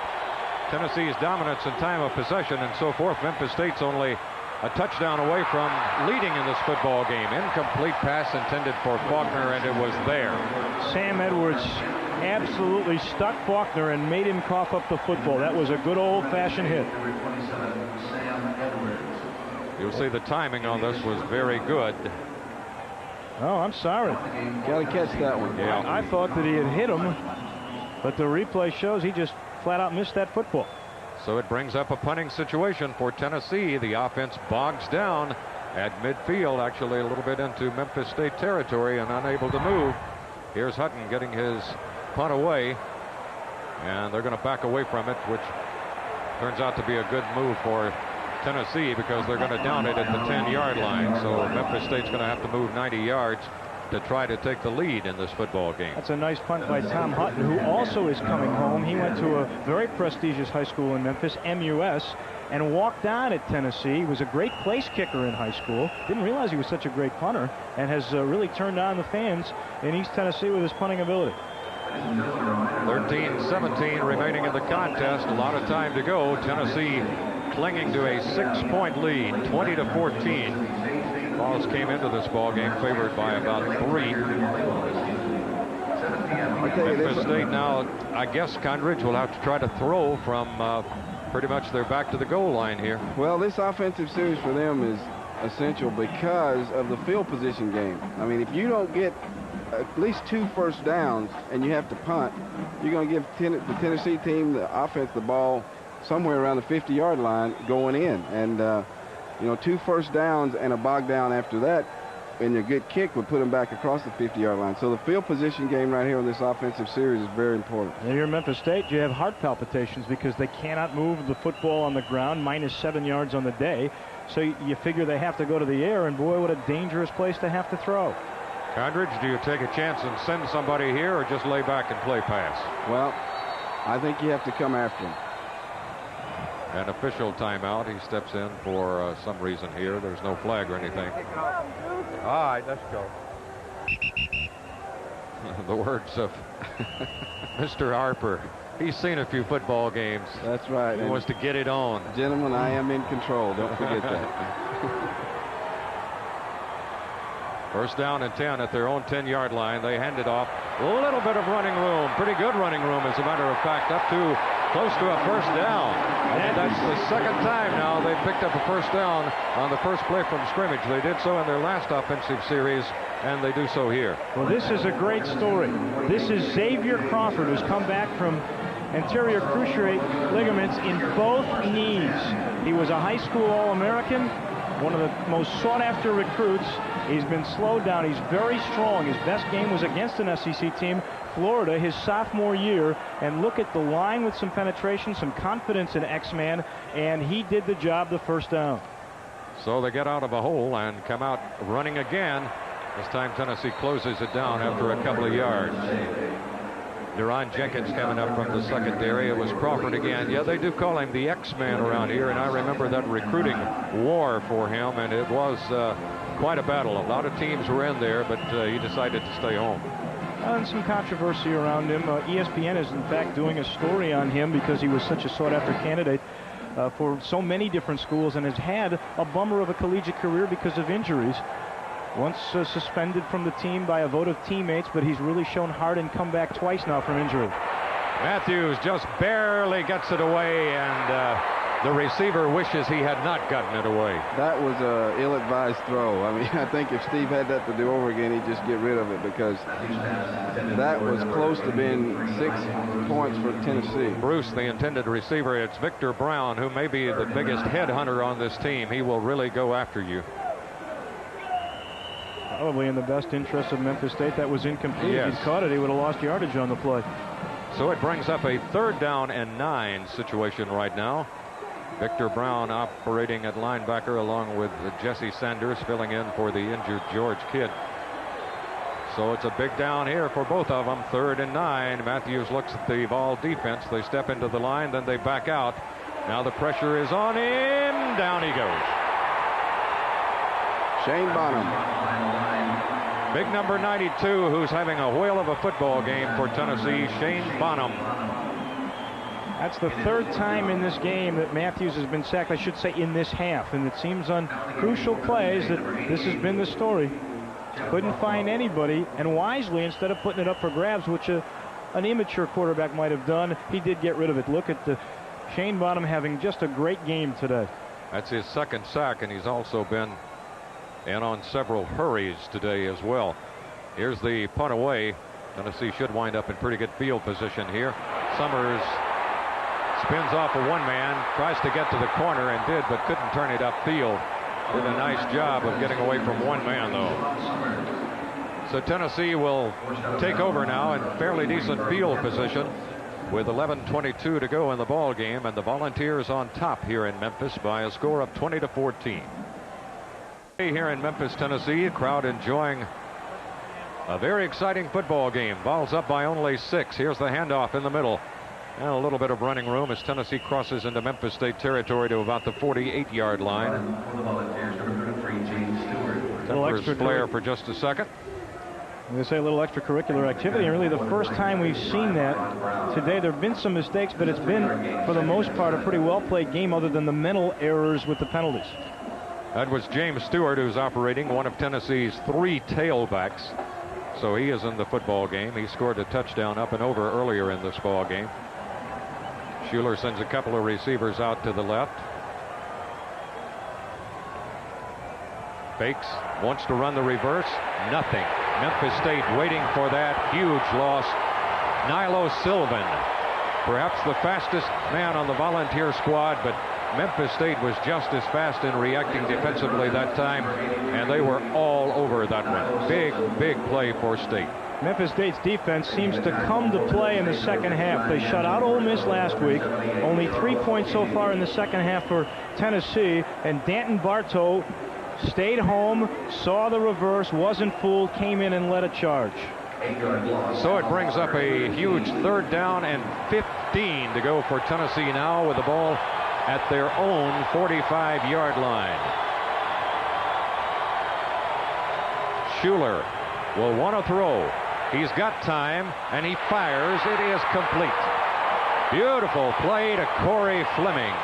Tennessee's dominance in time of possession and so forth, Memphis State's only a touchdown away from leading in this football game. Incomplete pass intended for Faulkner, and it was there. Sam Edwards absolutely stuck Faulkner and made him cough up the football. That was a good old-fashioned hit. You'll see the timing on this was very good. Oh, I'm sorry. Got to catch that one. Yeah. I thought that he had hit him, but the replay shows he just flat out missed that football. So it brings up a punting situation for Tennessee. The offense bogs down at midfield, actually a little bit into Memphis State territory, and unable to move. Here's Hutton getting his punt away, and they're going to back away from it, which turns out to be a good move for Tennessee because they're going to down it at the 10-yard line. So Memphis State's going to have to move 90 yards to try to take the lead in this football game. That's a nice punt by Tom Hutton, who also is coming home. He went to a very prestigious high school in Memphis, MUS, and walked on at Tennessee. He was a great place kicker in high school. Didn't realize he was such a great punter, and has really turned on the fans in East Tennessee with his punting ability. 13-17 remaining in the contest. A lot of time to go. Tennessee clinging to a 6-point lead, 20-14. Vols came into this ball game favored by about 3. Memphis State now, I guess Condridge will have to try to throw from pretty much their back to the goal line here. Well, this offensive series for them is essential because of the field position game. I mean, if you don't get at least 2 first downs and you have to punt, you're going to give the Tennessee team, the offense, the ball somewhere around the 50-yard line going in. And, you know, 2 first downs and a bog down after that and a good kick would put them back across the 50-yard line. So the field position game right here on this offensive series is very important. And here in Memphis State, you have heart palpitations because they cannot move the football on the ground, -7 yards on the day. So you figure they have to go to the air, and boy, what a dangerous place to have to throw. Condridge, do you take a chance and send somebody here or just lay back and play pass? Well, I think you have to come after him. An official timeout. He steps in for some reason here. There's no flag or anything. All right, let's go. The words of Mr. Harper. He's seen a few football games. That's right. He wants to get it on. Gentlemen, I am in control. Don't forget that. First down and 10 at their own 10-yard line. They hand it off. A little bit of running room. Pretty good running room, as a matter of fact, up to close to a first down. And that's the second time now they've picked up a first down on the first play from scrimmage. They did so in their last offensive series, and they do so here. Well, this is a great story. This is Xavier Crawford, who's come back from anterior cruciate ligaments in both knees. He was a high school All-American, one of the most sought-after recruits. He's been slowed down. He's very strong. His best game was against an SEC team, Florida, his sophomore year. And look at the line with some penetration, some confidence in X-Man, and he did the job the first down. So they get out of a hole and come out running again. This time Tennessee closes it down after a couple of yards. Deron Jenkins coming up from the secondary. It was Crawford again. Yeah, they do call him the X-Man around here, and I remember that recruiting war for him, and it was quite a battle. A lot of teams were in there, but he decided to stay home. And some controversy around him. ESPN is, in fact, doing a story on him because he was such a sought-after candidate for so many different schools and has had a bummer of a collegiate career because of injuries. Once suspended from the team by a vote of teammates, but he's really shown heart and come back twice now from injury. Matthews just barely gets it away, and the receiver wishes he had not gotten it away. That was an ill-advised throw. I mean, I think if Steve had that to do over again, he'd just get rid of it because that was close to being 6 points for Tennessee. Bruce, the intended receiver, it's Victor Brown, who may be the biggest headhunter on this team. He will really go after you. Probably in the best interest of Memphis State. That was incomplete. Yes. If he'd caught it, he would have lost yardage on the play. So it brings up a 3rd down and 9 situation right now. Victor Brown operating at linebacker along with Jesse Sanders filling in for the injured George Kidd. So it's a big down here for both of them. 3rd and 9. Matthews looks at the Vol defense. They step into the line, then they back out. Now the pressure is on him. Down he goes. Shane Bonham. Big number 92, who's having a whale of a football game for Tennessee, Shane Bonham. That's the 3rd time in this game that Matthews has been sacked, I should say, in this half. And it seems on crucial plays that this has been the story. Couldn't find anybody, and wisely, instead of putting it up for grabs, which an immature quarterback might have done, he did get rid of it. Look at Shane Bonham having just a great game today. That's his 2nd sack, and he's also been in on several hurries today as well. Here's the punt away. Tennessee should wind up in pretty good field position here. Summers Spins off of one man, tries to get to the corner and did, but couldn't turn it upfield. Did a nice job of getting away from one man, though. So Tennessee will take over now in fairly decent field position with 11:22 to go in the ball game, and the Volunteers on top here in Memphis by a score of 20-14. Here in Memphis, Tennessee, a crowd enjoying a very exciting football game. Vols up by only 6. Here's the handoff in the middle. And a little bit of running room as Tennessee crosses into Memphis State territory to about the 48-yard line. Tempers flare for just a second. I'm going to say a little extracurricular activity. Really the first time we've seen that today. There have been some mistakes, but it's been, for the most part, a pretty well-played game other than the mental errors with the penalties. That was James Stewart, who's operating one of Tennessee's 3 tailbacks. So he is in the football game. He scored a touchdown up and over earlier in this ball game. Schuler sends a couple of receivers out to the left. Fakes, wants to run the reverse. Nothing. Memphis State waiting for that. Huge loss. Nilo Sylvan, perhaps the fastest man on the Volunteer squad, but Memphis State was just as fast in reacting defensively that time, and they were all over that one. Big play for State. Memphis State's defense seems to come to play in the second half. They shut out Ole Miss last week. Only 3 points so far in the second half for Tennessee, and Danton Bartow stayed home, saw the reverse, wasn't fooled, came in and led a charge. So it brings up a huge 3rd down and 15 to go for Tennessee now with the ball at their own 45-yard line. Schuler will want to throw. He's got time, and he fires. It is complete. Beautiful play to Corey Fleming.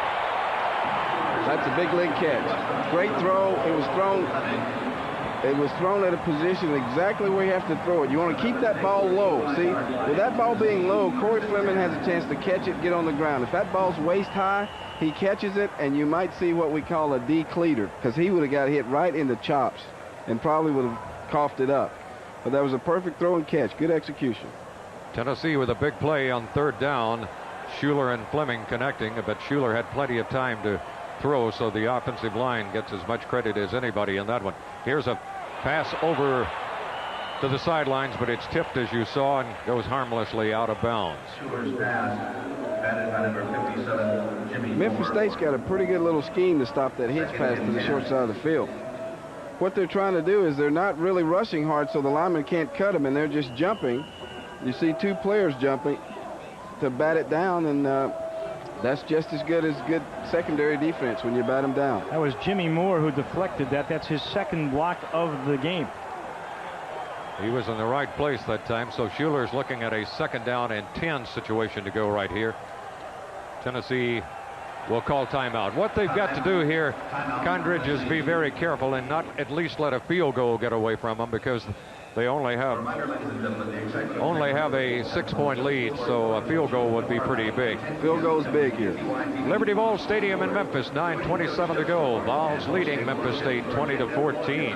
That's a big league catch. Great throw. It was thrown at a position exactly where you have to throw it. You want to keep that ball low. See, with that ball being low, Corey Fleming has a chance to catch it, get on the ground. If that ball's waist high, he catches it, and you might see what we call a decleater, because he would have got hit right in the chops and probably would have coughed it up. But that was a perfect throw and catch. Good execution. Tennessee with a big play on 3rd down. Schuler and Fleming connecting, but Schuler had plenty of time to throw, so the offensive line gets as much credit as anybody in that one. Here's a pass over to the sidelines, but it's tipped, as you saw, and goes harmlessly out of bounds. Memphis State's got a pretty good little scheme to stop that hitch pass to the short side of the field. What they're trying to do is they're not really rushing hard, so the lineman can't cut them, and they're just jumping. You see 2 players jumping to bat it down, and that's just as good secondary defense when you bat them down. That was Jimmy Moore who deflected that. That's his second block of the game. He was in the right place that time, so Schuler's looking at a 2nd down and 10 situation to go right here. Tennessee will call timeout. What they've got to do here, Condridge, is be very careful and not at least let a field goal get away from them, because they only have a 6-point lead, so a field goal would be pretty big. Field goal's big here. Liberty Bowl Stadium in Memphis, 9:27 to go. Vols leading Memphis State 20-14.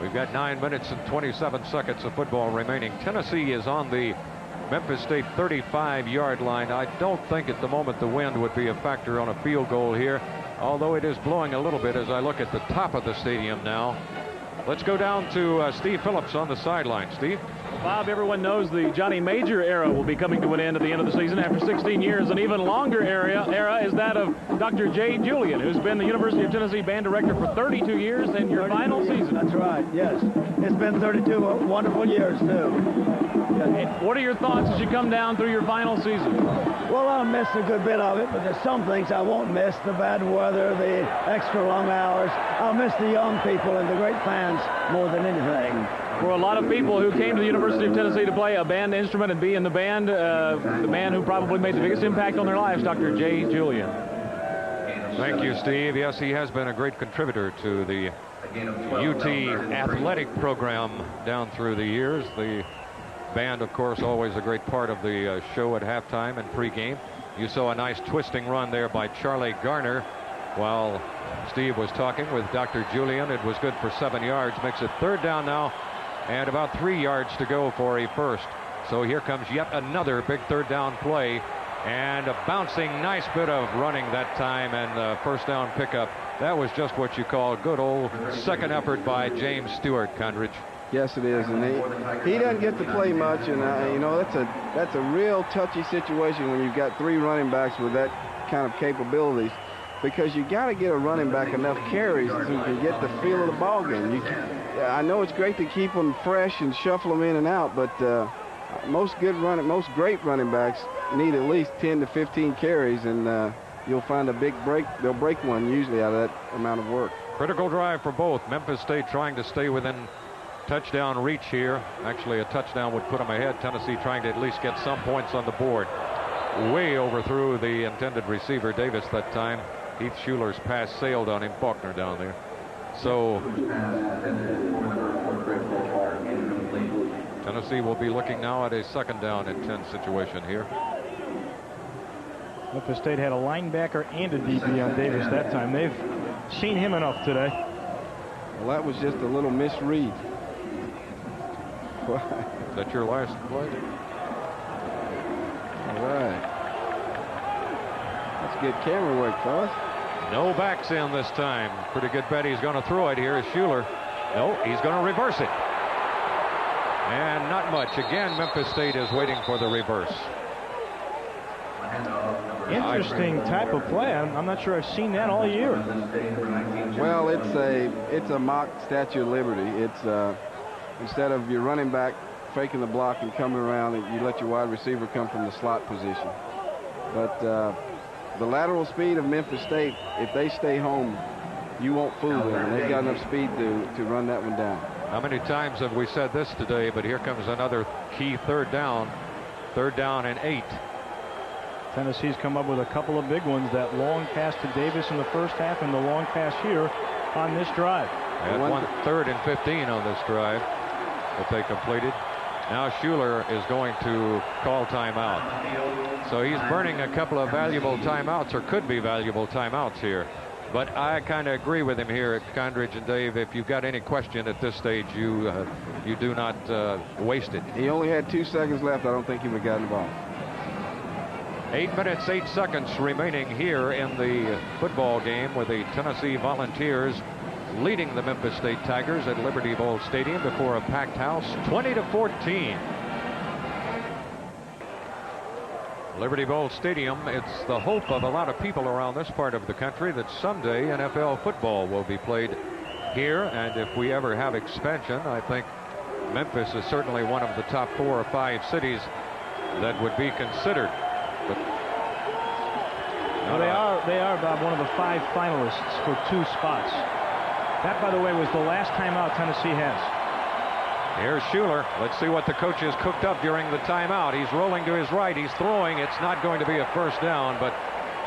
We've got 9 minutes and 27 seconds of football remaining. Tennessee is on the Memphis State 35-yard line. I don't think at the moment the wind would be a factor on a field goal here, although it is blowing a little bit as I look at the top of the stadium now. Let's go down to Steve Phillips on the sideline. Steve? Bob, everyone knows the Johnny Major era will be coming to an end at the end of the season after 16 years. An even longer era is that of Dr. Jay Julian, who's been the University of Tennessee band director for 32 years and your final season. That's right, yes. It's been 32 wonderful years, too. What are your thoughts as you come down through your final season? Well, I'll miss a good bit of it, but there's some things I won't miss. The bad weather, the extra long hours. I'll miss the young people and the great fans more than anything. For a lot of people who came to the University of Tennessee to play a band instrument and be in the band, the man who probably made the biggest impact on their lives, Dr. Jay Julian. Thank you, Steve. Yes, he has been a great contributor to the UT athletic program down through the years. The band, of course, always a great part of the show at halftime and pregame. You saw a nice twisting run there by Charlie Garner while Steve was talking with Dr. Julian. It was good for 7 yards. Makes it 3rd down now and about 3 yards to go for a first. So here comes yet another big third down play, and a bouncing nice bit of running that time, and first down pickup. That was just what you call good old second effort by James Stewart, Condridge. Yes, it is, and he doesn't get to play much, and you know, that's a real touchy situation when you've got 3 running backs with that kind of capabilities, because you got to get a running back enough carries so you can get the feel of the ball game. I know it's great to keep them fresh and shuffle them in and out, but most great running backs need at least 10 to 15 carries, and you'll find a big break. They'll break one usually out of that amount of work. Critical drive for both. Memphis State trying to stay within touchdown reach here. Actually, a touchdown would put them ahead. Tennessee trying to at least get some points on the board. Way overthrew the intended receiver, Davis, that time. Heath Schuler's pass sailed on him. Faulkner down there. So Tennessee will be looking now at a second down and 10 situation here. Memphis State had a linebacker and a DB on Davis that time. They've seen him enough today. Well, that was just a little misread. Is that your last play? All right. That's good camera work, fellas. No backs in this time. Pretty good bet he's going to throw it here is Schuler. No, he's going to reverse it. And not much. Again, Memphis State is waiting for the reverse. Interesting type of play. I'm not sure I've seen that all year. Well, it's a mock Statue of Liberty. It's instead of your running back faking the block and coming around, you let your wide receiver come from the slot position. But the lateral speed of Memphis State, if they stay home, you won't fool them. They've got enough speed to run that one down. How many times have we said this today? But here comes another key third down. Third down and 8. Tennessee's come up with a couple of big ones. That long pass to Davis in the first half and the long pass here on this drive. And 3rd and 15 on this drive that they completed. Now Schuler is going to call timeout. So he's burning a couple of valuable timeouts, or could be valuable timeouts here. But I kind of agree with him here at Condridge and Dave. If you've got any question at this stage, you do not waste it. He only had 2 seconds left. I don't think he would have gotten the ball. 8 minutes, 8 seconds remaining here in the football game, with the Tennessee Volunteers leading the Memphis State Tigers at Liberty Bowl Stadium before a packed house, 20-14. Liberty Bowl Stadium, it's the hope of a lot of people around this part of the country that someday NFL football will be played here, and if we ever have expansion, I think Memphis is certainly one of the top 4 or 5 cities that would be considered. But well, they are, Bob, one of the 5 finalists for 2 spots. That, by the way, was the last timeout Tennessee has. Here's Schuler. Let's see what the coach has cooked up during the timeout. He's rolling to his right. He's throwing. It's not going to be a first down, but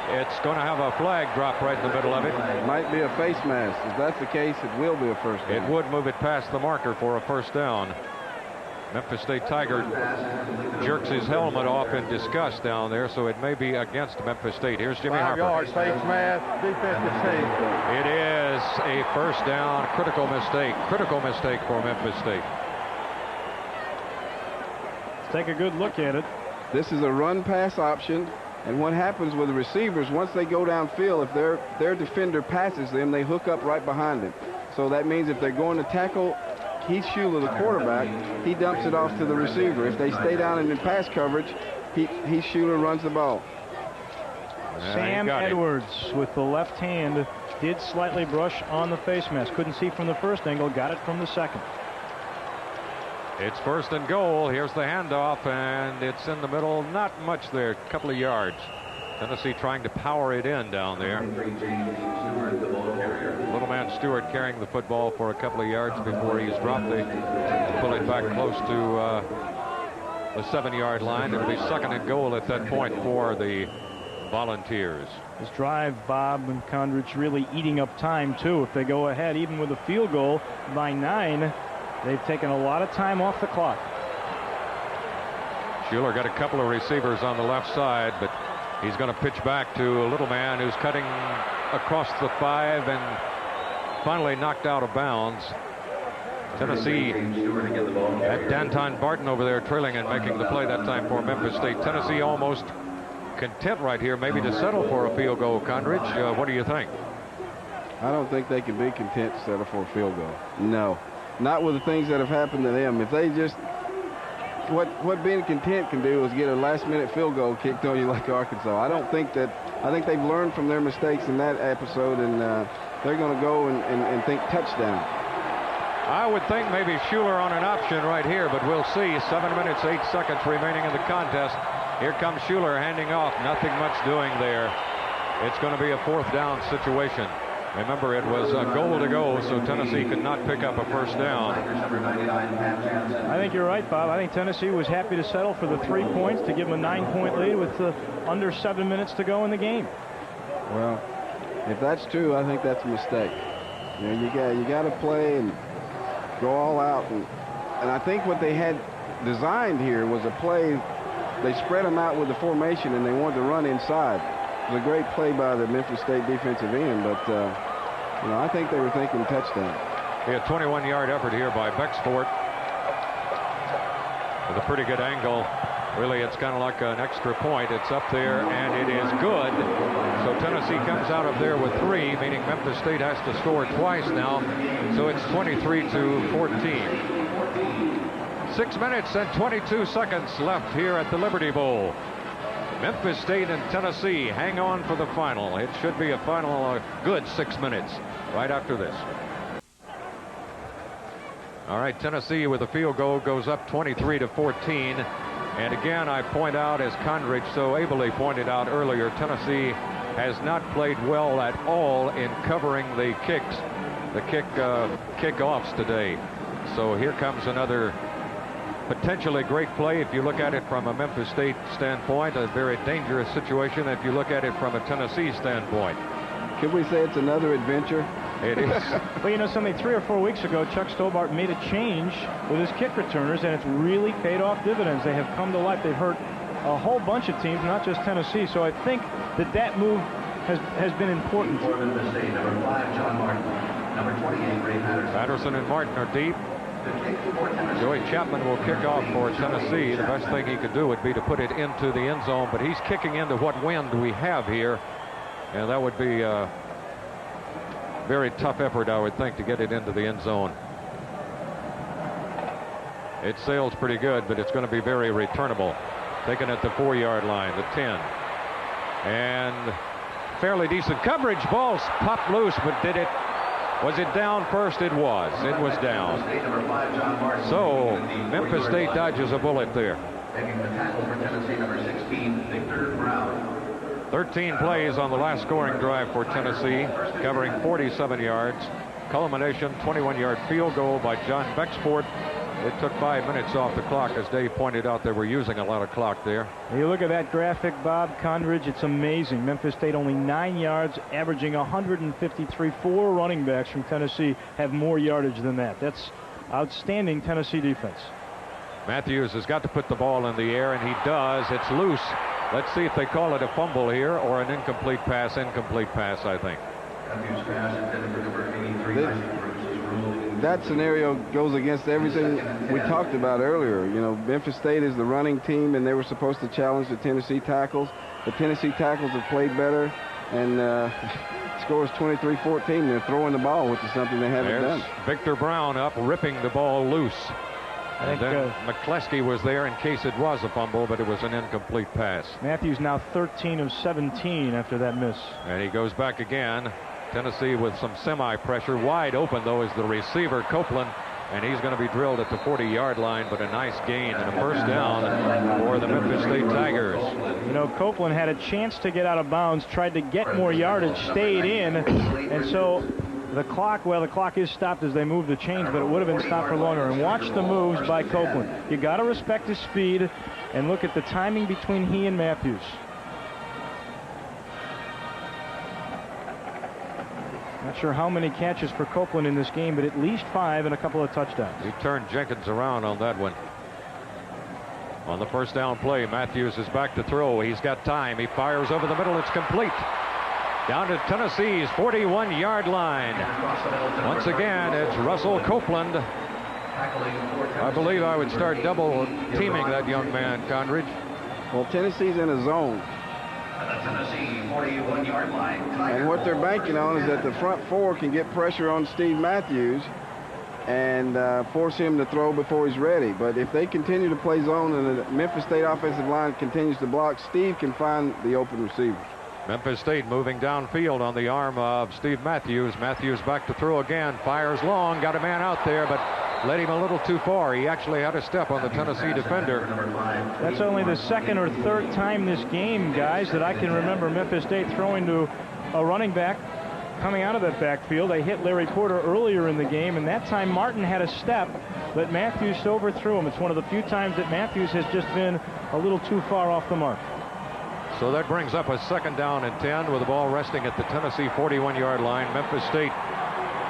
it's going to have a flag drop right in the middle of it. It might be a face mask. If that's the case, it will be a first down. It would move it past the marker for a first down. Memphis State Tiger jerks his helmet off in disgust down there, so it may be against Memphis State. Here's Jimmy 5 Harper. yards, face mask, defensive team. It is a first down. Critical mistake. Critical mistake for Memphis State. Let's take a good look at it. This is a run-pass option, and what happens with the receivers, once they go downfield, if their defender passes them, they hook up right behind them. So that means if they're going to tackle Heath Schuler, the quarterback, he dumps it off to the receiver. If they stay down in the pass coverage, Heath Schuler runs the ball. Sam Edwards with the left hand did slightly brush on the face mask. Couldn't see from the first angle, got it from the second. It's 1st and goal. Here's the handoff, and it's in the middle. Not much there, a couple of yards. Tennessee trying to power it in down there. Little man Stewart carrying the football for a couple of yards before he's dropped. They pull it back close to the 7-yard line. It'll be 2nd and goal at that point for the Volunteers. This drive, Bob and Condridge, really eating up time, too. If they go ahead, even with a field goal by 9, they've taken a lot of time off the clock. Schuler got a couple of receivers on the left side, but he's going to pitch back to a little man who's cutting across the 5 and finally knocked out of bounds. Tennessee had Danton Barton over there trailing and making the play that time for Memphis State. Tennessee almost content right here, maybe to settle for a field goal. Condridge, what do you think? I don't think they can be content to settle for a field goal. No, not with the things that have happened to them. If they just, what being content can do is get a last-minute field goal kicked on you like Arkansas. I think they've learned from their mistakes in that episode, and they're going to go and think touchdown. I would think maybe Schuler on an option right here, but we'll see. 7 minutes, 8 seconds remaining in the contest. Here comes Schuler handing off. Nothing much doing there. It's going to be a 4th down situation. Remember, it was a goal to go, so Tennessee could not pick up a first down. I think you're right, Bob. I think Tennessee was happy to settle for the 3 points to give them a 9-point lead with under 7 minutes to go in the game. Well, if that's true, I think that's a mistake. You know, you got to play and go all out, and I think what they had designed here was a play. They spread them out with the formation, and they wanted to run inside. It was a great play by the Memphis State defensive end, but you know, I think they were thinking touchdown. A 21-yard effort here by Bexford with a pretty good angle. Really, it's kind of like an extra point. It's up there, and it is good. So Tennessee comes out of there with 3, meaning Memphis State has to score twice now. So it's 23-14. 6 minutes and 22 seconds left here at the Liberty Bowl. Memphis State and Tennessee hang on for the final. It should be a final good 6 minutes right after this. All right, Tennessee with a field goal goes up 23-14. And again, I point out, as Condridge so ably pointed out earlier, Tennessee has not played well at all in covering the kicks, the kickoffs today. So here comes another potentially great play if you look at it from a Memphis State standpoint, a very dangerous situation if you look at it from a Tennessee standpoint. Could we say it's another adventure? It is. Well, you know something, 3 or 4 weeks ago, Chuck Stobart made a change with his kick returners, and it's really paid off dividends. They have come to life. They've hurt a whole bunch of teams, not just Tennessee. So I think that move has been important. For Memphis State, number 5, John Martin. Number 28, Ray Patterson. Patterson and Martin are deep. Joey Chapman will kick off for Tennessee. The best thing he could do would be to put it into the end zone, but he's kicking into what wind we have here, and that would be a very tough effort, I would think, to get it into the end zone. It sails pretty good, but it's going to be very returnable. Taken at the 4-yard line, the 10. And fairly decent coverage. Ball popped loose, but was it down first? It was. It was down. So Memphis State dodges a bullet there. Making the tackle for Tennessee, number 16, Victor Brown. 13 plays on the last scoring drive for Tennessee, covering 47 yards. Culmination, 21-yard field goal by John Bexford. It took 5 minutes off the clock. As Dave pointed out, they were using a lot of clock there. You look at that graphic, Bob Condridge, it's amazing. Memphis State only 9 yards, averaging 153. 4 running backs from Tennessee have more yardage than that. That's outstanding Tennessee defense. Matthews has got to put the ball in the air, and he does. It's loose. Let's see if they call it a fumble here or an incomplete pass. Incomplete pass, I think. That scenario goes against everything we talked about earlier. You know, Memphis State is the running team, and they were supposed to challenge the Tennessee tackles. The Tennessee tackles have played better, and scores 23-14. They're throwing the ball, which is something they haven't done. Victor Brown up, ripping the ball loose. And then McCleskey was there in case it was a fumble, but it was an incomplete pass. Matthews now 13 of 17 after that miss. And he goes back again. Tennessee with some semi-pressure. Wide open, though, is the receiver, Copeland. And he's going to be drilled at the 40-yard line, but a nice gain and a first down for the Memphis State Tigers. You know, Copeland had a chance to get out of bounds, tried to get more yardage, stayed in, and so the clock is stopped as they move the chains, but it would have been stopped for longer. And watch the moves by Copeland. You got to respect his speed and look at the timing between he and Matthews. Not sure how many catches for Copeland in this game, but at least 5 and a couple of touchdowns. He turned Jenkins around on that one. On the first down play, Matthews is back to throw. He's got time. He fires over the middle. It's complete. Down to Tennessee's 41-yard line. Once again, it's Russell Copeland I believe I would start double teaming that young man, Condridge. Well, Tennessee's in a zone. At the Tennessee 41-yard line. And what they're banking on is that the front four can get pressure on Steve Matthews and force him to throw before he's ready. But if they continue to play zone and the Memphis State offensive line continues to block, Steve can find the open receivers. Memphis State moving downfield on the arm of Steve Matthews. Matthews back to throw again. Fires long. Got a man out there, but led him a little too far. He actually had a step on the Tennessee defender. That's only the second or third time this game, guys, that I can remember Memphis State throwing to a running back coming out of that backfield. They hit Larry Porter earlier in the game, and that time Martin had a step, but Matthews overthrew him. It's one of the few times that Matthews has just been a little too far off the mark. So that brings up a 2nd down and 10 with the ball resting at the Tennessee 41-yard line. Memphis State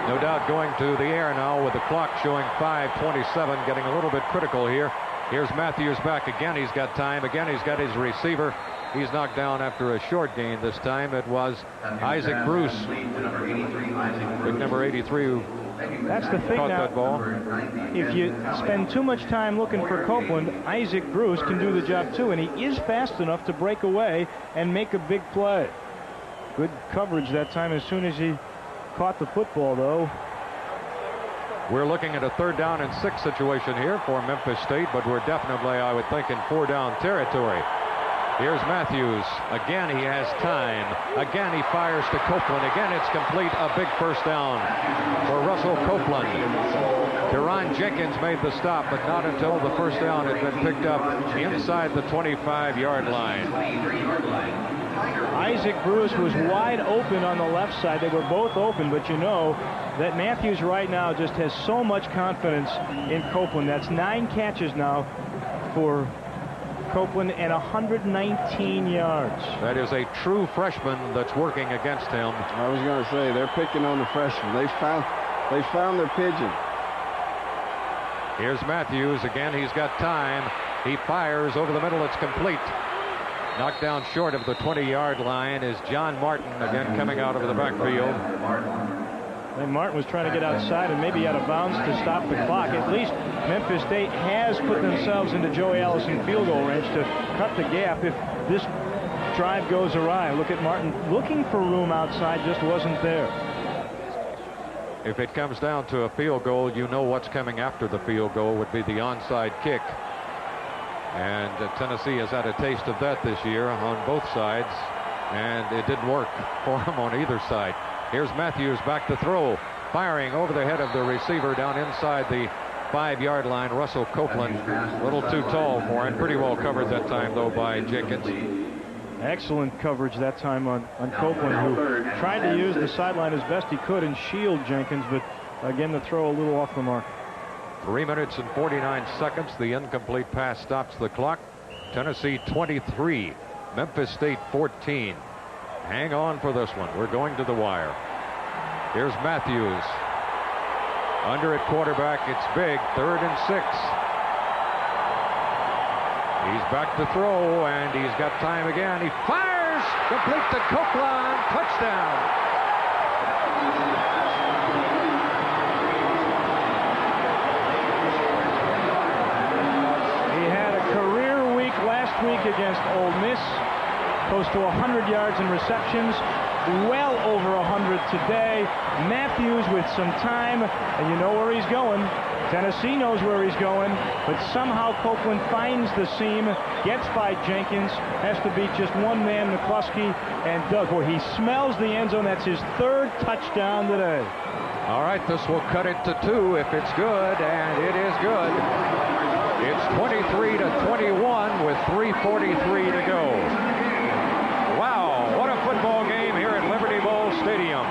no doubt going to the air now with the clock showing 5:27, getting a little bit critical here. Here's Matthews back again. He's got time. Again, he's got his receiver. He's knocked down after a short gain this time. It was Isaac Bruce, big number 83, who That's the thing caught now. that ball. If you spend too much time looking for Copeland, Isaac Bruce can do the job too, and he is fast enough to break away and make a big play. Good coverage that time as soon as he caught the football, though. We're looking at a 3rd down and 6 situation here for Memphis State, but we're definitely, I would think, in 4-down territory. Here's Matthews. Again, he has time. Again, he fires to Copeland. Again, it's complete. A big 1st down for Russell Copeland. Deron Jenkins made the stop, but not until the 1st down had been picked up inside the 25-yard line. Isaac Bruce was wide open on the left side. They were both open, but you know that Matthews right now just has so much confidence in Copeland. That's 9 catches now for Copeland and 119 yards. That is a true freshman that's working against him. I was going to say, they're picking on the freshman. They found their pigeon. Here's Matthews. Again, he's got time. He fires over the middle. It's complete. Knocked down short of the 20-yard line is John Martin, again coming out of the backfield. And Martin was trying to get outside and maybe out of bounds to stop the clock. At least Memphis State has put themselves into Joey Allison field goal range to cut the gap if this drive goes awry. Look at Martin looking for room outside, just wasn't there. If it comes down to a field goal, you know what's coming after the field goal would be the onside kick. And Tennessee has had a taste of that this year on both sides, and it didn't work for them on either side. Here's Matthews back to throw, firing over the head of the receiver down inside the 5-yard line. Russell Copeland, a little too tall for him. Pretty well covered that time, though, by Jenkins. Excellent coverage that time on Copeland, who tried to use the sideline as best he could and shield Jenkins, but again, the throw a little off the mark. 3 minutes and 49 seconds. The incomplete pass stops the clock. Tennessee 23, Memphis State 14. Hang on for this one. We're going to the wire. Here's Matthews. Under at quarterback. It's big. 3rd and 6. He's back to throw, and he's got time again. He fires. Complete to Copeland. Touchdown. Week against Ole Miss, close to 100 yards in receptions, well over 100 today. Matthews with some time, and you know where he's going. Tennessee knows where he's going, but somehow Copeland finds the seam, gets by Jenkins, has to beat just one man, McCluskey, and Doug. Boy, he smells the end zone. That's his 3rd touchdown today. All right, this will cut it to 2 if it's good, and it is good. It's 23-21 with 3:43 to go. Wow, what a football game here at Liberty Bowl Stadium.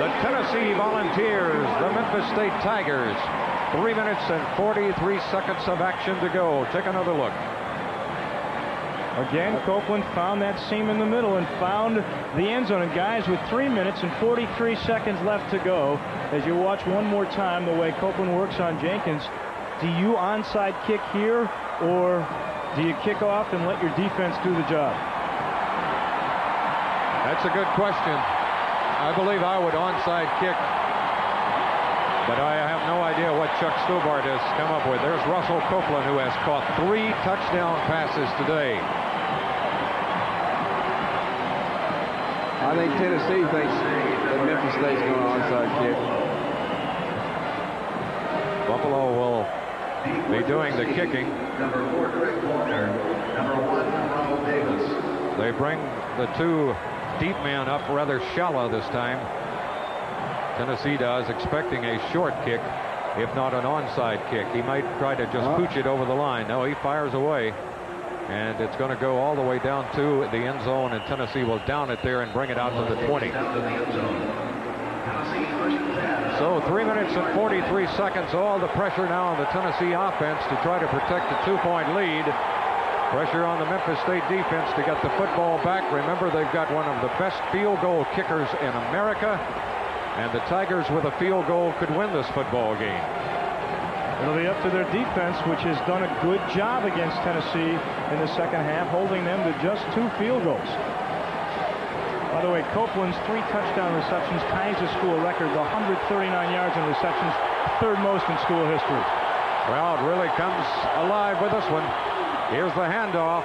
The Tennessee Volunteers, the Memphis State Tigers. 3 minutes and 43 seconds of action to go. Take another look. Again, Copeland found that seam in the middle and found the end zone. And guys, with 3 minutes and 43 seconds left to go, as you watch one more time the way Copeland works on Jenkins, do you onside kick here, or do you kick off and let your defense do the job? That's a good question. I believe I would onside kick. But I have no idea what Chuck Stobart has come up with. There's Russell Copeland, who has caught 3 touchdown passes today. I think Tennessee thinks that Memphis State's going to onside kick. Buffalo will be doing the kicking. They bring the 2 deep men up rather shallow this time. Tennessee does, expecting a short kick, if not an onside kick. He might try to just pooch it over the line. No, he fires away, and it's going to go all the way down to the end zone, and Tennessee will down it there and bring it out to the 20. So 3 minutes and 43 seconds. All the pressure now on the Tennessee offense to try to protect the 2-point lead. Pressure on the Memphis State defense to get the football back. Remember, they've got one of the best field goal kickers in America, and the Tigers with a field goal could win this football game. It'll be up to their defense, which has done a good job against Tennessee in the second half, holding them to just 2 field goals. By the way, Copeland's 3 touchdown receptions ties the school record, the 139 yards in receptions, 3rd most in school history. Crowd really comes alive with this one. Here's the handoff.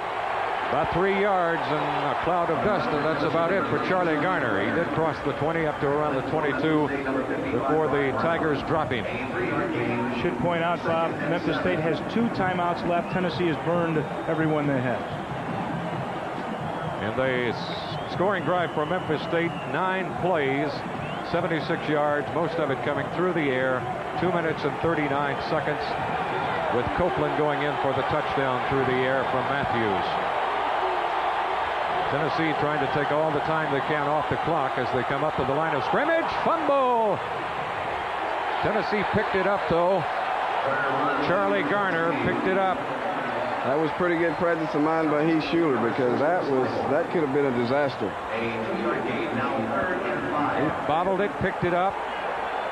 About 3 yards and a cloud of dust, and that's about it for Charlie Garner. He did cross the 20 up to around the 22 before the Tigers drop him. Should point out, Bob, Memphis State has 2 timeouts left. Tennessee has burned every one they have. And the scoring drive for Memphis State, 9 plays, 76 yards, most of it coming through the air, 2 minutes and 39 seconds, with Copeland going in for the touchdown through the air from Matthews. Tennessee trying to take all the time they can off the clock as they come up to the line of scrimmage. Fumble! Tennessee picked it up, though. Charlie Garner picked it up. That was pretty good presence of mind by Heath Schuler, because that could have been a disaster. He bobbled it, picked it up,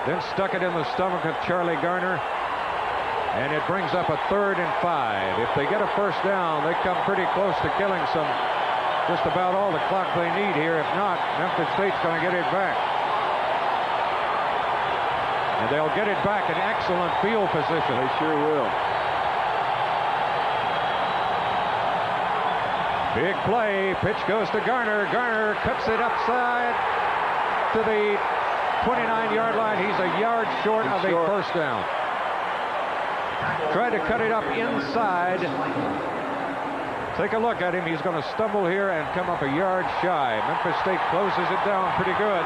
then stuck it in the stomach of Charlie Garner, and it brings up a 3rd and 5. If they get a first down, they come pretty close to killing just about all the clock they need here. If not, Memphis State's going to get it back. And they'll get it back in excellent field position. They sure will. Big play. Pitch goes to Garner. Garner cuts it upside to the 29-yard line. He's a yard short of a first down. Tried to cut it up inside. Take a look at him. He's going to stumble here and come up a yard shy. Memphis State closes it down pretty good.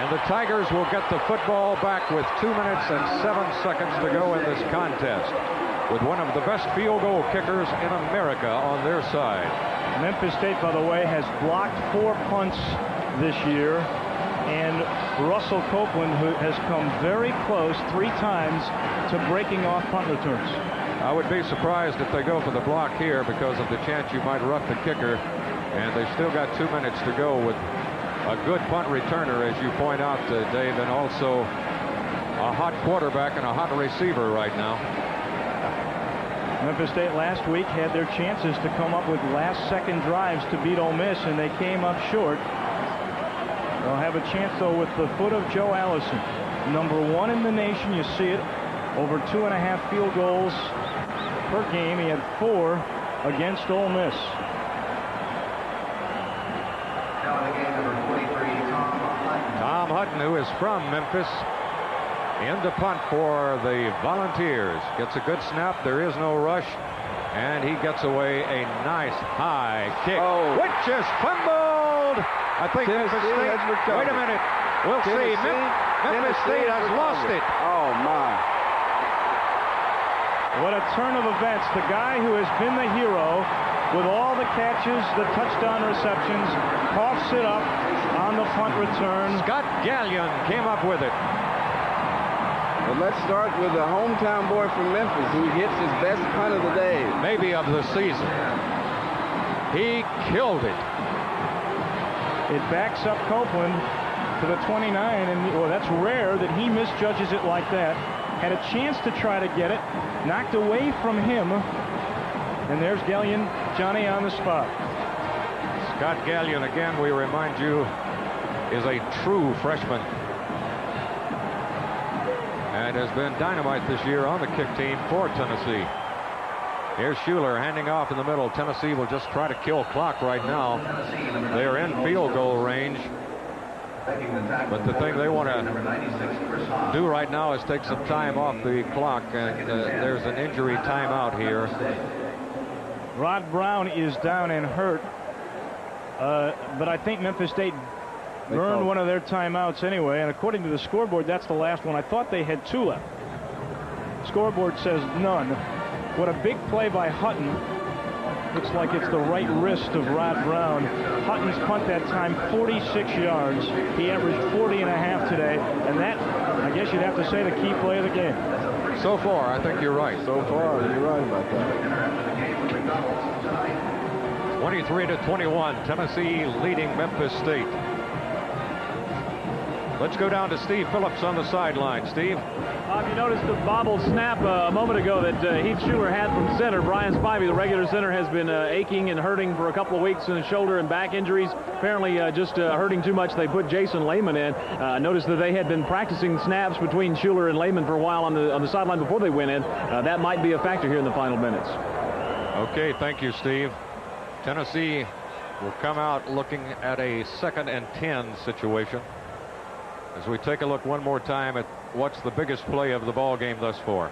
And the Tigers will get the football back with 2 minutes and 7 seconds to go in this contest, with one of the best field goal kickers in America on their side. Memphis State, by the way, has blocked 4 punts this year, and Russell Copeland, who has come very close 3 times to breaking off punt returns. I would be surprised if they go for the block here because of the chance you might rough the kicker, and they've still got 2 minutes to go with a good punt returner, as you point out, Dave, and also a hot quarterback and a hot receiver right now. Memphis State last week had their chances to come up with last-second drives to beat Ole Miss, and they came up short. They'll have a chance, though, with the foot of Joe Allison. Number 1 in the nation, you see it. Over 2.5 field goals per game. He had 4 against Ole Miss. Tom Hutton, who is from Memphis, in to punt for the Volunteers. Gets a good snap. There is no rush. And he gets away a nice high kick, which is fumbled. I think Memphis State. Wait a minute. We'll see. Memphis State has lost it. Oh, my. What a turn of events. The guy who has been the hero with all the catches, the touchdown receptions, coughs it up on the punt return. Scott Gallion came up with it. But let's start with the hometown boy from Memphis, who hits his best punt of the day. Maybe of the season. He killed it. It backs up Copeland to the 29, and well, that's rare that he misjudges it like that. Had a chance to try to get it, knocked away from him, and there's Gallion, Johnny on the spot. Scott Gallion, again, we remind you, is a true freshman and has been dynamite this year on the kick team for Tennessee. Here's Schuler handing off in the middle. Tennessee will just try to kill clock right now. They are in field goal range. But the thing they want to do right now is take some time off the clock, and there's an injury timeout here. Rod Brown is down and hurt, but I think Memphis State burned one of their timeouts anyway, and according to the scoreboard, that's the last one. I thought they had 2 left. Scoreboard says none. What a big play by Hutton. Looks like it's the right wrist of Rod Brown. Hutton's punt that time 46 yards. He averaged 40.5 today, and that, I guess you'd have to say, the key play of the game. So far, I think you're right. So far, you're right about that. 23-21, Tennessee leading Memphis State. Let's go down to Steve Phillips on the sideline. Steve? Bob, you noticed the bobbled snap a moment ago that Heath Schuler had from center. Brian Spivey, the regular center, has been aching and hurting for a couple of weeks in his shoulder and back injuries. Apparently just hurting too much. They put Jason Lehman in. Noticed that they had been practicing snaps between Schuler and Lehman for a while on the sideline before they went in. That might be a factor here in the final minutes. Okay, thank you, Steve. Tennessee will come out looking at a 2nd and 10 situation. As we take a look one more time at what's the biggest play of the ball game thus far.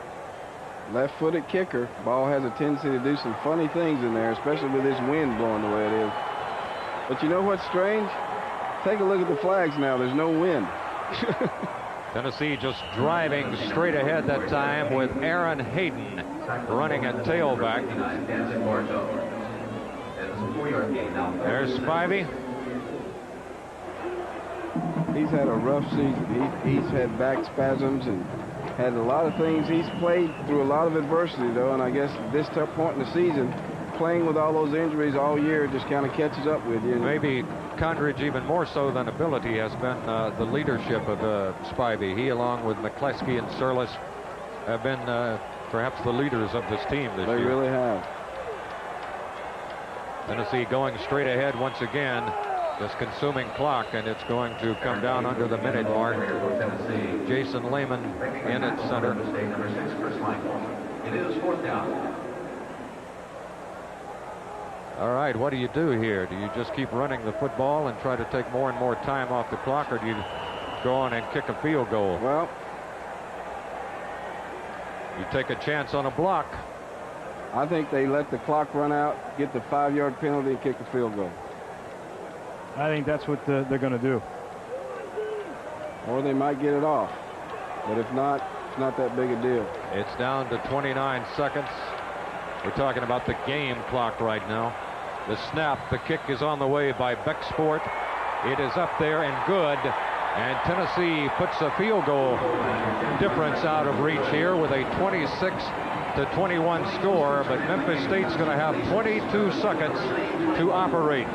Left-footed kicker. Ball has a tendency to do some funny things in there, especially with this wind blowing the way it is. But you know what's strange? Take a look at the flags now. There's no wind. Tennessee just driving straight ahead that time with Aaron Hayden running at tailback. There's Spivey. He's had a rough season. He's had back spasms and had a lot of things. He's played through a lot of adversity, though, and I guess this tough point in the season, playing with all those injuries all year, just kind of catches up with you. Maybe Condridge, even more so than ability, has been the leadership of Spivey. He, along with McCleskey and Surlis, have been perhaps the leaders of this team this year. They really have. Tennessee going straight ahead once again. Just consuming clock, and it's going to come down under the minute mark. Jason Lehman in at center. It is 4th down. All right, what do you do here? Do you just keep running the football and try to take more and more time off the clock, or do you go on and kick a field goal? Well, you take a chance on a block. I think they let the clock run out, get the 5-yard penalty, and kick a field goal. I think that's what they're going to do. Or they might get it off. But if not, it's not that big a deal. It's down to 29 seconds. We're talking about the game clock right now. The snap, the kick is on the way by Becksport. It is up there and good. And Tennessee puts a field goal difference out of reach here with a 26-21 score. But Memphis State's going to have 22 seconds to operate.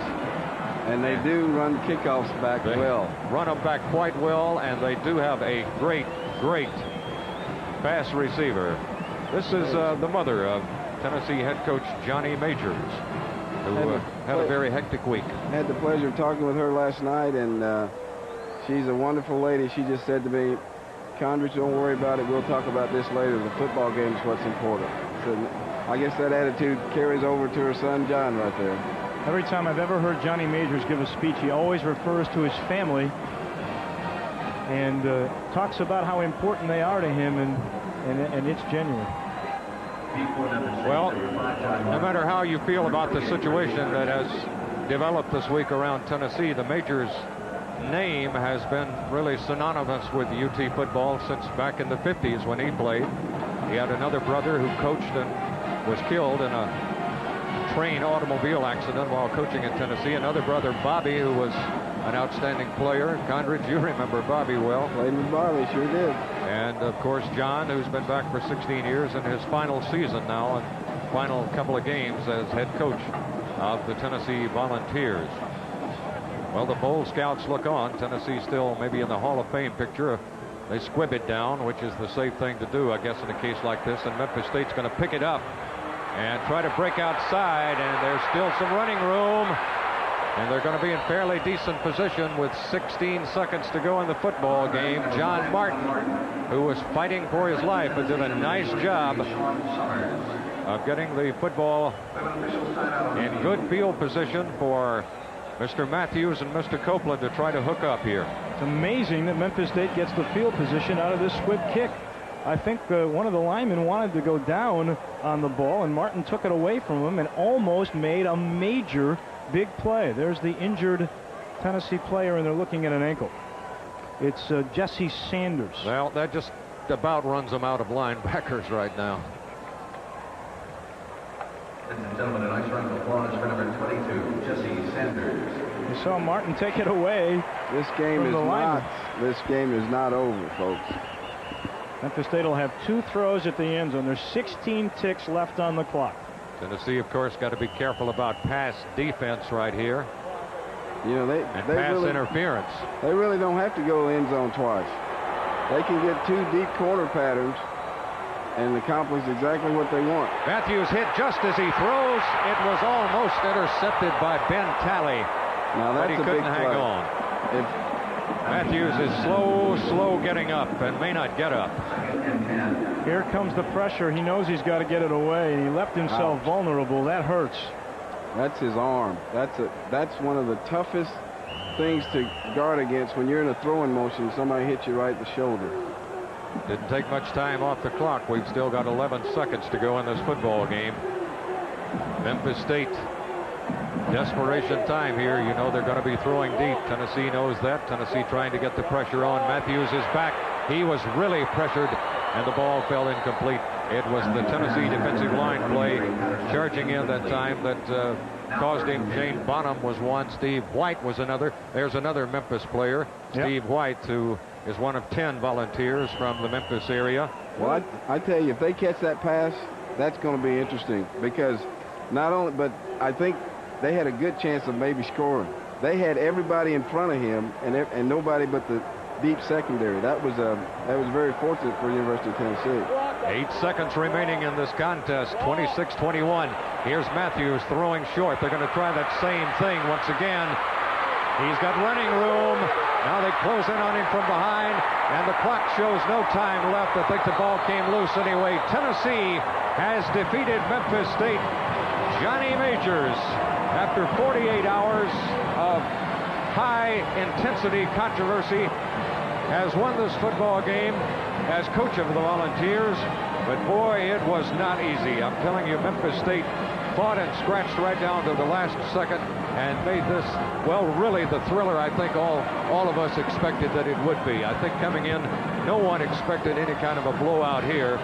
And they do run kickoffs back well. Run them back quite well, and they do have a great pass receiver. This is the mother of Tennessee head coach Johnny Majors, who had a very hectic week. Had the pleasure of talking with her last night, and she's a wonderful lady. She just said to me, Condridge, don't worry about it. We'll talk about this later. The football game is what's important. So I guess that attitude carries over to her son, John, right there. Every time I've ever heard Johnny Majors give a speech, he always refers to his family and talks about how important they are to him, and it's genuine. Well, no matter how you feel about the situation that has developed this week around Tennessee, the Majors name has been really synonymous with UT football since back in the 50s when he played. He had another brother who coached and was killed in a train automobile accident while coaching in Tennessee. Another brother, Bobby, who was an outstanding player. Condridge, you remember Bobby well. Played with Bobby, sure did. And, of course, John, who's been back for 16 years in his final season now and final couple of games as head coach of the Tennessee Volunteers. Well, the Bowl Scouts look on. Tennessee still maybe in the Hall of Fame picture. They squib it down, which is the safe thing to do, I guess, in a case like this. And Memphis State's going to pick it up and try to break outside, and there's still some running room. And they're going to be in fairly decent position with 16 seconds to go in the football game. John Martin, who was fighting for his life, but did a nice job of getting the football in good field position for Mr. Matthews and Mr. Copeland to try to hook up here. It's amazing that Memphis State gets the field position out of this squib kick. I think one of the linemen wanted to go down on the ball, and Martin took it away from him and almost made a major big play. There's the injured Tennessee player, and they're looking at an ankle. It's Jesse Sanders. Well, that just about runs them out of linebackers right now. Ladies and gentlemen, a nice round of applause for number 22, Jesse Sanders. You saw Martin take it away. This game is not over, folks. Memphis State will have 2 throws at the end zone. There's 16 ticks left on the clock. Tennessee, of course, got to be careful about pass defense right here. You know, they pass really, interference. They really don't have to go end zone twice. They can get 2 deep corner patterns and accomplish exactly what they want. Matthews hit just as he throws. It was almost intercepted by Ben Talley. Now that's but he a couldn't big hang play. on. Matthews is slow getting up and may not get up. Here comes the pressure. He knows he's got to get it away, and he left himself vulnerable. That hurts. That's his arm. That's one of the toughest things to guard against when you're in a throwing motion. Somebody hits you right in the shoulder. Didn't take much time off the clock. We've still got 11 seconds to go in this football game. Memphis State, desperation time here. You know they're going to be throwing deep. Tennessee knows that. Tennessee trying to get the pressure on. Matthews is back. He was really pressured, and the ball fell incomplete. It was the Tennessee defensive line play charging in that time that caused him. Shane Bonham was one. Steve White was another. There's another Memphis player, Steve White, who is one of 10 volunteers from the Memphis area. Well, I tell you, if they catch that pass, that's going to be interesting, because not only, but I think they had a good chance of maybe scoring. They had everybody in front of him and nobody but the deep secondary. That was very fortunate for the University of Tennessee. 8 seconds remaining in this contest. 26-21. Here's Matthews throwing short. They're going to try that same thing once again. He's got running room. Now they close in on him from behind, and the clock shows no time left. I think the ball came loose anyway. Tennessee has defeated Memphis State. Johnny Majors, after 48 hours of high-intensity controversy, has won this football game as coach of the Volunteers. But boy, it was not easy. I'm telling you, Memphis State fought and scratched right down to the last second and made this, well, really the thriller I think all of us expected that it would be. I think coming in, no one expected any kind of a blowout here,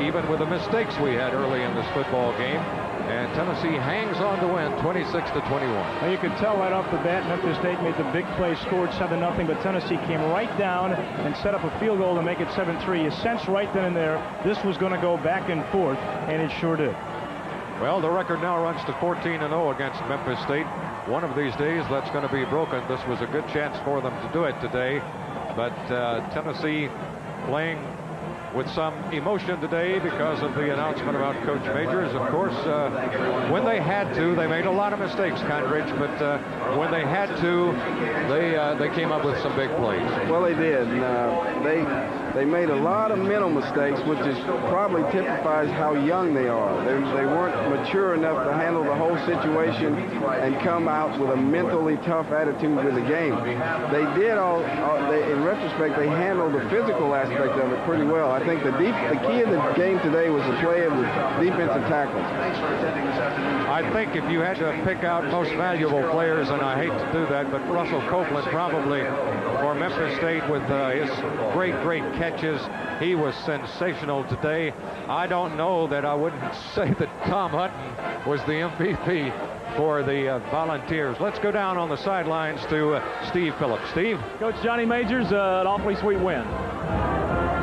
even with the mistakes we had early in this football game. And Tennessee hangs on to win 26-21. Well, you could tell right off the bat Memphis State made the big play, scored 7-0, but Tennessee came right down and set up a field goal to make it 7-3. You sense right then and there this was going to go back and forth, and it sure did. Well, the record now runs to 14-0 against Memphis State. One of these days that's going to be broken. This was a good chance for them to do it today, but Tennessee playing with some emotion today because of the announcement about Coach Majors. Of course, when they had to, they made a lot of mistakes, Condridge, but when they had to, they came up with some big plays. Well, they did. They made a lot of mental mistakes, which is probably typifies how young they are. They weren't mature enough to handle the whole situation and come out with a mentally tough attitude with the game. They did in retrospect, they handled the physical aspect of it pretty well. I think the key of the game today was the play of the defensive tackles. I think if you had to pick out most valuable players, and I hate to do that, but Russell Copeland probably for Memphis State with his great catches. He was sensational today. I don't know that I wouldn't say that Tom Hutton was the MVP for the Volunteers. Let's go down on the sidelines to Steve Phillips. Steve? Coach Johnny Majors, an awfully sweet win.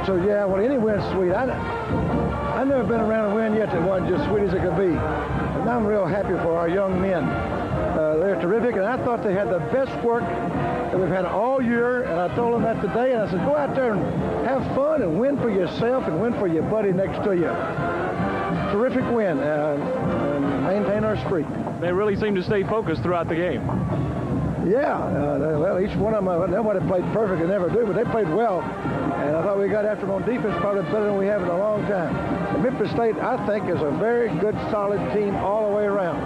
So, yeah, well, any win's sweet. I've never been around a win yet that wasn't just sweet as it could be. And I'm real happy for our young men. They're terrific, and I thought they had the best work that we've had all year, and I told them that today, and I said, go out there and have fun and win for yourself and win for your buddy next to you. Terrific win. And maintain our streak. They really seem to stay focused throughout the game. Yeah, well, each one of them, nobody played perfect, they never do, but they played well. And I thought we got after them on defense probably better than we have in a long time. And Memphis State, I think, is a very good, solid team all the way around.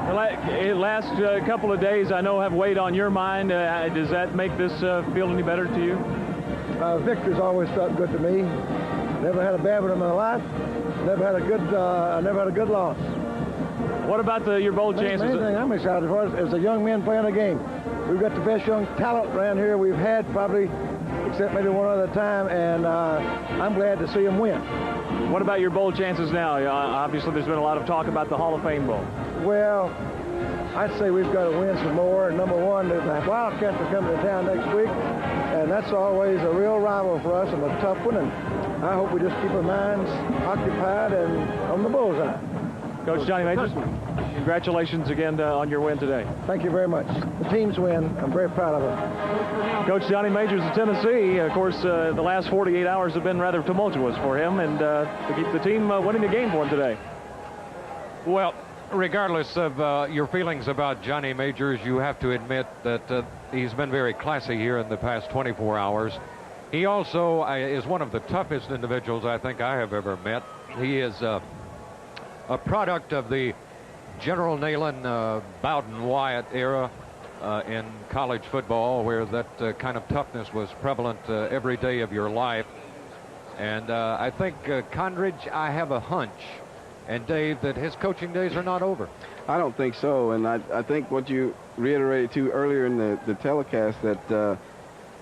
The last couple of days, I know, have weighed on your mind. Does that make this feel any better to you? Victory's always felt good to me. Never had a bad one in my life. Never had a good loss. What about your bowl chances? Main thing I'm excited for is the young men playing the game. We've got the best young talent around here we've had probably, except maybe one other time, and I'm glad to see them win. What about your bowl chances now? Obviously, there's been a lot of talk about the Hall of Fame Bowl. Well, I'd say we've got to win some more. Number one, the Wildcats are coming to town next week, and that's always a real rival for us and a tough one, and I hope we just keep our minds occupied and on the bullseye. Coach Johnny Majors, congratulations again on your win today. Thank you very much. The team's win. I'm very proud of it. Coach Johnny Majors of Tennessee, of course, the last 48 hours have been rather tumultuous for him, and to keep the team winning the game for him today. Well, regardless of your feelings about Johnny Majors, you have to admit that he's been very classy here in the past 24 hours. He also is one of the toughest individuals I think I have ever met. He is a product of the General Neyland, Bowden Wyatt era in college football, where that kind of toughness was prevalent every day of your life. And I think Condridge, I have a hunch, and Dave, that his coaching days are not over. I don't think so, and I think what you reiterated too earlier in the telecast, that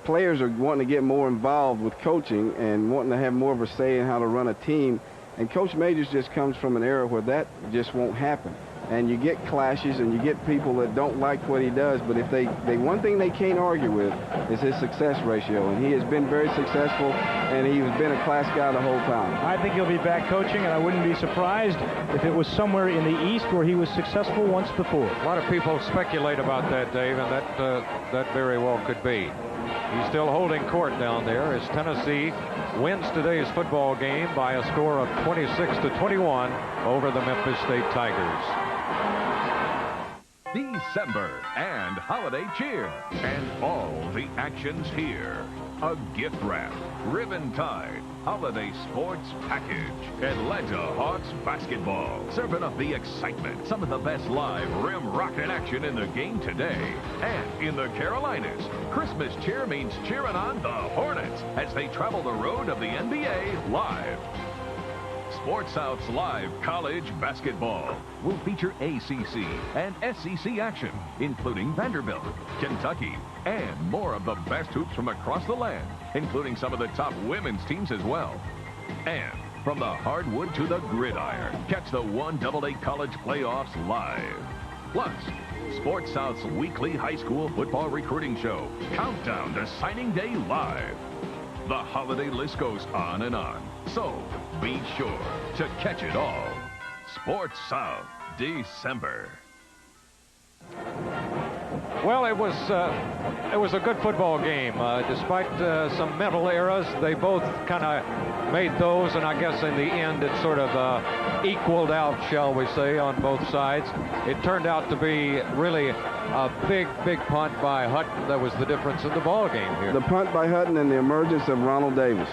players are wanting to get more involved with coaching and wanting to have more of a say in how to run a team. And Coach Majors just comes from an era where that just won't happen. And you get clashes and you get people that don't like what he does, but if they one thing they can't argue with is his success ratio. And he has been very successful, and he's been a class guy the whole time. I think he'll be back coaching, and I wouldn't be surprised if it was somewhere in the East where he was successful once before. A lot of people speculate about that, Dave, and that very well could be. He's still holding court down there as Tennessee wins today's football game by a score of 26-21 over the Memphis State Tigers. December and holiday cheer, and all the actions here. A gift wrap, ribbon tied, holiday sports package. Atlanta Hawks basketball, serving up the excitement. Some of the best live rim rocking action in the game today. And in the Carolinas, Christmas cheer means cheering on the Hornets as they travel the road of the NBA live. Sports South's live college basketball will feature ACC and SEC action, including Vanderbilt, Kentucky, and more of the best hoops from across the land, including some of the top women's teams as well. And from the hardwood to the gridiron, catch the 1AA college playoffs live. Plus, Sports South's weekly high school football recruiting show, Countdown to Signing Day Live. The holiday list goes on and on, so be sure to catch it all. Sports South, December. Well, it was a good football game. Despite some mental errors, they both kind of made those, and I guess in the end it sort of equaled out, shall we say, on both sides. It turned out to be really a big punt by Hutton that was the difference in the ball game here. The punt by Hutton and the emergence of Ronald Davis.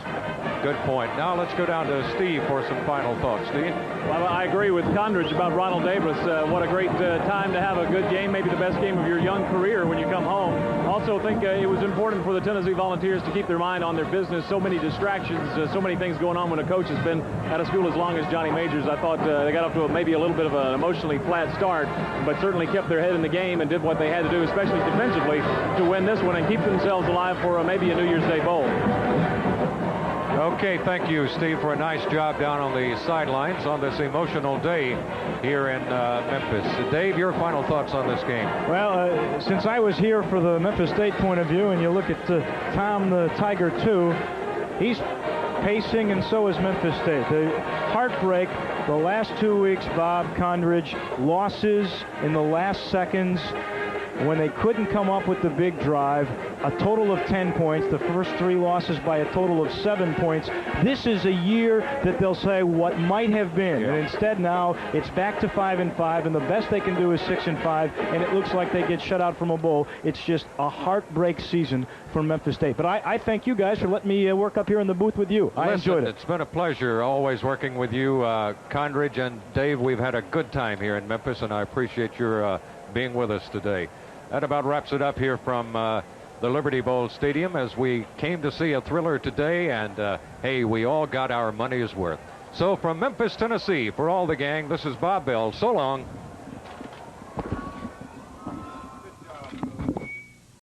Good point. Now let's go down to Steve for some final thoughts. Steve? Well, I agree with Condridge about Ronald Davis. What a great time to have a good game, maybe the best game of your young career when you come home. Also think it was important for the Tennessee Volunteers to keep their mind on their business. So many distractions, so many things going on when a coach has been at a school as long as Johnny Majors. I thought they got off to maybe a little bit of an emotionally flat start, but certainly kept their head in the game and did what they had to do, especially defensively, to win this one and keep themselves alive for maybe a New Year's Day bowl. Okay, thank you, Steve, for a nice job down on the sidelines on this emotional day here in Memphis. Dave, your final thoughts on this game? Well, since I was here for the Memphis State point of view, and you look at Tom the Tiger 2, he's pacing, and so is Memphis State. The heartbreak the last 2 weeks, Bob, Condridge, losses in the last seconds. when they couldn't come up with the big drive, a total of 10 points, the first 3 losses by a total of 7 points. This is a year that they'll say what might have been, and instead now it's back to 5-5, and the best they can do is 6-5, and it looks like they get shut out from a bowl. It's just a heartbreak season for Memphis State. But I thank you guys for letting me work up here in the booth with you. I enjoyed it. It's been a pleasure always working with you, Condridge and Dave. We've had a good time here in Memphis, and I appreciate your being with us today. That about wraps it up here from the Liberty Bowl Stadium as we came to see a thriller today, and hey, we all got our money's worth. So from Memphis, Tennessee, for all the gang, this is Bob Bell. So long.